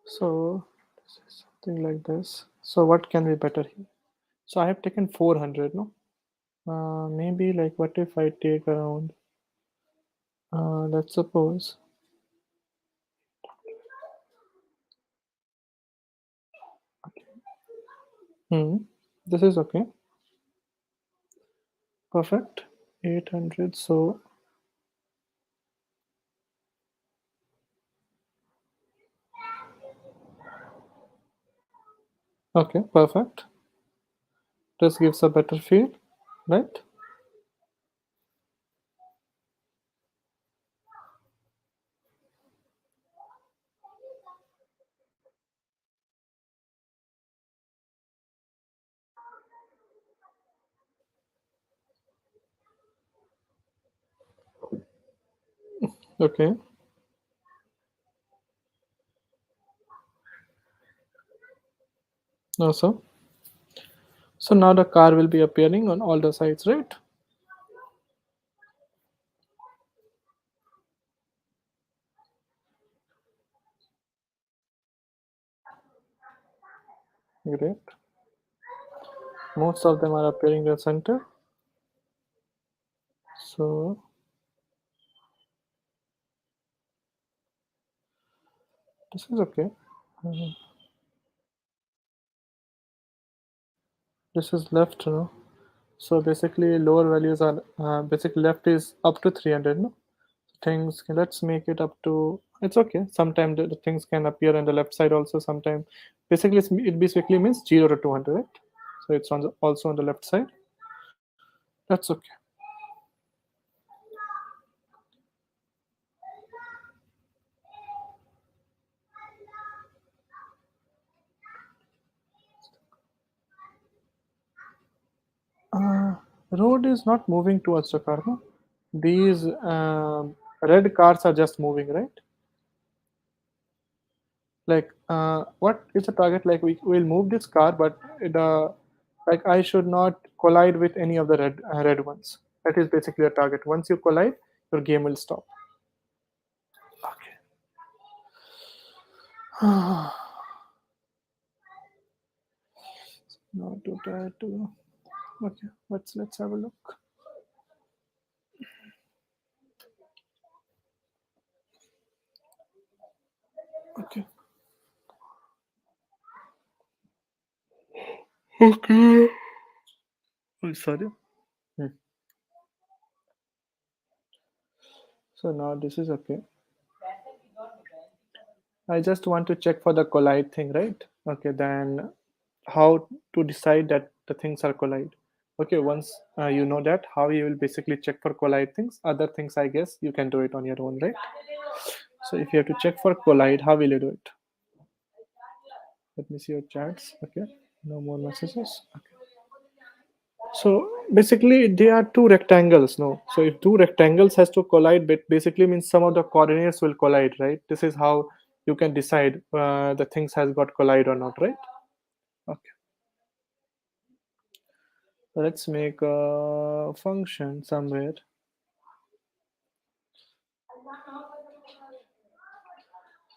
So this is something like this. So what can be better here? So I have taken 400, no? Maybe like what if I take around, let's suppose, this is okay. Perfect. 800. So okay, perfect. This gives a better feel, right? Okay. No, sir. So now the car will be appearing on all the sides, right? Great. Most of them are appearing in the center. So this is okay. Uh, this is left, no? So basically lower values are basically left is up to 300, no? Things let's make it up to, it's okay. Sometimes the things can appear on the left side also. Sometimes basically it basically means 0 to 200, right? So it's on the, also on the left side. That's okay. Road is not moving towards the car, no? These red cars are just moving, right? Like what is the target? Like we will move this car, but the like I should not collide with any of the red ones. That is basically a target. Once you collide, your game will stop. Okay. Now to try to, okay, let's have a look. Okay. Okay. Oh, sorry. Hmm. So now this is okay. I just want to check for the collide thing, right? Okay, then how to decide that the things are collide? Okay, once you know that, how you will basically check for collide things. Other things, I guess, you can do it on your own, right? So if you have to check for collide, how will you do it? Let me see your chats. Okay, no more messages. Okay. So basically, there are two rectangles. No, so if two rectangles has to collide, but basically means some of the coordinates will collide, right? This is how you can decide the things has got collide or not, right? Okay. Let's make a function somewhere.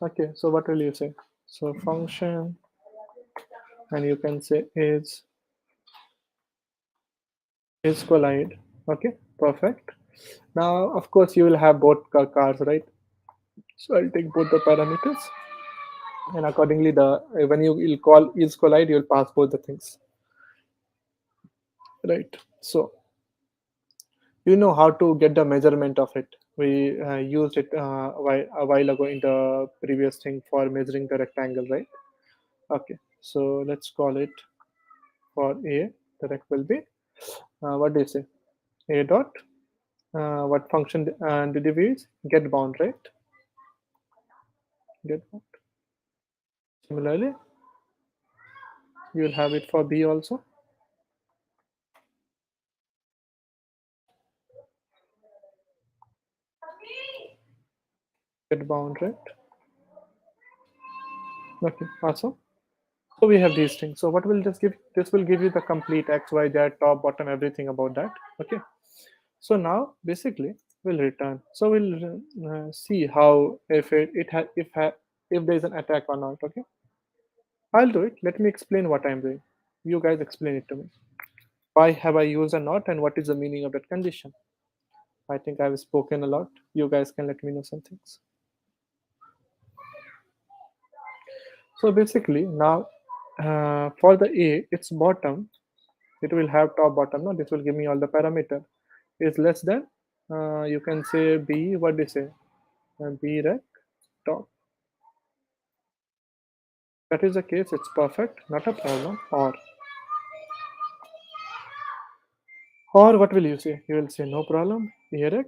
Okay, so what will you say? So function, and you can say is collide. Okay, perfect. Now, of course, you will have both cars, right? So I'll take both the parameters, and accordingly, the when you will call is collide, you'll pass both the things, right? So you know how to get the measurement of it. We used it a while ago in the previous thing for measuring the rectangle, right? Okay, so let's call it for a. The rect will be what do you say? A dot. What function did you use? Get bound, right? Get bound. Similarly, you will have it for B also. Get bound, right? Okay, awesome. So we have these things. So what will this give? This will give you the complete X, Y, Z, top, bottom, everything about that. Okay. So now basically we'll return. So we'll see how if if there is an attack or not. Okay. I'll do it. Let me explain what I'm doing. You guys explain it to me. Why have I used a not and what is the meaning of that condition? I think I've spoken a lot. You guys can let me know some things. So basically now for the A, its bottom, it will have top bottom. No, this will give me all the parameter. Is less than, you can say B, what do you say? B rec top. That is the case, it's perfect, not a problem. Or what will you say? You will say no problem. A rec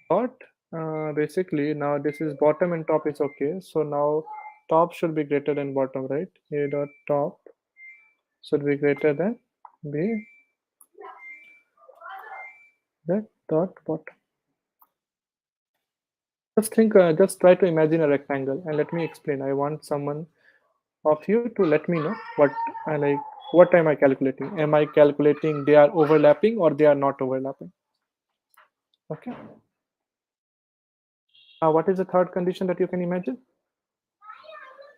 dot. Basically now this is bottom and top is okay. So now top should be greater than bottom, right? A dot top should be greater than B rec dot bottom. Just try to imagine a rectangle and let me explain. I want someone of you to let me know what I like. What am I calculating? Am I calculating they are overlapping or they are not overlapping? Okay. What is the third condition that you can imagine?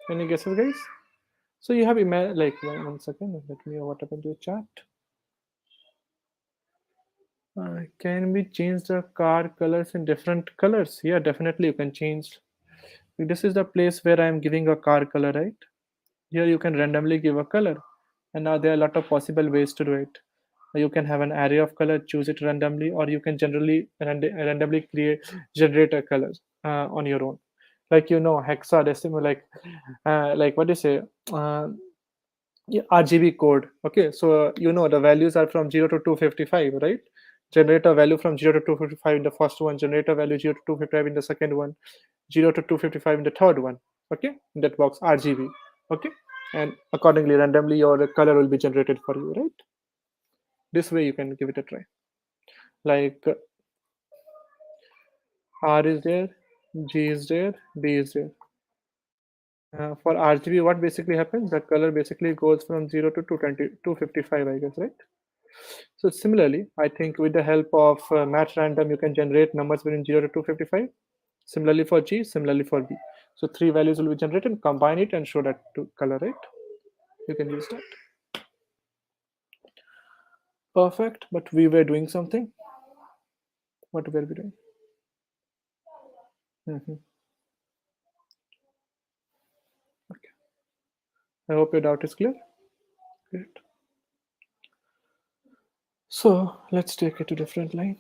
Any guesses, guys? So you have like 1 second. Let me know what happened to the chat. Can we change the car colors in different colors? Yeah, definitely you can change. This is the place where I am giving a car color, right? Here you can randomly give a color, and now there are a lot of possible ways to do it. You can have an array of color, choose it randomly, or you can randomly generate a color on your own. Like hexadecimal, like what do you say? Uh, yeah, RGB code. Okay, so the values are from 0 to 255, right? Generate a value from 0 to 255 in the first one, generate a value 0 to 255 in the second one, 0 to 255 in the third one. Okay, in that box RGB. Okay, and accordingly, randomly your color will be generated for you, right? This way you can give it a try. Like R is there, G is there, B is there. For RGB, what basically happens? The color basically goes from 0 to 255, I guess, right? So similarly, I think with the help of match random, you can generate numbers between 0 to 255. Similarly for G, similarly for B. So 3 values will be generated, combine it and show that to color, right? You can use that. Perfect, but we were doing something. What were we doing? Okay. I hope your doubt is clear. Great. So let's take it to different line.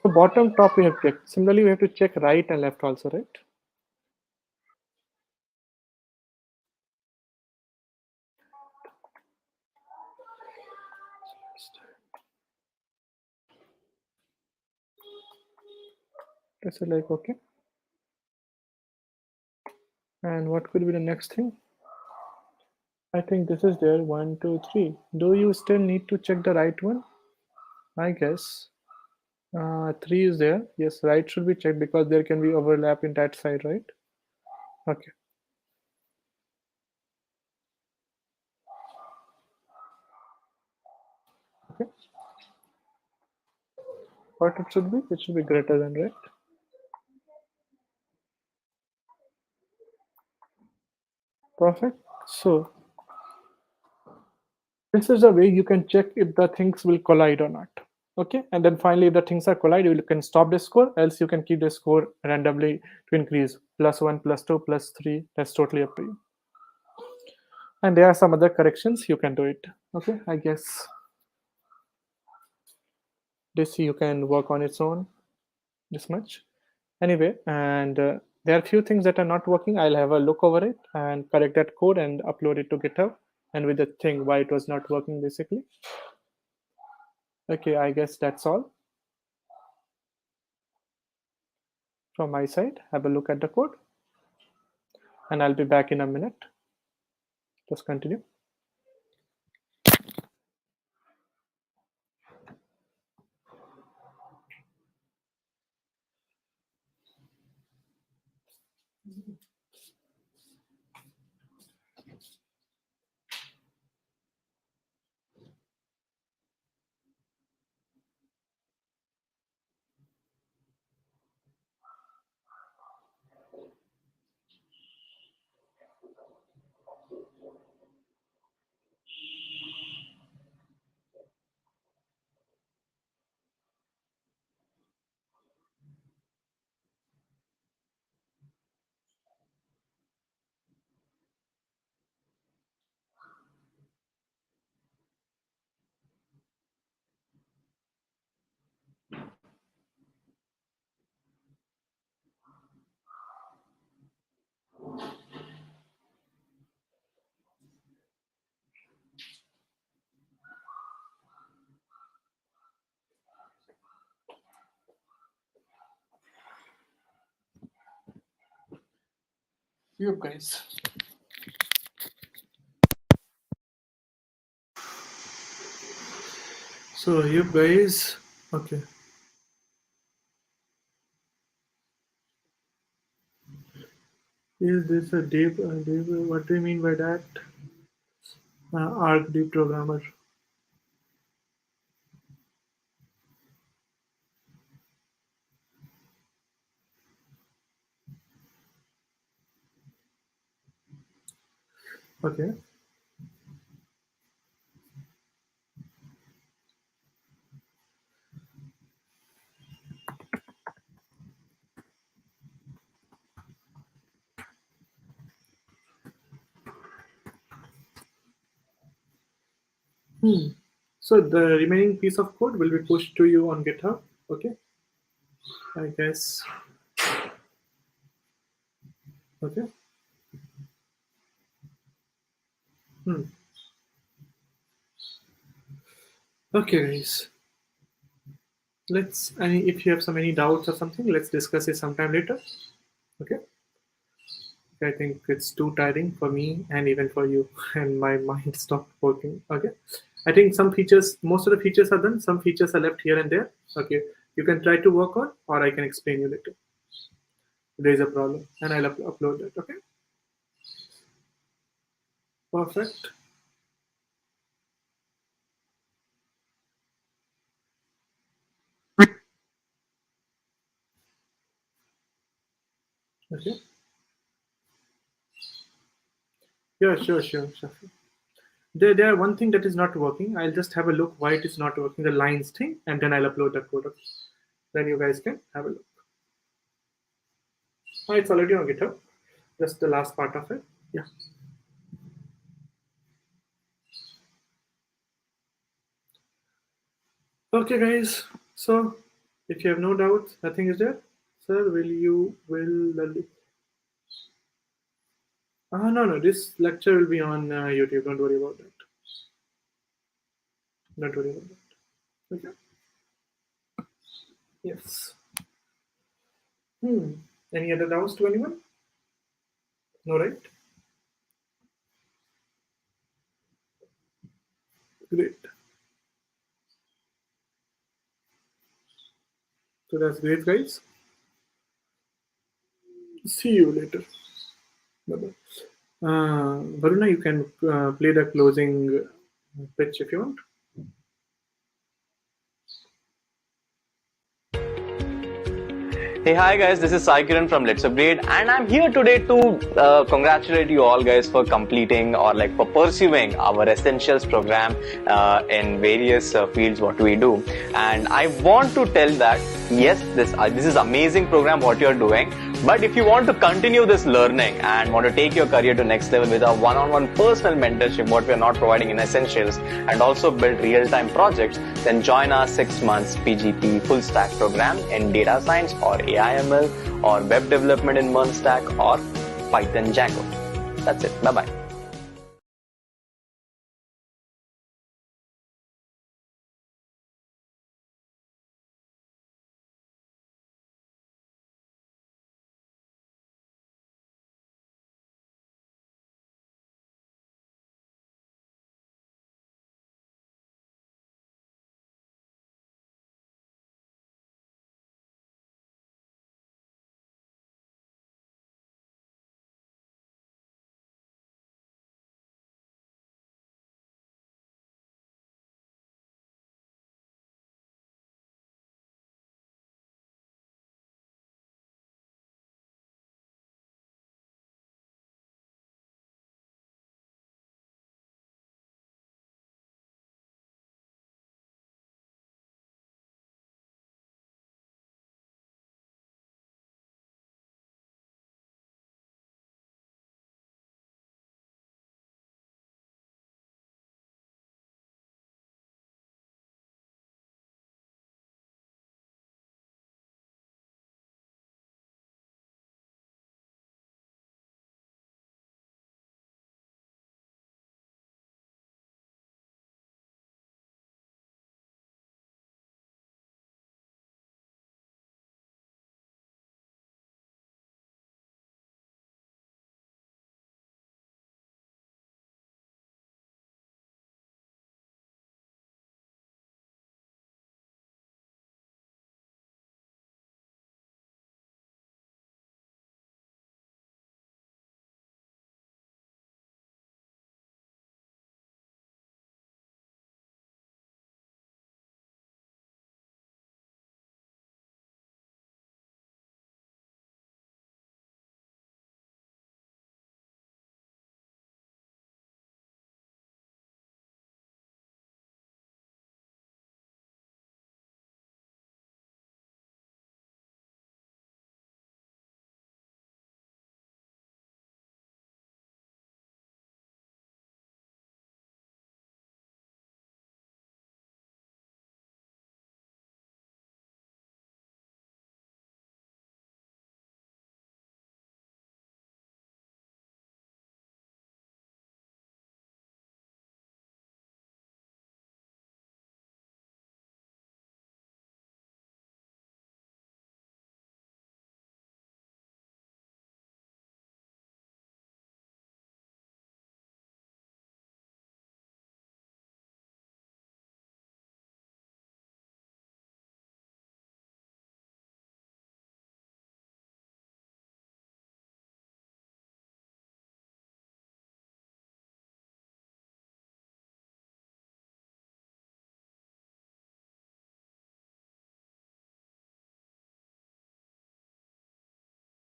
So bottom top we have checked. Similarly, we have to check right and left also, right? That's like okay. And what could be the next thing? I think this is there. 1, 2, 3. Do you still need to check the right one? I guess 3 is there. Yes, right should be checked because there can be overlap in that side, right? Okay. Okay. What it should be? It should be greater than, right? Perfect. So this is the way you can check if the things will collide or not. Okay, and then finally if the things are collide, you can stop the score, else you can keep the score randomly to increase +1, +2, +3. That's totally up to you. And there are some other corrections you can do it. Okay, I guess this you can work on its own, this much. Anyway, and there are a few things that are not working. I'll have a look over it and correct that code and upload it to GitHub, and with the thing why it was not working basically. Okay, I guess that's all from my side. Have a look at the code, and I'll be back in a minute. Just continue. You guys. So you guys, okay. Is this a deep, what do you mean by that? Arc deep programmer. Okay. So the remaining piece of code will be pushed to you on GitHub. Okay. I guess. Okay. Okay, guys. If you have any doubts or something, let's discuss it sometime later. Okay. I think it's too tiring for me and even for you, and my mind stopped working. Okay. I think most of the features are done. Some features are left here and there. Okay. You can try to work on, or I can explain you later. There is a problem, and I'll upload that. Okay. Perfect. Okay. Yeah, sure. There one thing that is not working. I'll just have a look why it is not working, the lines thing, and then I'll upload the code. Okay. Then you guys can have a look. Oh, it's already on GitHub. Just the last part of it. Yeah. Okay, guys. So if you have no doubts, nothing is there. Sir, no. This lecture will be on YouTube. Don't worry about that. Don't worry about that. Okay. Yes. Any other doubts to anyone? No, right? Great. So that's great, guys. See you later. Bye-bye. Varuna, you can play the closing pitch if you want. Hey, hi guys, this is Sai Kiran from LetsUpgrade, and I'm here today to congratulate you all guys for completing or for pursuing our Essentials program in various fields what we do. And I want to tell that yes, this is amazing program what you're doing, but if you want to continue this learning and want to take your career to next level with a one-on-one personal mentorship what we are not providing in Essentials, and also build real-time projects, then join our 6 months PGP full stack program in data science or AI/ML or web development in MERN stack or Python Django. That's it. Bye-bye.